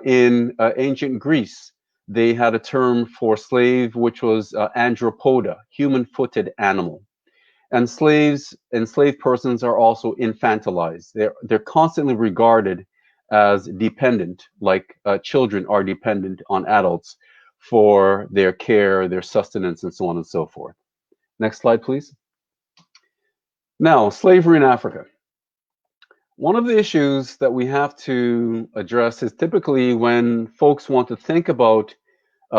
In ancient Greece, they had a term for slave, which was andropoda, human-footed animal. And enslaved persons are also infantilized. They're constantly regarded as dependent, like children are dependent on adults for their care, their sustenance, and so on and so forth. Next slide, please. Now, slavery in Africa. One of the issues that we have to address is typically when folks want to think about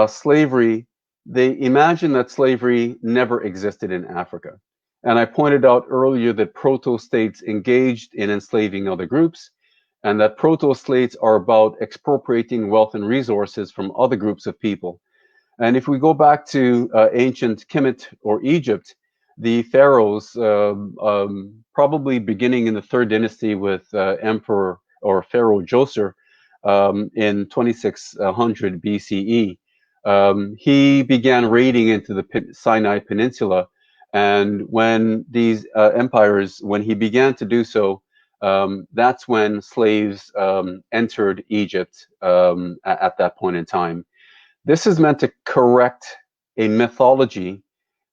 slavery, they imagine that slavery never existed in Africa. And I pointed out earlier that proto-states engaged in enslaving other groups, and that proto-states are about expropriating wealth and resources from other groups of people. And if we go back to ancient Kemet or Egypt, the pharaohs, probably beginning in the 3rd dynasty with Emperor or Pharaoh Djoser in 2600 BCE, he began raiding into the Sinai Peninsula. And when these empires, when he began to do so, that's when slaves entered Egypt at that point in time. This is meant to correct a mythology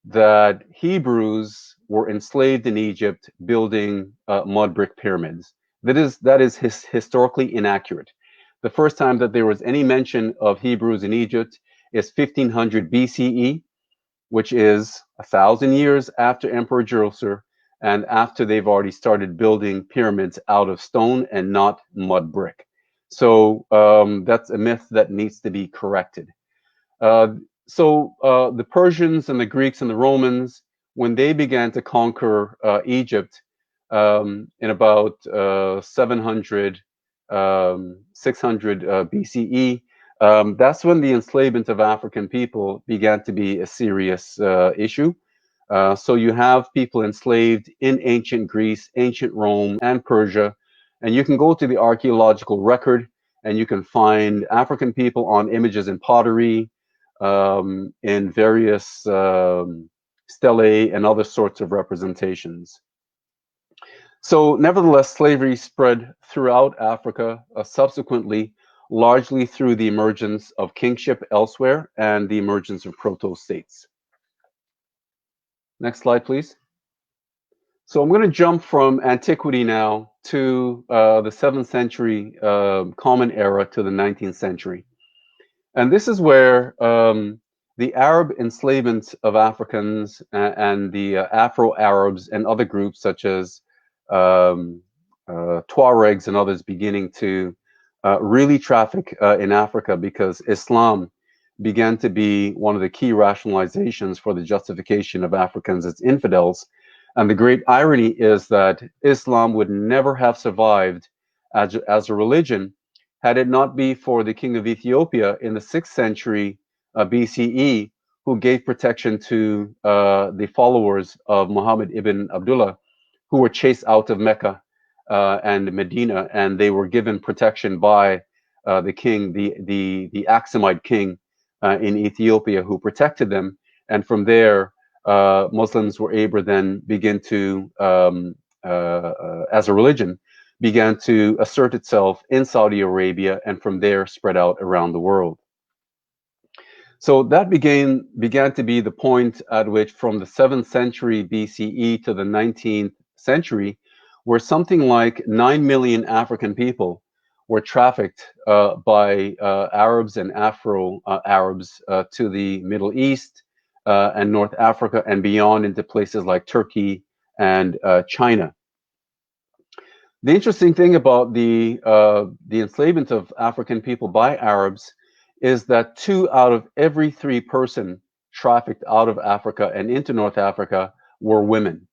that Hebrews were enslaved in Egypt building mud brick pyramids. That is historically inaccurate. The first time that there was any mention of Hebrews in Egypt is 1500 BCE, which is 1,000 years after Emperor Djoser and after they've already started building pyramids out of stone and not mud brick. So that's a myth that needs to be corrected. The Persians and the Greeks and the Romans, when they began to conquer Egypt in about 600 BCE, that's when the enslavement of African people began to be a serious issue. So you have people enslaved in ancient Greece, ancient Rome, and Persia, and you can go to the archaeological record and you can find African people on images in pottery, in various stelae and other sorts of representations. So nevertheless, slavery spread throughout Africa, subsequently, largely through the emergence of kingship elsewhere and the emergence of proto-states. Next slide, please. So I'm going to jump from antiquity now to the 7th century Common Era to the 19th century. And this is where the Arab enslavement of Africans and the Afro-Arabs and other groups such as Tuaregs and others beginning to really traffic in Africa, because Islam began to be one of the key rationalizations for the justification of Africans as infidels. And the great irony is that Islam would never have survived as a religion had it not be for the king of Ethiopia in the 6th century BCE, who gave protection to the followers of Muhammad ibn Abdullah, who were chased out of Mecca and Medina, and they were given protection by the king, the Aksumite king in Ethiopia, who protected them. And from there, Muslims were able then begin to, as a religion, began to assert itself in Saudi Arabia, and from there spread out around the world. So that began to be the point at which, from the 7th century BCE to the 19th century, where something like 9 million African people were trafficked by Arabs and Afro-Arabs to the Middle East and North Africa and beyond, into places like Turkey and China. The interesting thing about the enslavement of African people by Arabs is that 2 out of every 3 person trafficked out of Africa and into North Africa were women.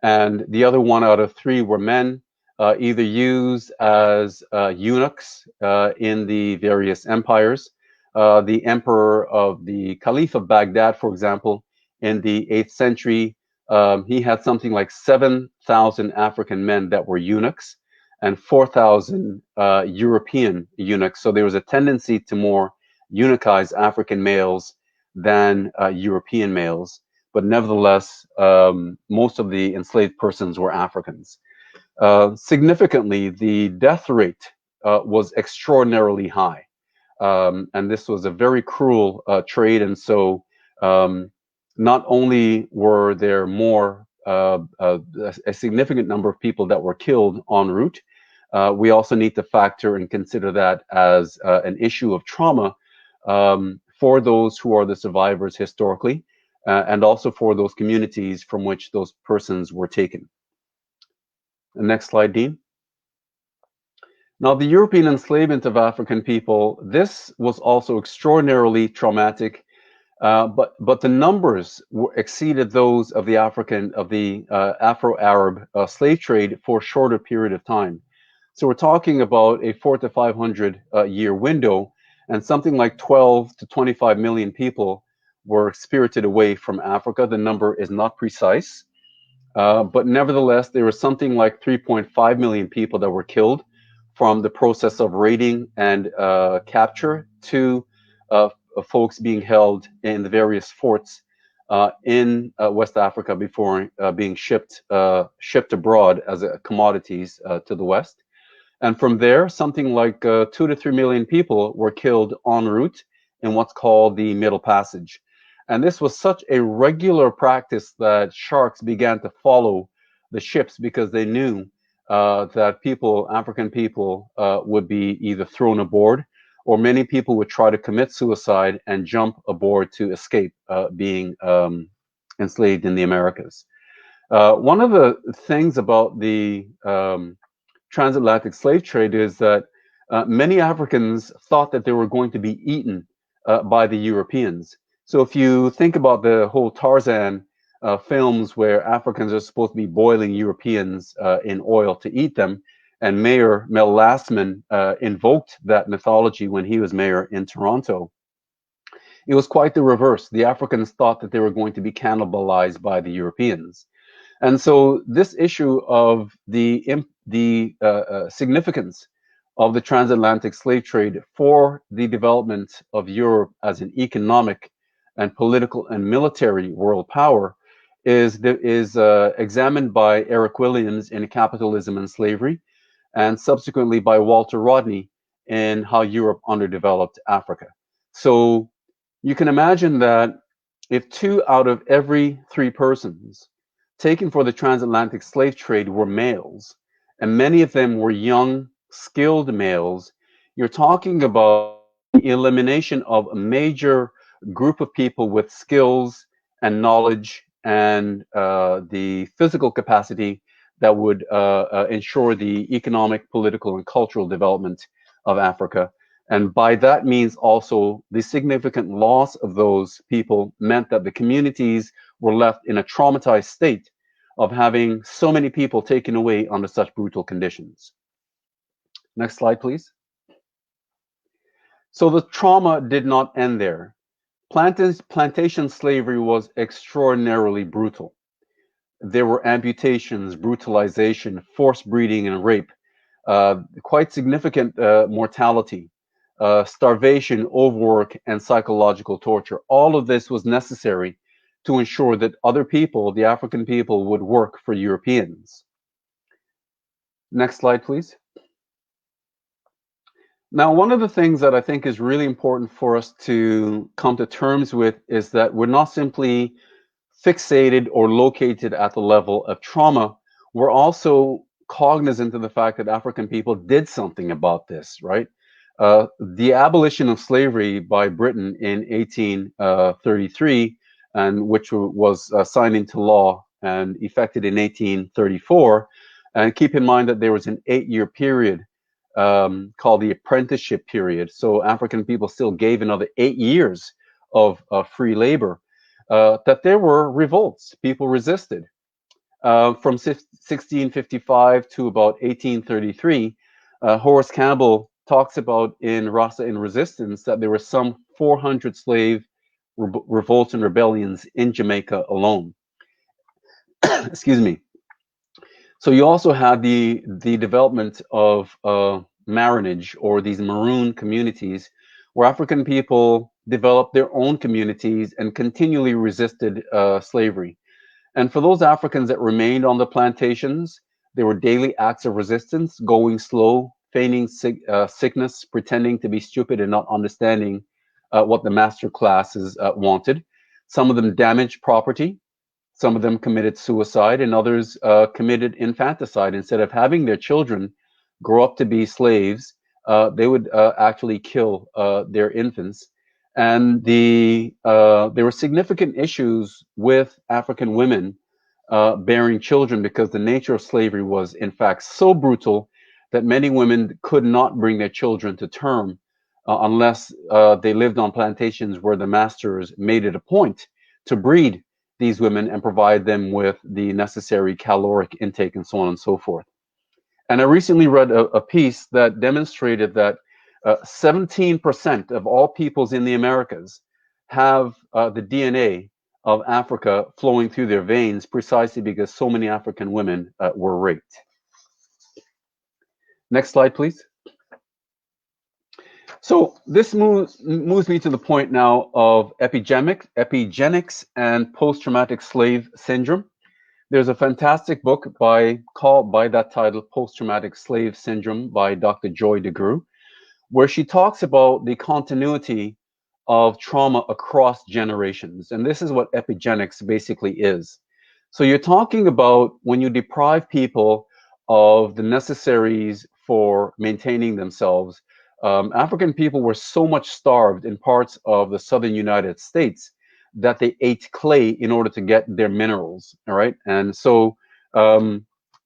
And the other 1 out of 3 were men, either used as eunuchs in the various empires. The emperor of the Caliph of Baghdad, for example, in the 8th century, he had something like 7,000 African men that were eunuchs and 4,000 European eunuchs. So there was a tendency to more eunuchize African males than European males. But nevertheless, most of the enslaved persons were Africans. Significantly, the death rate was extraordinarily high. And this was a very cruel trade. And so not only were there more, a significant number of people that were killed en route, we also need to factor and consider that as an issue of trauma for those who are the survivors historically, and also for those communities from which those persons were taken. The next slide, Dean. Now, the European enslavement of African people, this was also extraordinarily traumatic, but the numbers exceeded those of the Afro-Arab slave trade for a shorter period of time. So we're talking about a 400 to 500 year window, and something like 12 to 25 million people were spirited away from Africa. The number is not precise, but nevertheless, there was something like 3.5 million people that were killed from the process of raiding and capture to folks being held in the various forts in West Africa before being shipped abroad as commodities to the West. And from there, something like 2 to 3 million people were killed en route in what's called the Middle Passage. And this was such a regular practice that sharks began to follow the ships, because they knew that African people, would be either thrown aboard, or many people would try to commit suicide and jump aboard to escape being enslaved in the Americas. One of the things about the transatlantic slave trade is that many Africans thought that they were going to be eaten by the Europeans. So if you think about the whole Tarzan films, where Africans are supposed to be boiling Europeans in oil to eat them, and Mayor Mel Lastman invoked that mythology when he was mayor in Toronto, it was quite the reverse. The Africans thought that they were going to be cannibalized by the Europeans. And so this issue of the significance of the transatlantic slave trade for the development of Europe as an economic and political and military world power is examined by Eric Williams in Capitalism and Slavery, and subsequently by Walter Rodney in How Europe Underdeveloped Africa. So you can imagine that if 2 out of every 3 persons taken for the transatlantic slave trade were males, and many of them were young, skilled males, you're talking about the elimination of a major group of people with skills and knowledge and the physical capacity that would ensure the economic, political, and cultural development of Africa. And by that means also the significant loss of those people meant that the communities were left in a traumatized state of having so many people taken away under such brutal conditions. Next slide, please. So the trauma did not end there. Plantation slavery was extraordinarily brutal. There were amputations, brutalization, forced breeding, and rape, quite significant mortality, starvation, overwork, and psychological torture. All of this was necessary to ensure that other people, the African people, would work for Europeans. Next slide, please. Now, one of the things that I think is really important for us to come to terms with is that we're not simply fixated or located at the level of trauma. We're also cognizant of the fact that African people did something about this, right? The abolition of slavery by Britain in 1833, and which was signed into law and effected in 1834. And keep in mind that there was an 8-year period called the apprenticeship period. So African people still gave another 8 years of free labor. That there were revolts. People resisted. From 1655 to about 1833, Horace Campbell talks about in Rasa in Resistance that there were some 400 slave revolts and rebellions in Jamaica alone. Excuse me. So you also had the development of marronage, or these maroon communities, where African people developed their own communities and continually resisted slavery. And for those Africans that remained on the plantations, there were daily acts of resistance, going slow, feigning sickness, pretending to be stupid and not understanding what the master classes wanted. Some of them damaged property. Some of them committed suicide, and others committed infanticide. Instead of having their children grow up to be slaves, they would actually kill their infants. And there were significant issues with African women bearing children, because the nature of slavery was, in fact, so brutal that many women could not bring their children to term unless they lived on plantations where the masters made it a point to breed these women and provide them with the necessary caloric intake and so on and so forth. And I recently read a piece that demonstrated that 17% of all peoples in the Americas have the DNA of Africa flowing through their veins, precisely because so many African women were raped. Next slide, please. So this moves me to the point now of epigenics and post-traumatic slave syndrome. There's a fantastic book called by that title, Post-Traumatic Slave Syndrome, by Dr. Joy DeGruy, where she talks about the continuity of trauma across generations. And this is what epigenics basically is. So you're talking about when you deprive people of the necessaries for maintaining themselves. African people were so much starved in parts of the southern United States that they ate clay in order to get their minerals, all right? And so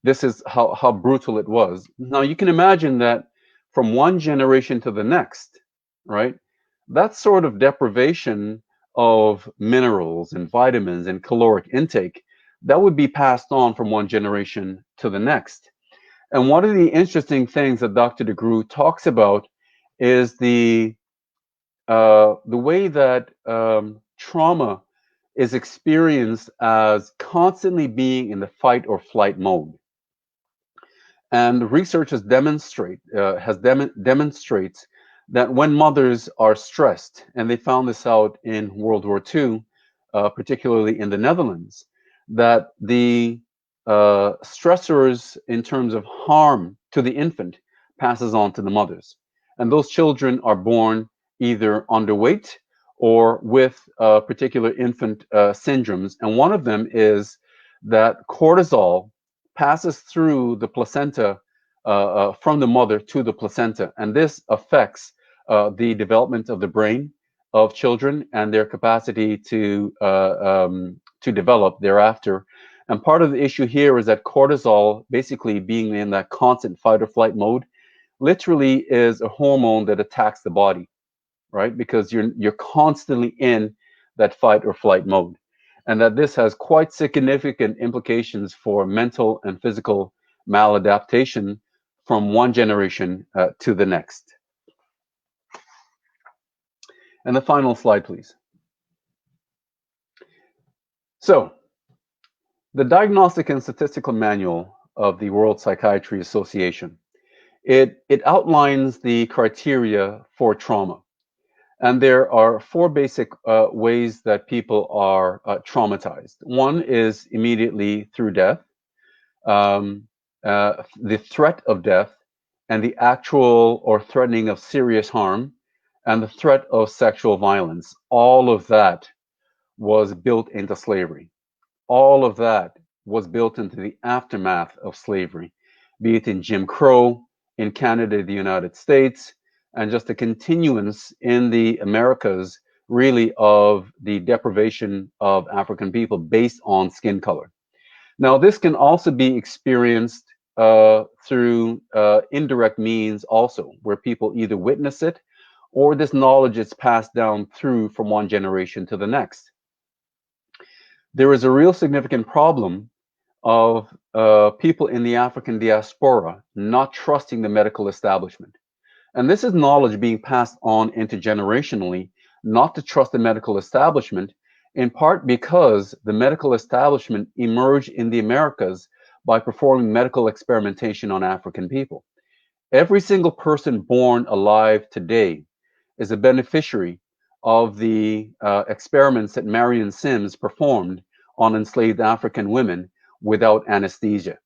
this is how brutal it was. Now you can imagine that from one generation to the next, right? That sort of deprivation of minerals and vitamins and caloric intake, that would be passed on from one generation to the next. And one of the interesting things that Dr. DeGruy talks about is the way that trauma is experienced as constantly being in the fight or flight mode. And research demonstrates that when mothers are stressed, and they found this out in World War II, particularly in the Netherlands, that the stressors in terms of harm to the infant passes on to the mothers. And those children are born either underweight or with particular infant syndromes. And one of them is that cortisol passes through the placenta from the mother to the placenta. And this affects the development of the brain of children and their capacity to develop thereafter. And part of the issue here is that cortisol, basically being in that constant fight or flight mode, literally is a hormone that attacks the body, right? Because you're constantly in that fight or flight mode. And that this has quite significant implications for mental and physical maladaptation from one generation to the next. And the final slide, please. So, the Diagnostic and Statistical Manual of the World Psychiatry Association, it outlines the criteria for trauma. And there are four basic ways that people are traumatized. One is immediately through death, the threat of death, and the actual or threatening of serious harm, and the threat of sexual violence. All of that was built into slavery. All of that was built into the aftermath of slavery, be it in Jim Crow, in Canada, the United States, and just a continuance in the Americas, really, of the deprivation of African people based on skin color. Now, this can also be experienced through indirect means also, where people either witness it or this knowledge is passed down through from one generation to the next. There is a real significant problem of people in the African diaspora not trusting the medical establishment. And this is knowledge being passed on intergenerationally, not to trust the medical establishment, in part because the medical establishment emerged in the Americas by performing medical experimentation on African people. Every single person born alive today is a beneficiary of the experiments that Marion Sims performed on enslaved African women without anesthesia,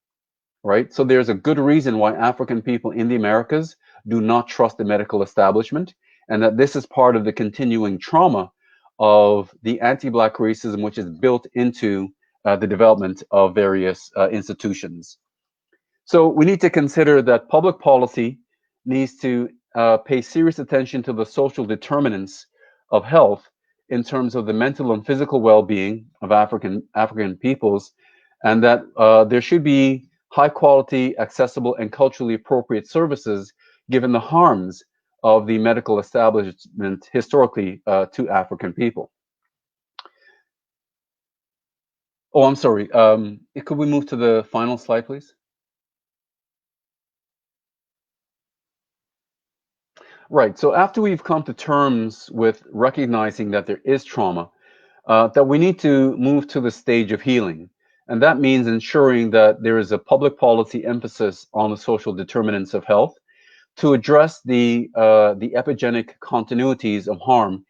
right? So there's a good reason why African people in the Americas do not trust the medical establishment, and that this is part of the continuing trauma of the anti-Black racism, which is built into the development of various institutions. So we need to consider that public policy needs to pay serious attention to the social determinants of health in terms of the mental and physical well-being of African peoples, and that there should be high quality, accessible, and culturally appropriate services given the harms of the medical establishment historically to African people. Oh, I'm sorry. Could we move to the final slide, please? Right. So after we've come to terms with recognizing that there is trauma, that we need to move to the stage of healing. And that means ensuring that there is a public policy emphasis on the social determinants of health to address the epigenic continuities of harm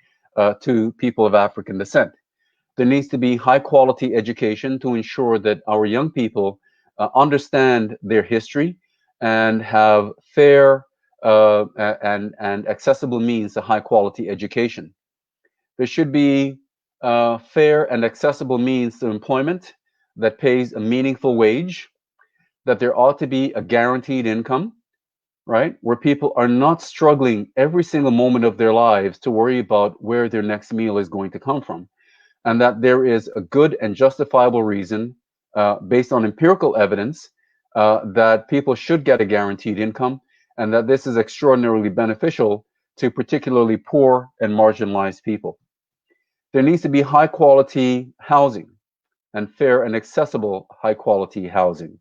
to people of African descent. There needs to be high quality education to ensure that our young people understand their history and have fair and accessible means to high quality education. There should be fair and accessible means to employment that pays a meaningful wage, that there ought to be a guaranteed income, right? Where people are not struggling every single moment of their lives to worry about where their next meal is going to come from. And that there is a good and justifiable reason based on empirical evidence that people should get a guaranteed income, and that this is extraordinarily beneficial to particularly poor and marginalized people. There needs to be high quality housing and fair and accessible high quality housing.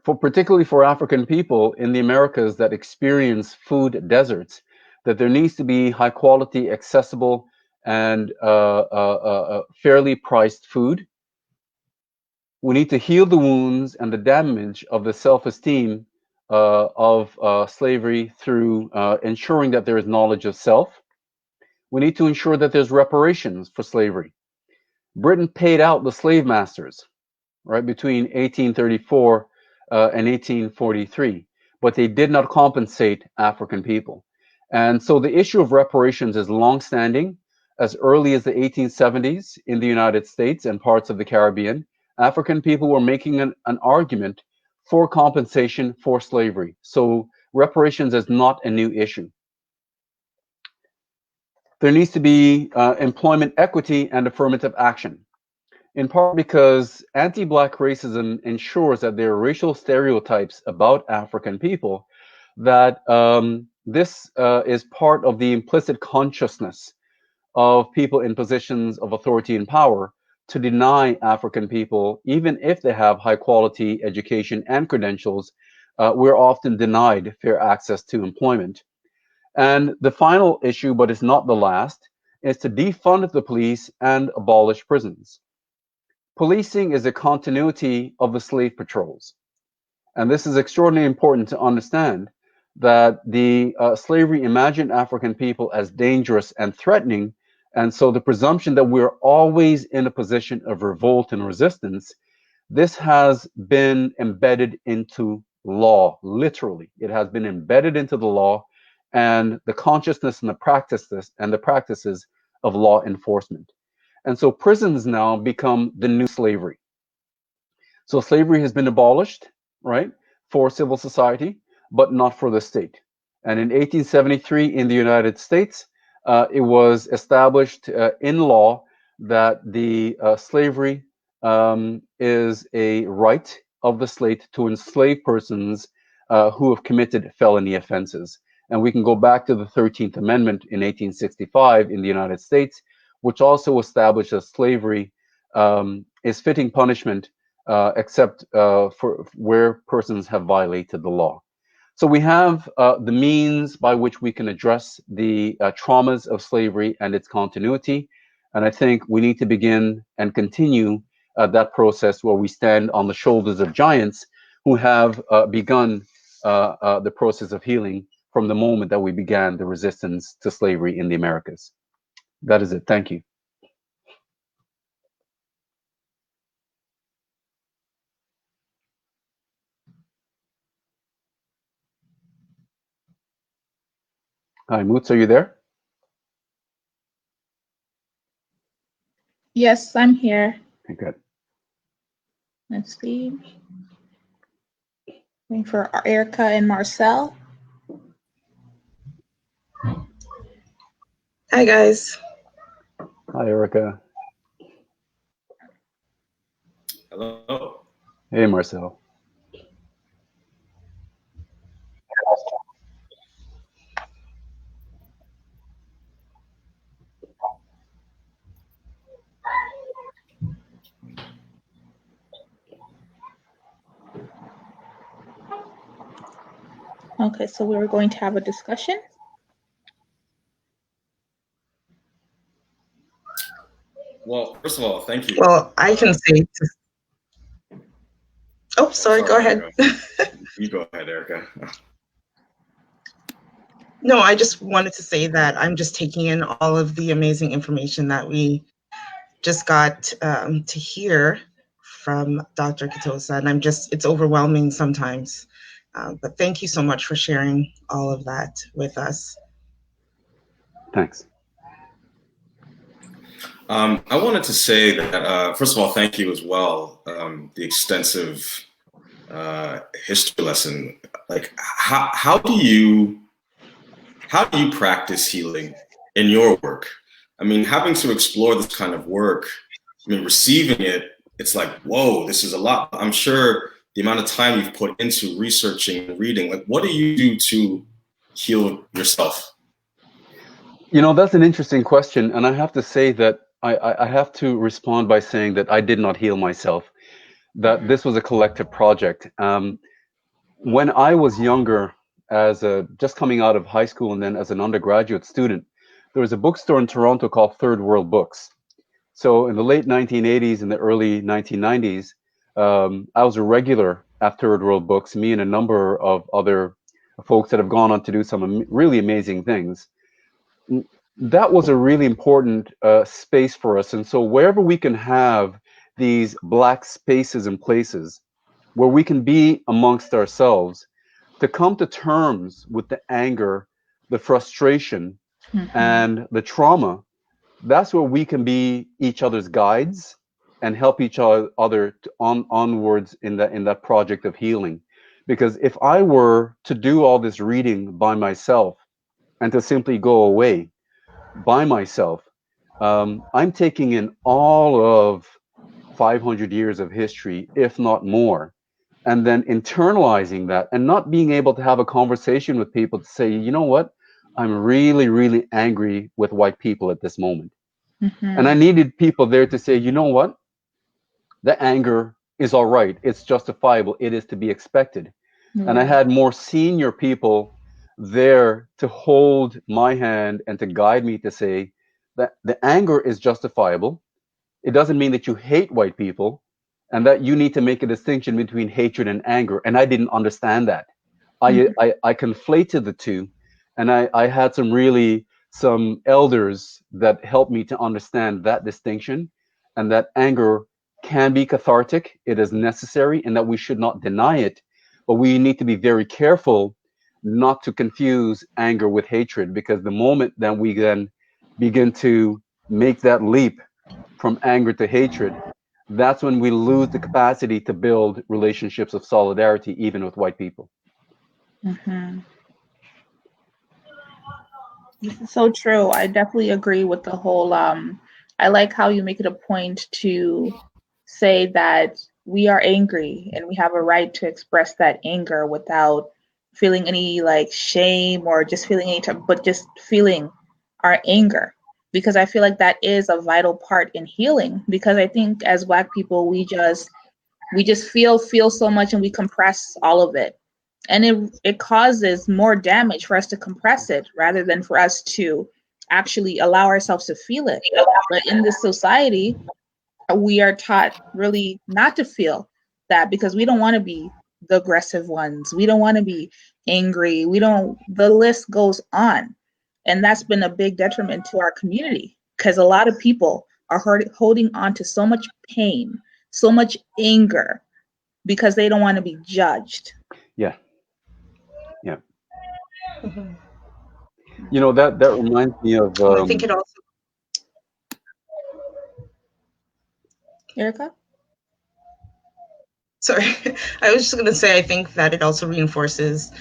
Particularly for African people in the Americas that experience food deserts, that there needs to be high quality, accessible, and fairly priced food. We need to heal the wounds and the damage of the self-esteem of slavery through ensuring that there is knowledge of self. We need to ensure that there's reparations for slavery. Britain paid out the slave masters, right, between 1834 and 1843, but they did not compensate African people. And so the issue of reparations is longstanding. As early as the 1870s in the United States and parts of the Caribbean, African people were making an argument for compensation for slavery. So reparations is not a new issue. There needs to be employment equity and affirmative action. in part because anti-Black racism ensures that there are racial stereotypes about African people, that this is part of the implicit consciousness of people in positions of authority and power to deny African people, even if they have high quality education and credentials, we're often denied fair access to employment. And the final issue, but it's not the last, is to defund the police and abolish prisons. Policing is a continuity of the slave patrols. And this is extraordinarily important to understand, that the slavery imagined African people as dangerous and threatening. And so the presumption that we're always in a position of revolt and resistance, this has been embedded into law, literally. It has been embedded into the law and the consciousness and the practices of law enforcement. And so prisons now become the new slavery. So slavery has been abolished, right, for civil society, but not for the state. And in 1873 in the United States, it was established in law that the slavery is a right of the state to enslave persons who have committed felony offenses. And we can go back to the 13th Amendment in 1865 in the United States, which also establishes slavery is fitting punishment except for where persons have violated the law. So we have the means by which we can address the traumas of slavery and its continuity. And I think we need to begin and continue that process where we stand on the shoulders of giants who have begun the process of healing from the moment that we began the resistance to slavery in the Americas. That is it. Thank you. Hi, Moots, are you there? Yes, I'm here. Okay, good. Let's see. Waiting for Erica and Marcel. Hi, guys. Hi, Erica. Hello. Hey, Marcel. Okay, so we were going to have a discussion. Well, first of all, thank you. Well, I can say. Oh, sorry. Go ahead. You go ahead, Erica. No, I just wanted to say that I'm just taking in all of the amazing information that we just got to hear from Dr. Kitosa, and it's overwhelming sometimes. But thank you so much for sharing all of that with us. Thanks. I wanted to say that, first of all, thank you as well. The extensive history lesson. Like, how do you practice healing in your work? I mean, having to explore this kind of work, I mean, receiving it, it's like, whoa, this is a lot. I'm sure the amount of time you've put into researching and reading, like, what do you do to heal yourself? You know, that's an interesting question. And I have to say that I have to respond by saying that I did not heal myself, that this was a collective project. When I was younger, just coming out of high school and then as an undergraduate student, there was a bookstore in Toronto called Third World Books. So in the late 1980s and the early 1990s, I was a regular at Third World Books, me and a number of other folks that have gone on to do some really amazing things. That was a really important space for us. And so wherever we can have these Black spaces and places where we can be amongst ourselves to come to terms with the anger, the frustration, and the trauma, that's where we can be each other's guides and help each other onwards in that project of healing. Because if I were to do all this reading by myself and to simply go away by myself, I'm taking in all of 500 years of history, if not more, and then internalizing that and not being able to have a conversation with people to say, you know what, I'm really, really angry with white people at this moment. And I needed people there to say, you know what, the anger is all right. It's justifiable. It is to be expected. And I had more senior people there to hold my hand and to guide me to say that the anger is justifiable. It doesn't mean that you hate white people and that you need to make a distinction between hatred and anger. And I didn't understand that. I conflated the two, and I had some elders that helped me to understand that distinction, and that anger can be cathartic. It is necessary, and that we should not deny it, but we need to be very careful not to confuse anger with hatred, because the moment that we then begin to make that leap from anger to hatred, that's when we lose the capacity to build relationships of solidarity, even with white people. This is so true. I definitely agree with the whole I like how you make it a point to say that we are angry and we have a right to express that anger without feeling any like shame or just feeling any type, but just feeling our anger, because I feel like that is a vital part in healing, because I think as Black people we just feel so much and we compress all of it. And it causes more damage for us to compress it rather than for us to actually allow ourselves to feel it. But in this society, we are taught really not to feel that, because we don't want to be the aggressive ones. We don't want to be angry. The list goes on. And that's been a big detriment to our community, because a lot of people are holding on to so much pain, so much anger, because they don't want to be judged. Yeah. You know, that reminds me of I think it also, Erica? sorry, I was just going to say, I think that it also reinforces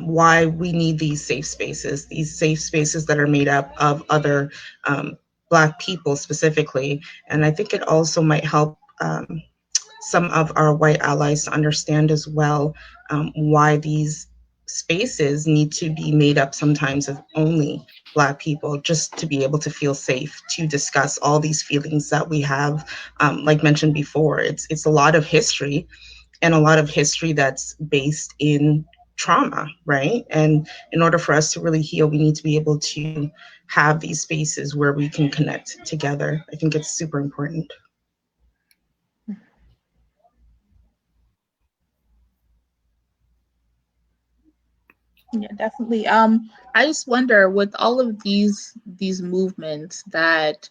why we need these safe spaces that are made up of other Black people specifically. And I think it also might help some of our white allies to understand as well why these spaces need to be made up sometimes of only Black people, just to be able to feel safe to discuss all these feelings that we have. Like mentioned before, it's a lot of history, and a lot of history that's based in trauma, right? And in order for us to really heal, we need to be able to have these spaces where we can connect together. I think it's super important. Yeah, definitely. I just wonder, with all of these movements that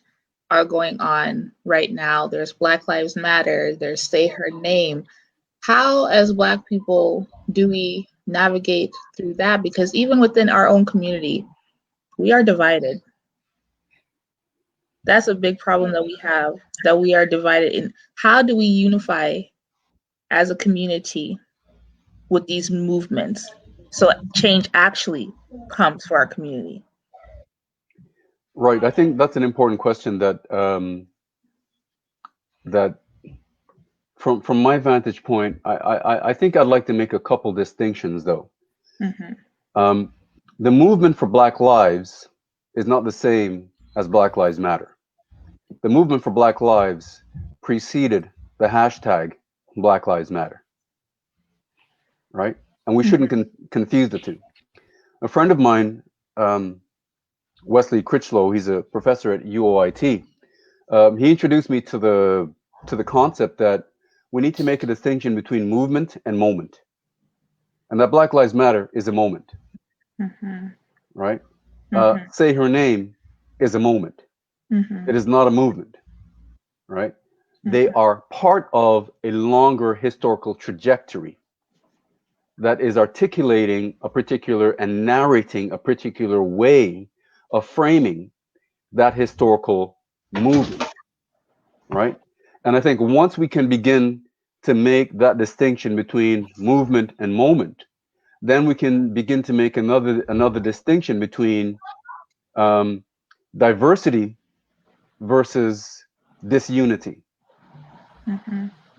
are going on right now, there's Black Lives Matter, there's Say Her Name. How, as Black people, do we navigate through that? Because even within our own community, we are divided. That's a big problem that we have, that we are divided in. How do we unify as a community with these movements so change actually comes for our community? right. I think that's an important question that that from my vantage point, I think I'd like to make a couple distinctions though. The movement for Black Lives is not the same as Black Lives Matter. The movement for Black Lives preceded the hashtag Black Lives Matter, right? And we shouldn't confuse the two. A friend of mine, Wesley Critchlow, he's a professor at UOIT. He introduced me to the concept that we need to make a distinction between movement and moment, and that Black Lives Matter is a moment, right? Say Her Name is a moment. It is not a movement, right? They are part of a longer historical trajectory that is articulating a particular and narrating a particular way of framing that historical movement, right? And I think once we can begin to make that distinction between movement and moment, then we can begin to make another distinction between diversity versus disunity,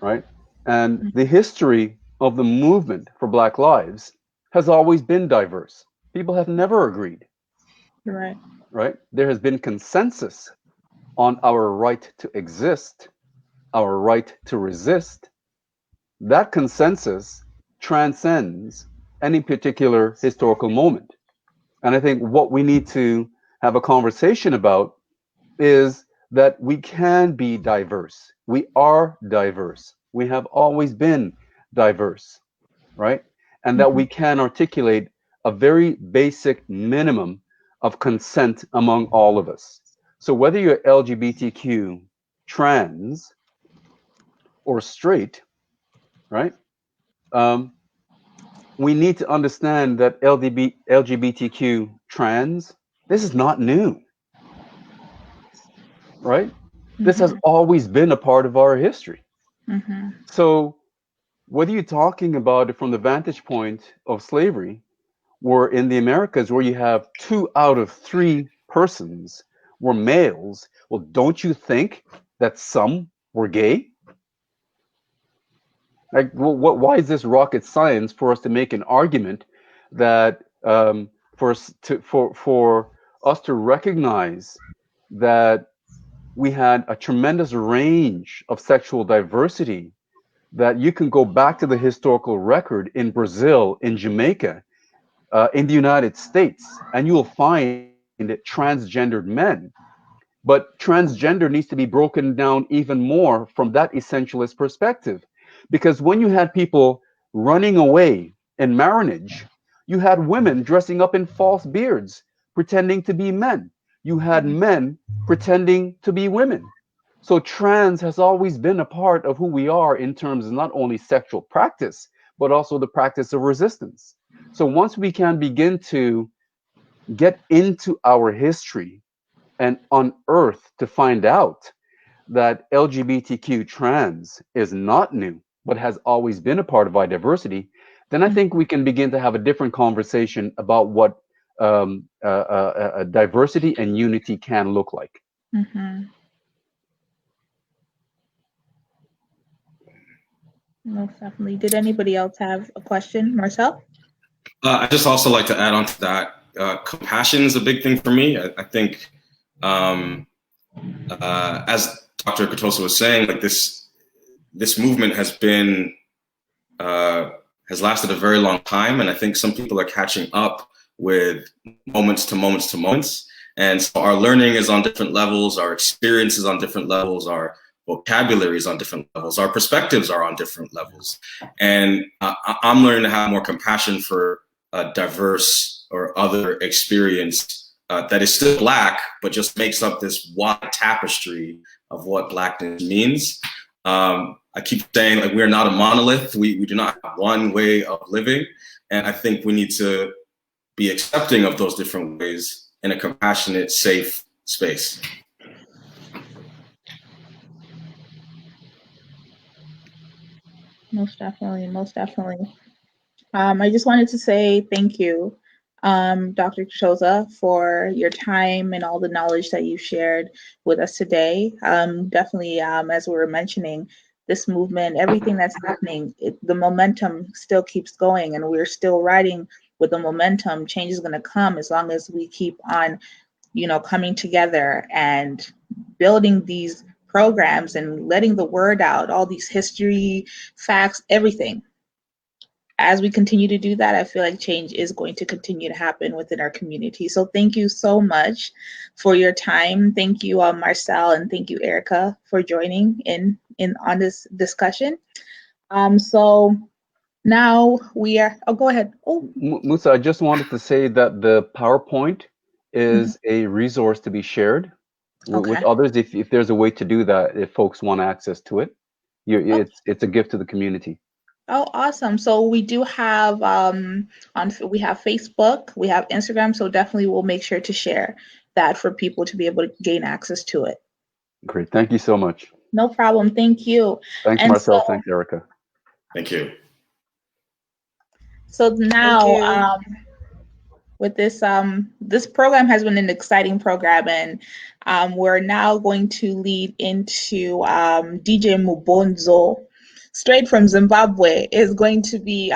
right? And the history of the movement for Black lives has always been diverse. People have never agreed, Right. right? There has been consensus on our right to exist, our right to resist. That consensus transcends any particular historical moment. And I think what we need to have a conversation about is that we can be diverse. We are diverse. We have always been diverse, right? And that we can articulate a very basic minimum of consent among all of us. So whether you're LGBTQ, trans, or straight, right? We need to understand that LGBTQ, trans, this is not new, right? This has always been a part of our history. So whether you're talking about it from the vantage point of slavery, or in the Americas where you have 2 out of 3 persons were males, well, don't you think that some were gay? Like, why is this rocket science for us to make an argument that for us to recognize that we had a tremendous range of sexual diversity, that you can go back to the historical record in Brazil, in Jamaica, in the United States, and you will find transgendered men. But transgender needs to be broken down even more from that essentialist perspective. Because when you had people running away in marriage, you had women dressing up in false beards, pretending to be men. You had men pretending to be women. So trans has always been a part of who we are in terms of not only sexual practice, but also the practice of resistance. So once we can begin to get into our history and unearth to find out that LGBTQ trans is not new, but has always been a part of our diversity, then I think we can begin to have a different conversation about what diversity and unity can look like. Most definitely. Did anybody else have a question? Marcel? I just also like to add on to that. Compassion is a big thing for me. I think, as Dr. Katosa was saying, like this movement has been has lasted a very long time, and I think some people are catching up with moments to moments to moments. And so our learning is on different levels, our experience is on different levels, our vocabulary is on different levels, our perspectives are on different levels. And I'm learning to have more compassion for diverse or other experience that is still Black, but just makes up this wide tapestry of what Blackness means. I keep saying, like, we're not a monolith. We do not have one way of living. And I think we need to be accepting of those different ways in a compassionate, safe space. Most definitely, most definitely. I just wanted to say thank you, Dr. Choza, for your time and all the knowledge that you shared with us today. Definitely, as we were mentioning, this movement, everything that's happening, the momentum still keeps going, and we're still riding with the momentum. Change is going to come as long as we keep on, coming together and building these programs and letting the word out, all these history, facts, everything. As we continue to do that, I feel like change is going to continue to happen within our community. So thank you so much for your time. Thank you, Marcel, and thank you, Erica, for joining in on this discussion. So now we are, go ahead. Musa, I just wanted to say that the PowerPoint is a resource to be shared with others. If there's a way to do that, if folks want access to it, it's a gift to the community. Oh, awesome. So we do have we have Facebook, we have Instagram, so definitely we'll make sure to share that for people to be able to gain access to it. Great. Thank you so much. No problem. Thank you. Thanks, Marcel. Thanks, Erica. Thank you. So now with this. This program has been an exciting program, and we're now going to lead into DJ Mubonzo, straight from Zimbabwe, is going to be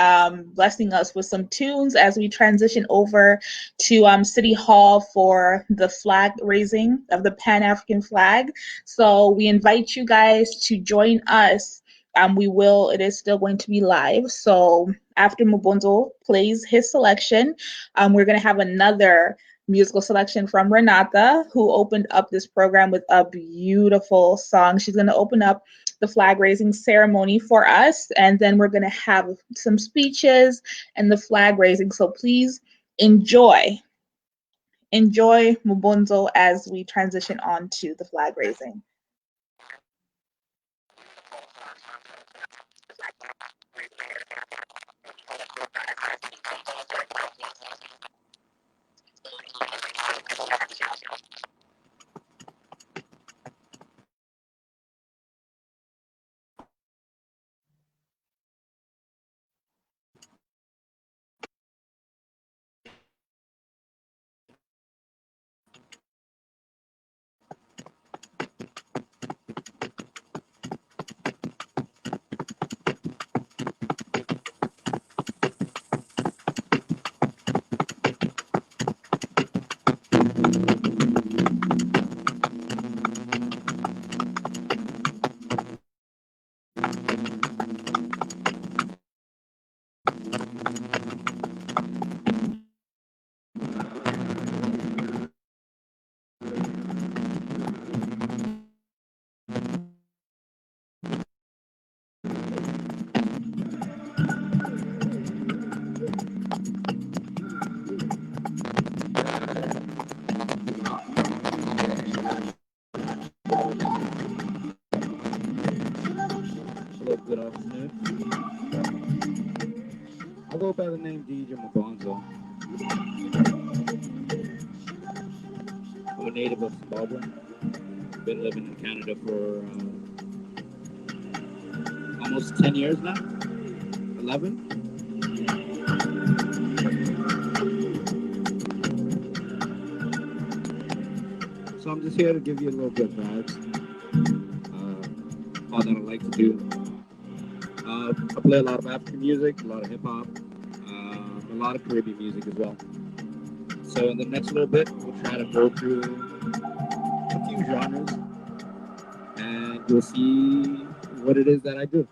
blessing us with some tunes as we transition over to City Hall for the flag raising of the Pan-African flag. So we invite you guys to join us. It is still going to be live. So after Mubonzo plays his selection, we're going to have another musical selection from Renata, who opened up this program with a beautiful song. She's going to open up the flag raising ceremony for us, and then we're going to have some speeches and the flag raising. So please enjoy Mubonzo as we transition on to the flag raising. Good afternoon. I go by the name DJ Mubonzo. I'm a native of Zimbabwe. Been living in Canada for almost 10 years now. 11. So I'm just here to give you a little bit of vibes. All that I like to do. I play a lot of African music, a lot of hip hop, a lot of Caribbean music as well. So in the next little bit, we'll try to go through a few genres, and you'll see what it is that I do.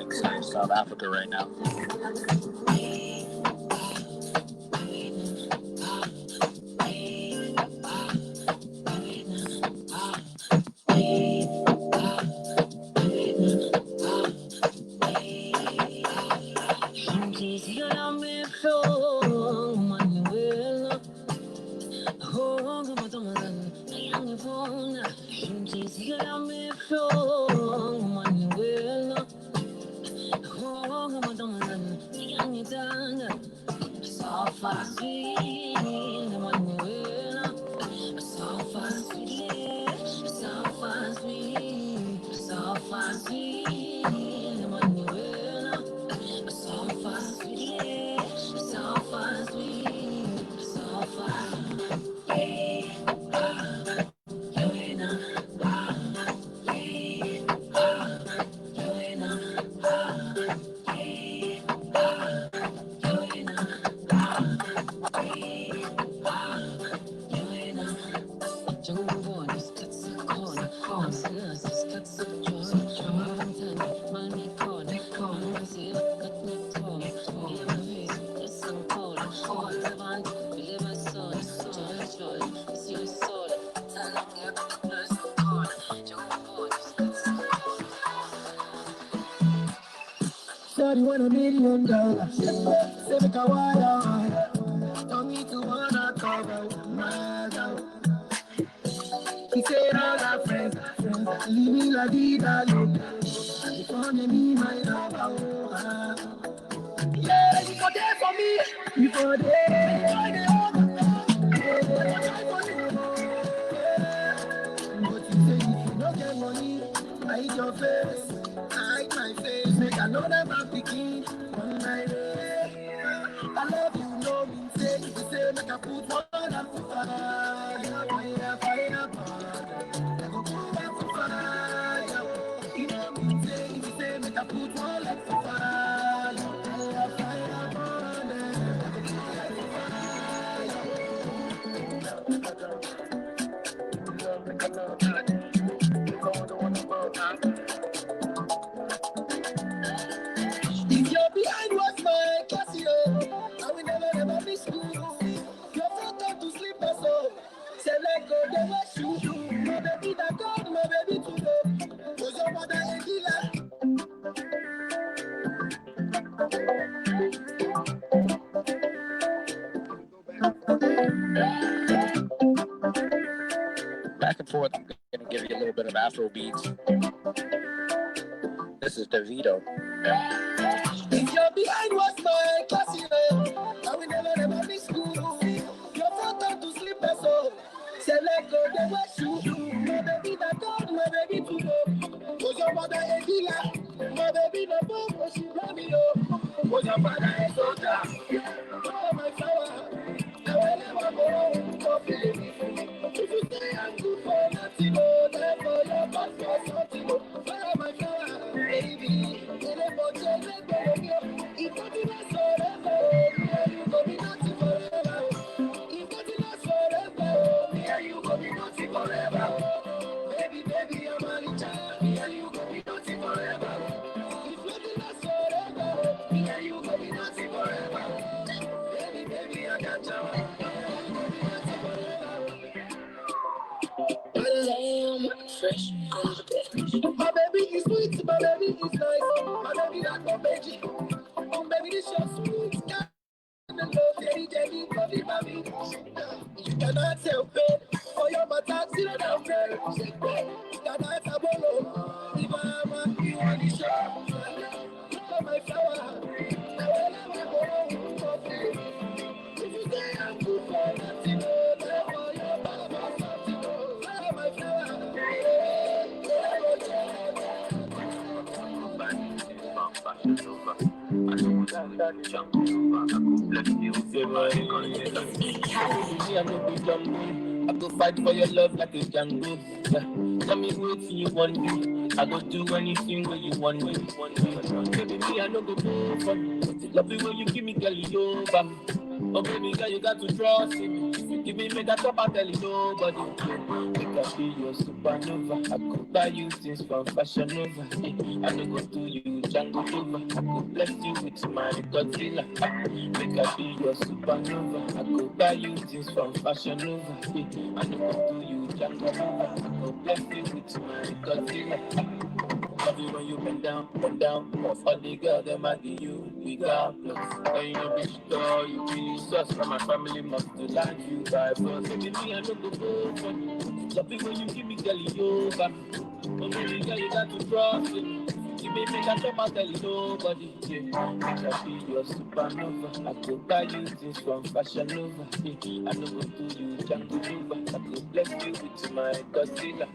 filming South Africa right now. Shawty want $1 million. Say make a wire. Don't need to wanna cover my girl. She said all her friends, leave me la vida loca. If only me my lover. Yeah, you for there for me. You for there. But you say if you don't get money, hide your face. Hide my face. Make another man picking on my way. I love you, no mean say. If you say make I put one up for fire. Fire, fire, fire. I go put up for fire. You know mean say. If you say make I put one up for fire. Fire, fire, if you're behind what's my Casio, I will never miss you. Your photo to sleep or so. Say let go, they wash you. My baby that God, my baby to go. Cause your mother a killer. Back and forth, I'm going to give you a little bit of Afro beats. This is DeVito. If you're behind what's my Casio, I will never miss you. Your photo to sleep or so. Say let go, they wash you. My baby that God, my baby to go. Cause your mother a killer. My baby no bomb, but she run me up. Cause your father a soldier. Oh my flower. I will never go home for baby. If you say I'm good for nothing, oh, therefore your boss for something, oh. Follow my flower, baby. If nothing lasts forever, me and you go be nothing forever. If nothing lasts forever, me and you go be nothing forever. Baby, baby, I'm a little. Me and you go be nothing forever. If nothing lasts forever, me and you go be nothing forever. Baby, baby, I got you. Fresh on the bed. My baby is sweet, my baby is nice. My baby like my baby. Oh, baby, this your sweet. You cannot help it. For your matter, sit down there. You cannot have a low. If I'm you on the show. Oh, my flower. I will never go home for free. If you say I'm good for nothing, for your mama, something. Oh, my flower. I go fight for your love like a Django. Yeah. Tell me what you want me. I go do anything where you want me. Baby, me I no go go for you. Love you when you give me girl over. Oh baby girl, you got to trust me. If you give me make a top, I tell you nobody. Make I be your supernova. I could buy you things from Fashion Nova. I don't go to you Django Nova. I could bless you with my Godzilla. Make I be your supernova. I could buy you things from Fashion Nova. I don't go to you Django Nova. I could bless you with my Godzilla. Love you when you bend down. Off all the girl, them I give you bigger plus. And you know, bitch, girl, you really sus. For my family must to like you by force. So me, I don't go for you. Love you when you give me girl, yoga. Oh, baby girl, you got to trust me. You may make a top, I tell you nobody. Yeah, make I be your supernova. I could buy you things from Fashion Nova. Yeah, I don't go to you Django Nova. I could bless you with my Godzilla.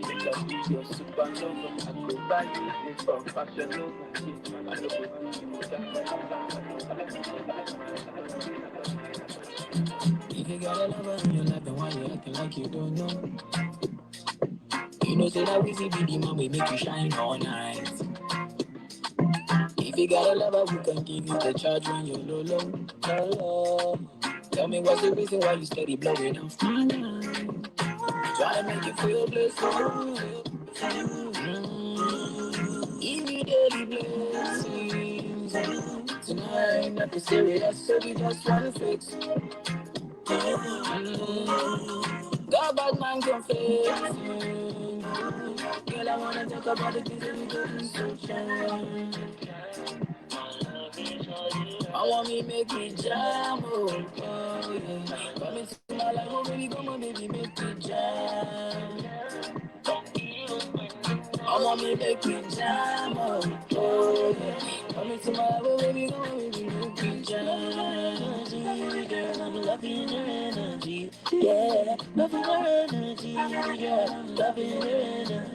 Make I be your supernova. I could buy you things from Fashion Nova. Yeah, I don't go to you Django. If you got a lover in your life, then why you acting like you don't know? You know, say that we see the man, we make you shine all night. If you got a lover who can give you the charge when you're low. Tell me what's the reason why you steady blowing off my line. Try to make you feel blessed. Give me daily blessings. Tonight, nothing serious, so we just wanna fix. God, bad man confessing. Girl, I wanna talk about the things that we go through so shine. I want me make me jam, oh yeah. Come into my life, oh baby, come on, baby, make me jam. I want me make me jam, oh yeah. Come into my life, oh baby, come on, baby, make me jam. Girl, I'm loving your energy, yeah. Loving your energy, yeah. I'm loving your energy.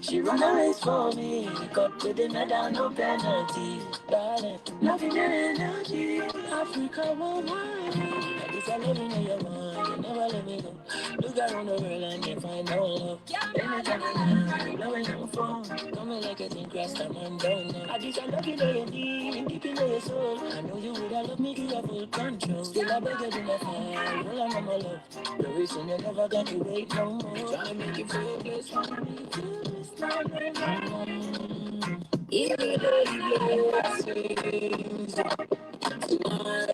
She run a race for me, got to the medal, no penalty. Darling, loving your energy, Africa, one wine. At least I love you, know you're mine, you never let me go. Look around the world and you find no love. Anytime I'm blowing on the phone, coming like a thing, crash time and down now. At least I love you, know you're deep, deep in your soul. I know you would have loved me, give you full control. Still I beg you to my fire, roll on my love. The reason you never got to wait no more. Tryna make you feel blessed, tryna make you feel blessed. Give me the blessings tonight.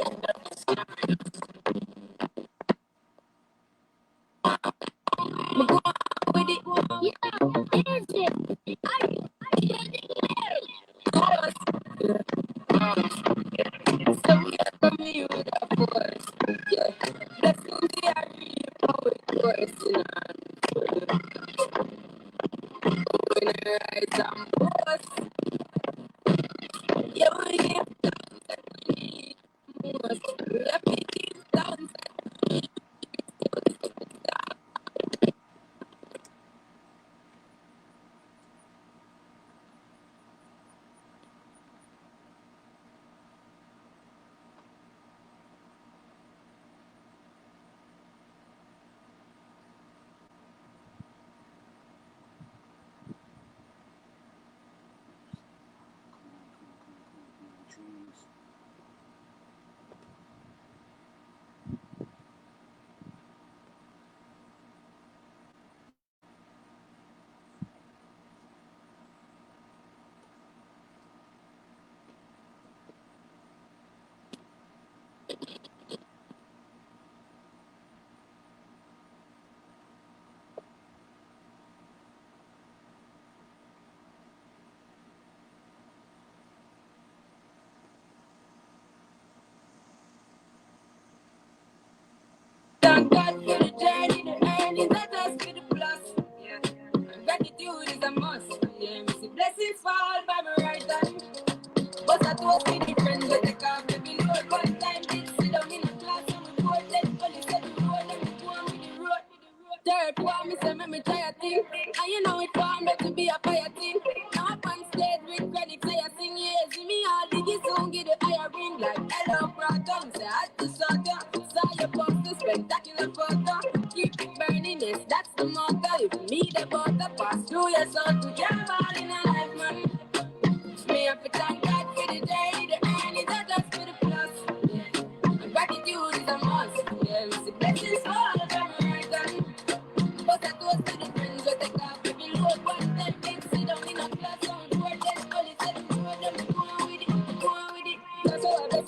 With it, yeah, dance it. So we have me with a force, yeah. Blessings, yeah, power, force tonight. When I rise, I'm boss. Yeah, we get most. Let me keep down. Thank God for the journey, the earning, not just for the plus. Yeah. Gratitude is a must. Yeah, we see blessings fall by my right hand. But I told me the friends that take off the load. One time did sit down in a class and we board then police said the road and we go on with the road. Third one, me say me try a thing. And you know it want me to be a fire team. Now up on stage with credit, say I sing, yeah. See me all diggy soon, get the higher ring. Like hello, brother, say I just saw you. Saw your poster, spectacular photo. Keep it burning, yes, that's the motto. If me the butter pass through your soul to jam all in a life, man. Me up to thank God for the day, the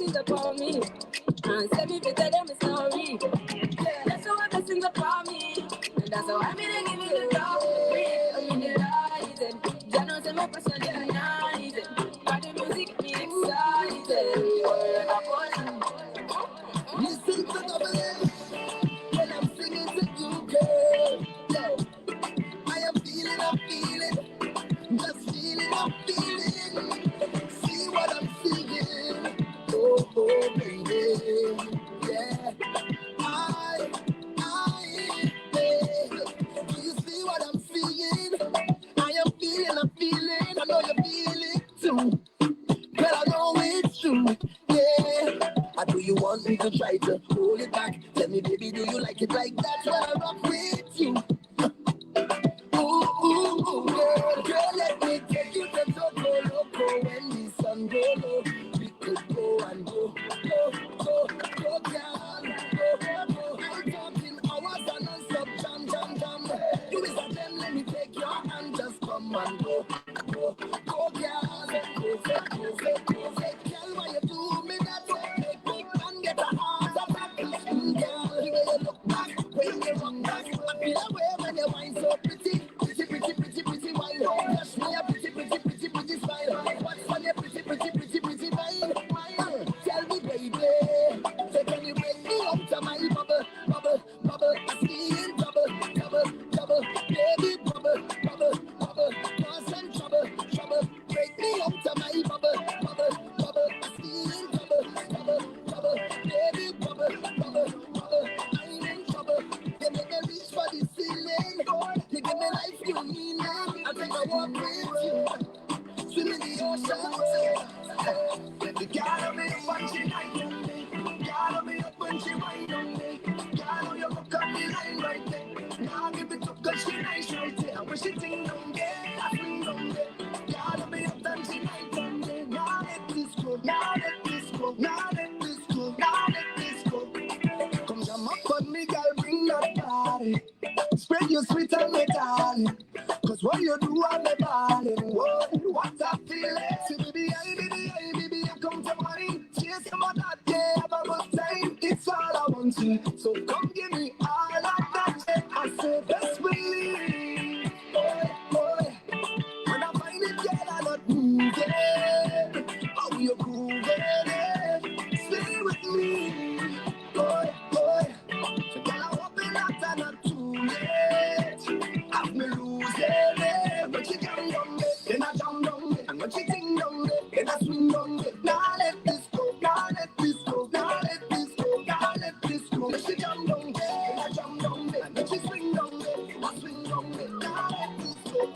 blessings upon me. And send me to tell them a story. Yeah, that's how blessings upon me. And that's how I'm gonna give you the love. I'm in the light. And Jah knows my passion united. By the music me excited. Listen to the when I'm singing to you, girl. Yo, I am feeling, just feeling, I'm feeling. See what I'm seeing. Oh, baby, yeah. Do you see what I'm seeing? I am feeling, I'm feeling. I know you feel it too. But I know it's true, yeah. I do you want me to try to hold it back? Tell me, baby, do you like it like that? When I rock with you. Ooh, girl, let me take you to Toco Loco. When the sun go low, we could go and go, girl, go. I'm talking hours and non-stop jam. You is a them, let me take your hand, just come and go, girl, go. Girl, why you do me that way? Make me man get a heart attack. Girl, when you look back, when you walk back, I feel away when you wine so pretty wine. Touch me a pretty smile. What's on your pretty wine? Tell me, baby, say can you bring me out of my bubble? I see in trouble, baby, bubble, cause I'm trouble. Break me out of my bubble. I see in trouble, baby, bubble. I'm in trouble. You make me reach for the ceiling. You give me life, you mean it. I take a walk with you. Swim in the ocean. You gotta be up when she night on me. Gotta be up when she wine on me. Gotta you look up the line right there. Now give it up cause she nice right there. And when she ting on me, I swing on me. Gotta be up when she night on me. Now let this go. Come jam up on me, girl, bring that body. Spread your sweet and me darling. Cause what you do on the body, whoa, what a feeling. See, baby, I come to party. Chase some of that, yeah, have a good time. It's all I want to. So come give me all of that. I say, best believe, boy. When I find it, girl, I'm not moving. Oh, you're grooving. Stay with me, boy. So girl, I hope it not too late. Have me losing it. When she jump down me, then I jump down me. And when she ting down me, then I swing down me. Now let this go. When she jump down me, then I jump down me. And when she swing down me, I swing down me. Now let this go.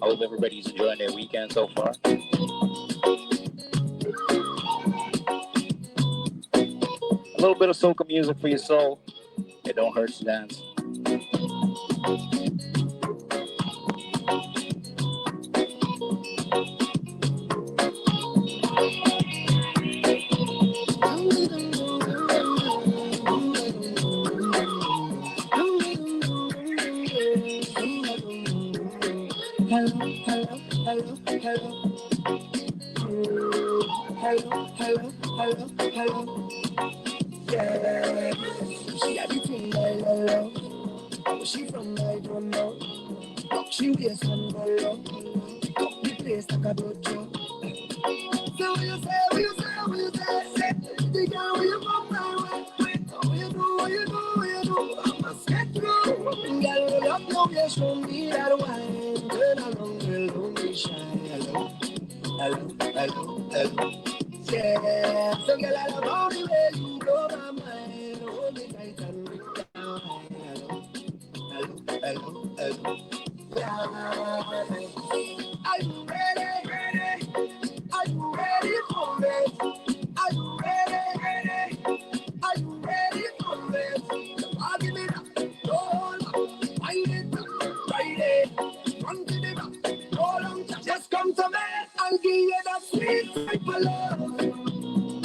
I hope everybody's enjoying their weekend so far. A little bit of soca music for your soul. It don't hurt to dance. Hello. Yeah. She had the thing I love. Where she from, I don't know. But she wears some color. Pick up the place like a dojo. So what you say? Say, the girl where you from now? What you do? I must get through. Girl, roll up now, you show me that wine. Turn around, girl, don't be shy. Hello. Yeah, so girl, I love all the way you blow my mind. Hold me tight and bring it down. Hello. Yeah. Are you ready? Are you ready for me? Are you ready? Are you ready for me? So I'll give it up, roll up, wind it up, ride it, run to the back, roll on, just come to me and give you that sweet type of love.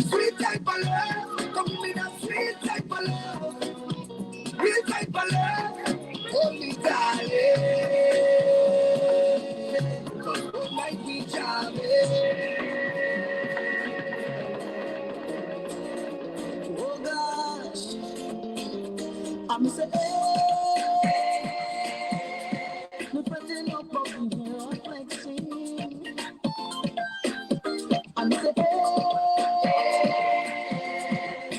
Sweet type of love, I'm saying, no pretend up up in here flexing. I'm saying,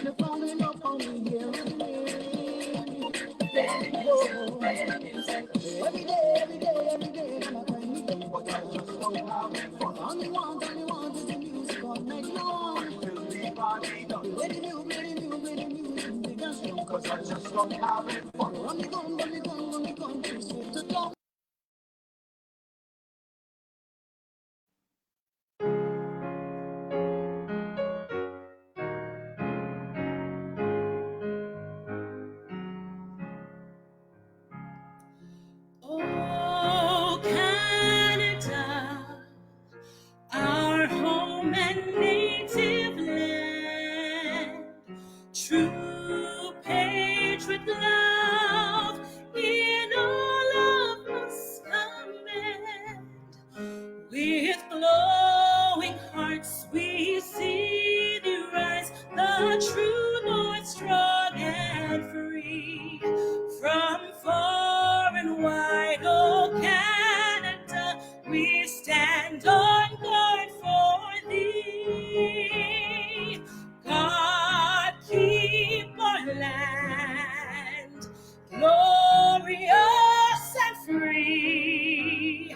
no falling up on me here with me. Every day, I'm a crying. All me want is the music all night long. Play the music, big and strong, 'cause I just don't have it fun. Run me gun, too sweet to talk. Oh, Canada, our home and native land, true patriot love in all of us command. With glowing hearts we see thee rise, the true north, strong and free. From far and wide, oh Canada, we stand on guard for thee. God keep our land glorious and free.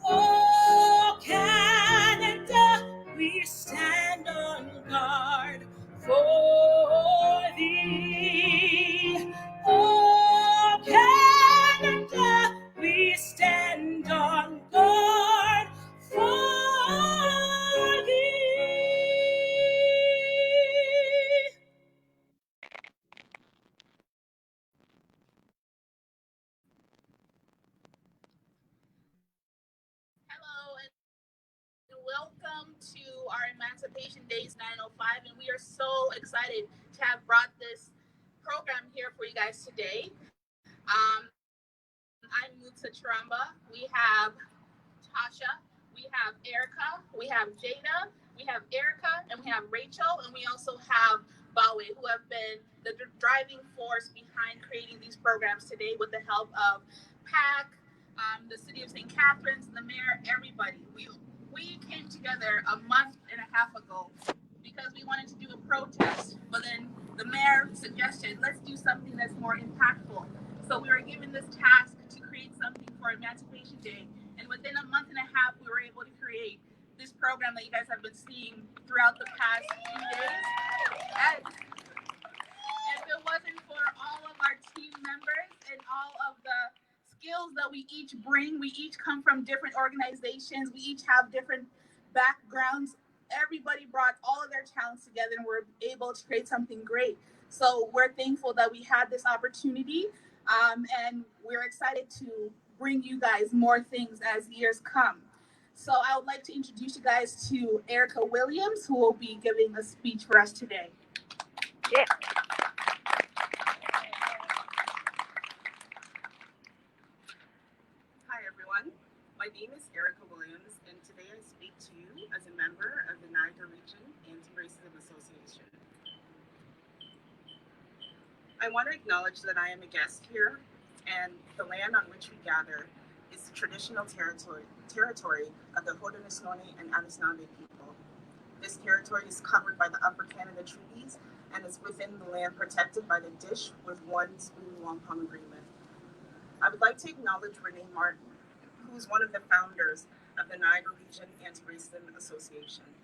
Oh Canada, we stand on guard for thee. Oh Canada, we stand on guard for thee. Hello and welcome to our Emancipation Days 905, and we are so excited to have brought this program here for you guys today. I'm Mutsa Charamba. We have Tasha, we have Erica, we have Jada, we have Erica, and we have Rachel, and we also have Bawe, who have been the driving force behind creating these programs today with the help of PAC, the City of St. Catharines, the mayor, everybody. We came together a month and a half ago because we wanted to do a protest, but then the mayor suggested, let's do something that's more impactful. So we were given this task to create something for Emancipation Day, and within a month and a half, we were able to create this program that you guys have been seeing throughout the past few days. And if it wasn't for all of our team members and all of the skills that we each bring, we each come from different organizations, we each have different backgrounds. Everybody brought all of their talents together and we're able to create something great. So we're thankful that we had this opportunity, and we're excited to bring you guys more things as years come. So I would like to introduce you guys to Erica Williams, who will be giving a speech for us today. Yeah. Hi everyone, my name is Erica Williams, and today I speak to you as a member of the Niagara Region Anti-Racism Association. I want to acknowledge that I am a guest here, and the land on which we gather is the traditional territory of the Haudenosaunee and Anishinaabe people. This territory is covered by the Upper Canada Treaties and is within the land protected by the Dish with One Spoon Wampum Agreement. I would like to acknowledge Renee Martin, who is one of the founders of the Niagara Region Anti-Racism Association.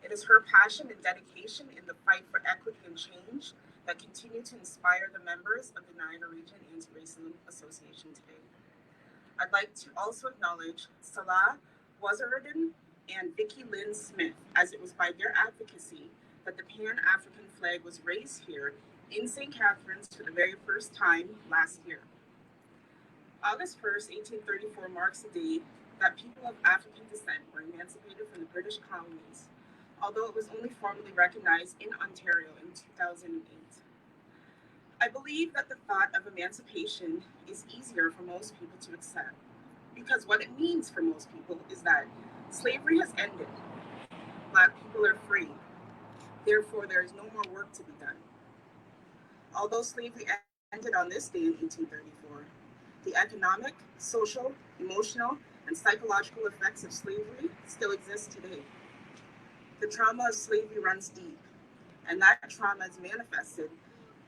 It is her passion and dedication in the fight for equity and change that continue to inspire the members of the Niagara Region Anti-Racism Association today. I'd like to also acknowledge Salah Wazirudin and Vicki Lynn Smith, as it was by their advocacy that the Pan-African flag was raised here in St. Catharines for the very first time last year. August 1st, 1834 marks the day that people of African descent were emancipated from the British colonies, although it was only formally recognized in Ontario in 2008. I believe that the thought of emancipation is easier for most people to accept, because what it means for most people is that slavery has ended. Black people are free. Therefore, there is no more work to be done. Although slavery ended on this day in 1834. The economic, social, emotional, and psychological effects of slavery still exist today. The trauma of slavery runs deep, and that trauma is manifested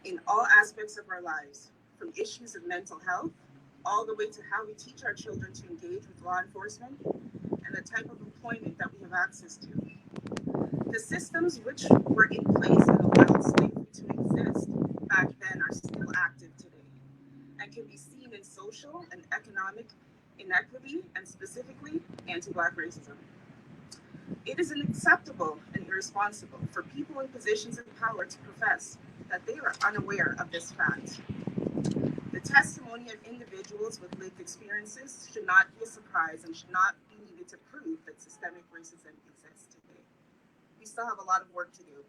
in all aspects of our lives, from issues of mental health, all the way to how we teach our children to engage with law enforcement, and the type of employment that we have access to. The systems which were in place and allowed slavery to exist back then are still active today, and can be seen in social and economic inequity, and specifically anti-Black racism. It is unacceptable and irresponsible for people in positions of power to profess that they are unaware of this fact. The testimony of individuals with lived experiences should not be a surprise and should not be needed to prove that systemic racism exists today. We still have a lot of work to do.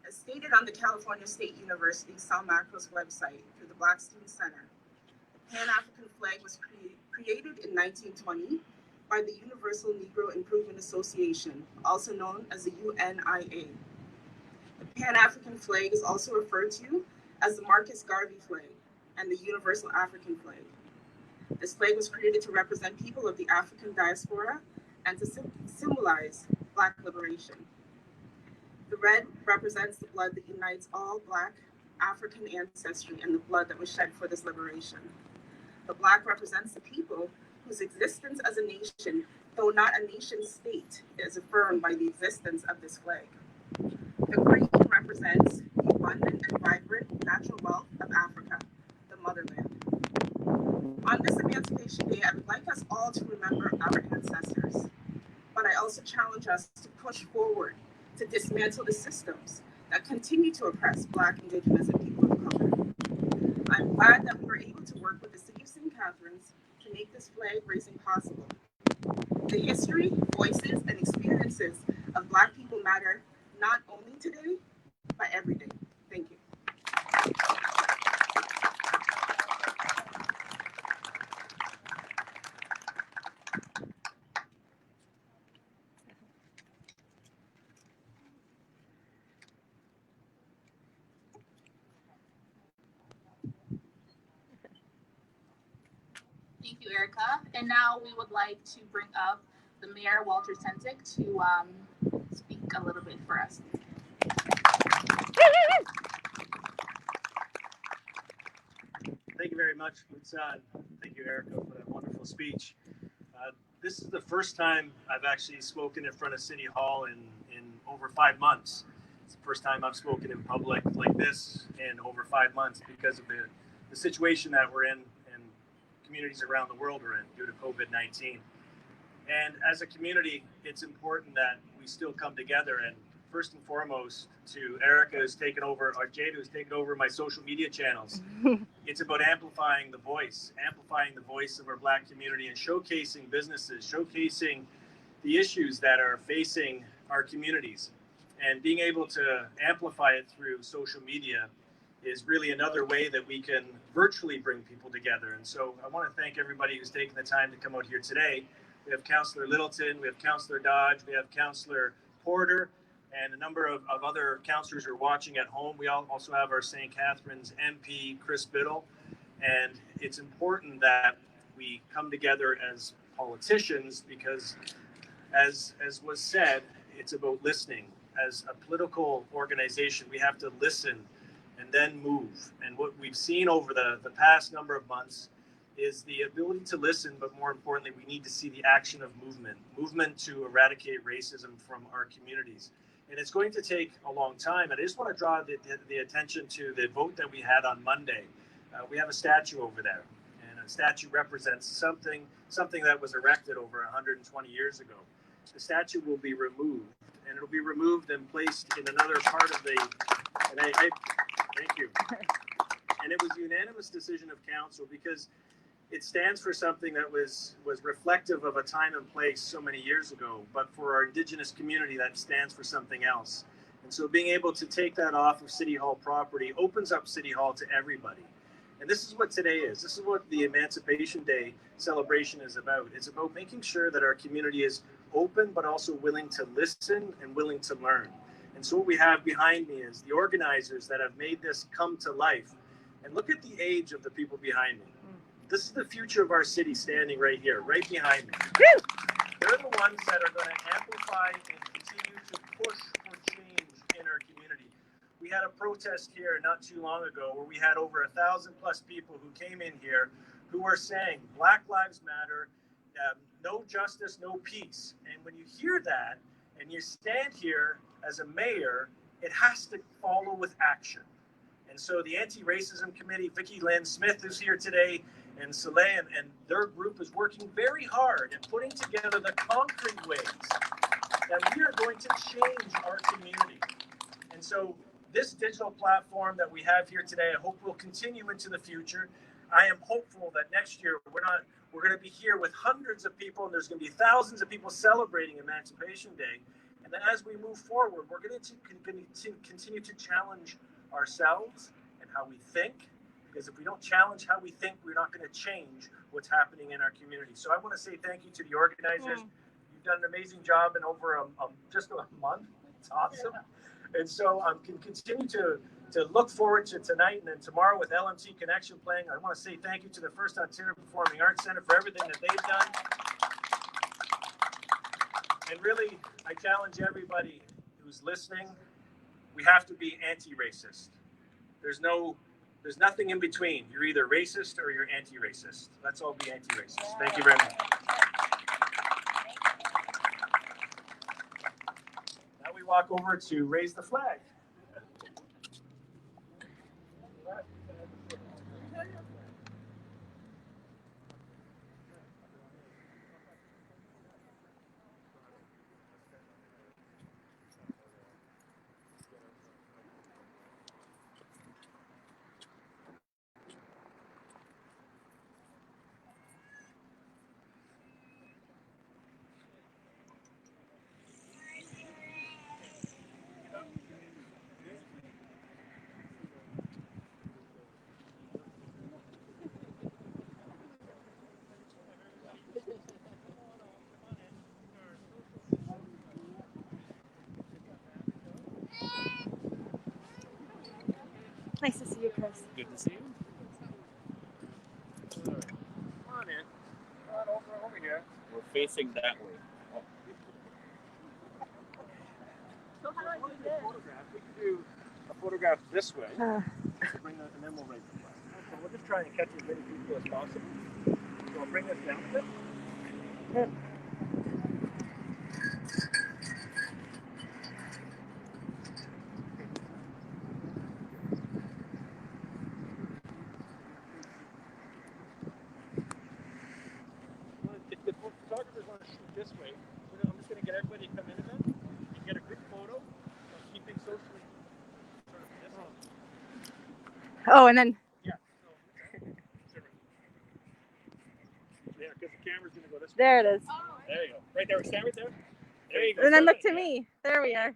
As stated on the California State University Sal Macro's website through the Black Student Center, the Pan-African flag was created in 1920 by the Universal Negro Improvement Association, also known as the UNIA. The Pan-African flag is also referred to as the Marcus Garvey flag and the Universal African flag. This flag was created to represent people of the African diaspora and to symbolize Black liberation. The red represents the blood that unites all Black African ancestry and the blood that was shed for this liberation. The Black represents the people whose existence as a nation, though not a nation state, is affirmed by the existence of this flag. The green represents the abundant and vibrant natural wealth of Africa, the motherland. On this Emancipation Day, I would like us all to remember our ancestors, but I also challenge us to push forward to dismantle the systems that continue to oppress Black, Indigenous, and people of color. I'm glad that we were able to work with the City of St. Catharines to make this flag raising possible. The history, voices, and experiences of Black people matter not only today, but every day. Thank you. Thank you, Erica. And now we would like to bring up the Mayor, Walter Sentic, to speak a little bit for us. Thank you very much, Mutsan. Thank you, Erica, for that wonderful speech. This is the first time I've actually spoken in front of City Hall in over 5 months. It's the first time I've spoken in public like this in over 5 months because of the situation that we're in and communities around the world are in due to COVID-19. And as a community, it's important that we still come together. And first and foremost, to Erica who's taken over, or Jada who's taken over my social media channels. It's about amplifying the voice of our Black community and showcasing businesses, showcasing the issues that are facing our communities. And being able to amplify it through social media is really another way that we can virtually bring people together. And so I want to thank everybody who's taken the time to come out here today. We have Councillor Littleton, we have Councillor Dodge, we have Councillor Porter, and a number of other councillors who are watching at home. We also have our St. Catharines MP, Chris Biddle. And it's important that we come together as politicians because, as was said, it's about listening. As a political organization, we have to listen and then move. And what we've seen over the past number of months is the ability to listen, but more importantly, we need to see the action of movement to eradicate racism from our communities. And it's going to take a long time. And I just want to draw the attention to the vote that we had on Monday. We have a statue over there, and a statue represents something that was erected over 120 years ago. The statue will be removed, and it'll be removed and placed in another part of the, and I thank you. And it was a unanimous decision of council because it stands for something that was reflective of a time and place so many years ago, but for our Indigenous community, that stands for something else. And so being able to take that off of City Hall property opens up City Hall to everybody. And this is what today is. This is what the Emancipation Day celebration is about. It's about making sure that our community is open, but also willing to listen and willing to learn. And so what we have behind me is the organizers that have made this come to life. And look at the age of the people behind me. This is the future of our city standing right here, right behind me. They're the ones that are going to amplify and continue to push for change in our community. We had a protest here not too long ago where we had over 1,000+ people who came in here who were saying Black Lives Matter, no justice, no peace. And when you hear that and you stand here as a mayor, it has to follow with action. And so the Anti-Racism Committee, Vicki Lynn Smith is here today, and Soleil and their group is working very hard at putting together the concrete ways that we are going to change our community. And so this digital platform that we have here today, I hope will continue into the future. I am hopeful that next year we're going to be here with hundreds of people, and there's going to be thousands of people celebrating Emancipation Day. And then as we move forward, we're going to continue to challenge ourselves and how we think, because if we don't challenge how we think, we're not going to change what's happening in our community. So I want to say thank you to the organizers. You've done an amazing job in over just a month. It's awesome. And so I can continue to look forward to tonight and then tomorrow with LMT Connection playing. I want to say thank you to the FirstOntario Performing Arts Centre for everything that they've done. And really, I challenge everybody who's listening, we have to be anti-racist. There's nothing in between. You're either racist or you're anti-racist. Let's all be anti-racist. Thank you very much. Now we walk over to raise the flag. Nice to see you, Chris. Good to see you. Come on in. Come on over here. We're facing that way. So how do I do this? We can do a photograph this way. And then we'll raise the flag. So we'll just try and catch as many people as possible. So I'll bring this down a bit. Yep. If the photographers want to shoot this way, I'm just going to get everybody to come in a bit and get a group photo of keeping socially sort of distance. Oh, and then. Yeah. Yeah, because the camera's going to go this way. There it is. There you go. Right there. Stand right there. There you go. And then look to me. There we are. All right.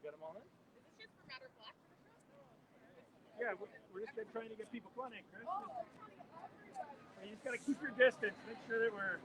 Got them all in? Is this just for Matter of Black? Yeah, we're just trying to get people. Come on in, Chris. You just got to keep your distance. Make sure that we're.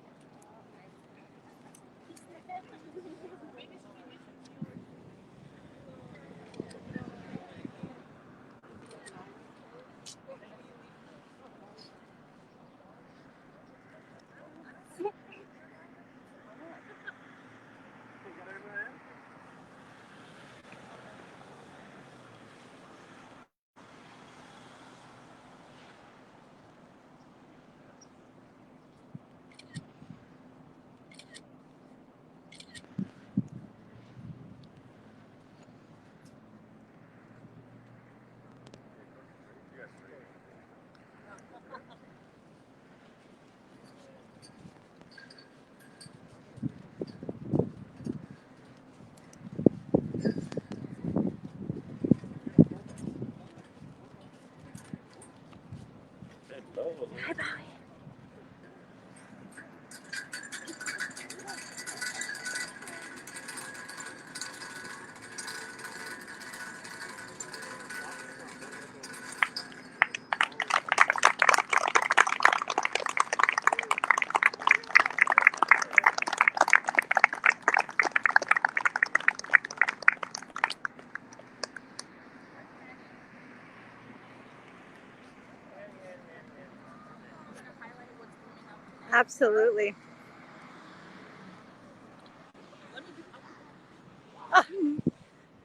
Absolutely.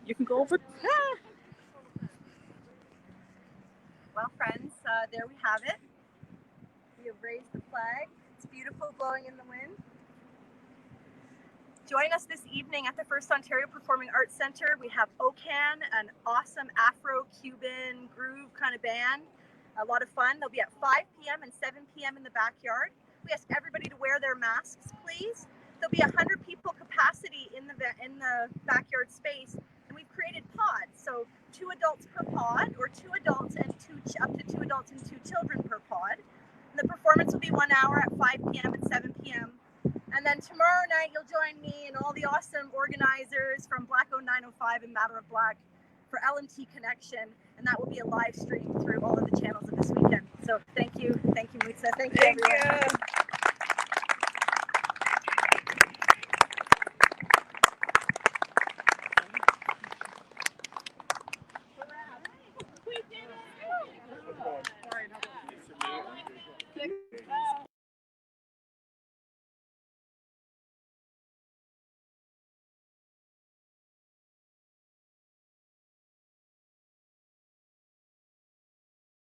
You can go over. Well, friends, there we have it. We have raised the flag. It's beautiful, blowing in the wind. Join us this evening at the FirstOntario Performing Arts Centre. We have OCAN, an awesome Afro-Cuban groove kind of band. A lot of fun. They'll be at 5 p.m. and 7 p.m. in the backyard. We ask everybody to wear their masks, please. There'll be 100 people capacity in the backyard space, and we've created pods. So 2 adults per pod, or 2 adults and up to 2 adults and 2 children per pod. And the performance will be 1 hour at 5 p.m. and 7 p.m. And then tomorrow night, you'll join me and all the awesome organizers from Black 905 and Matter of Black for LMT Connection. And that will be a live stream through all of the channels of this weekend. So thank you, Moitza. Thank you, everyone.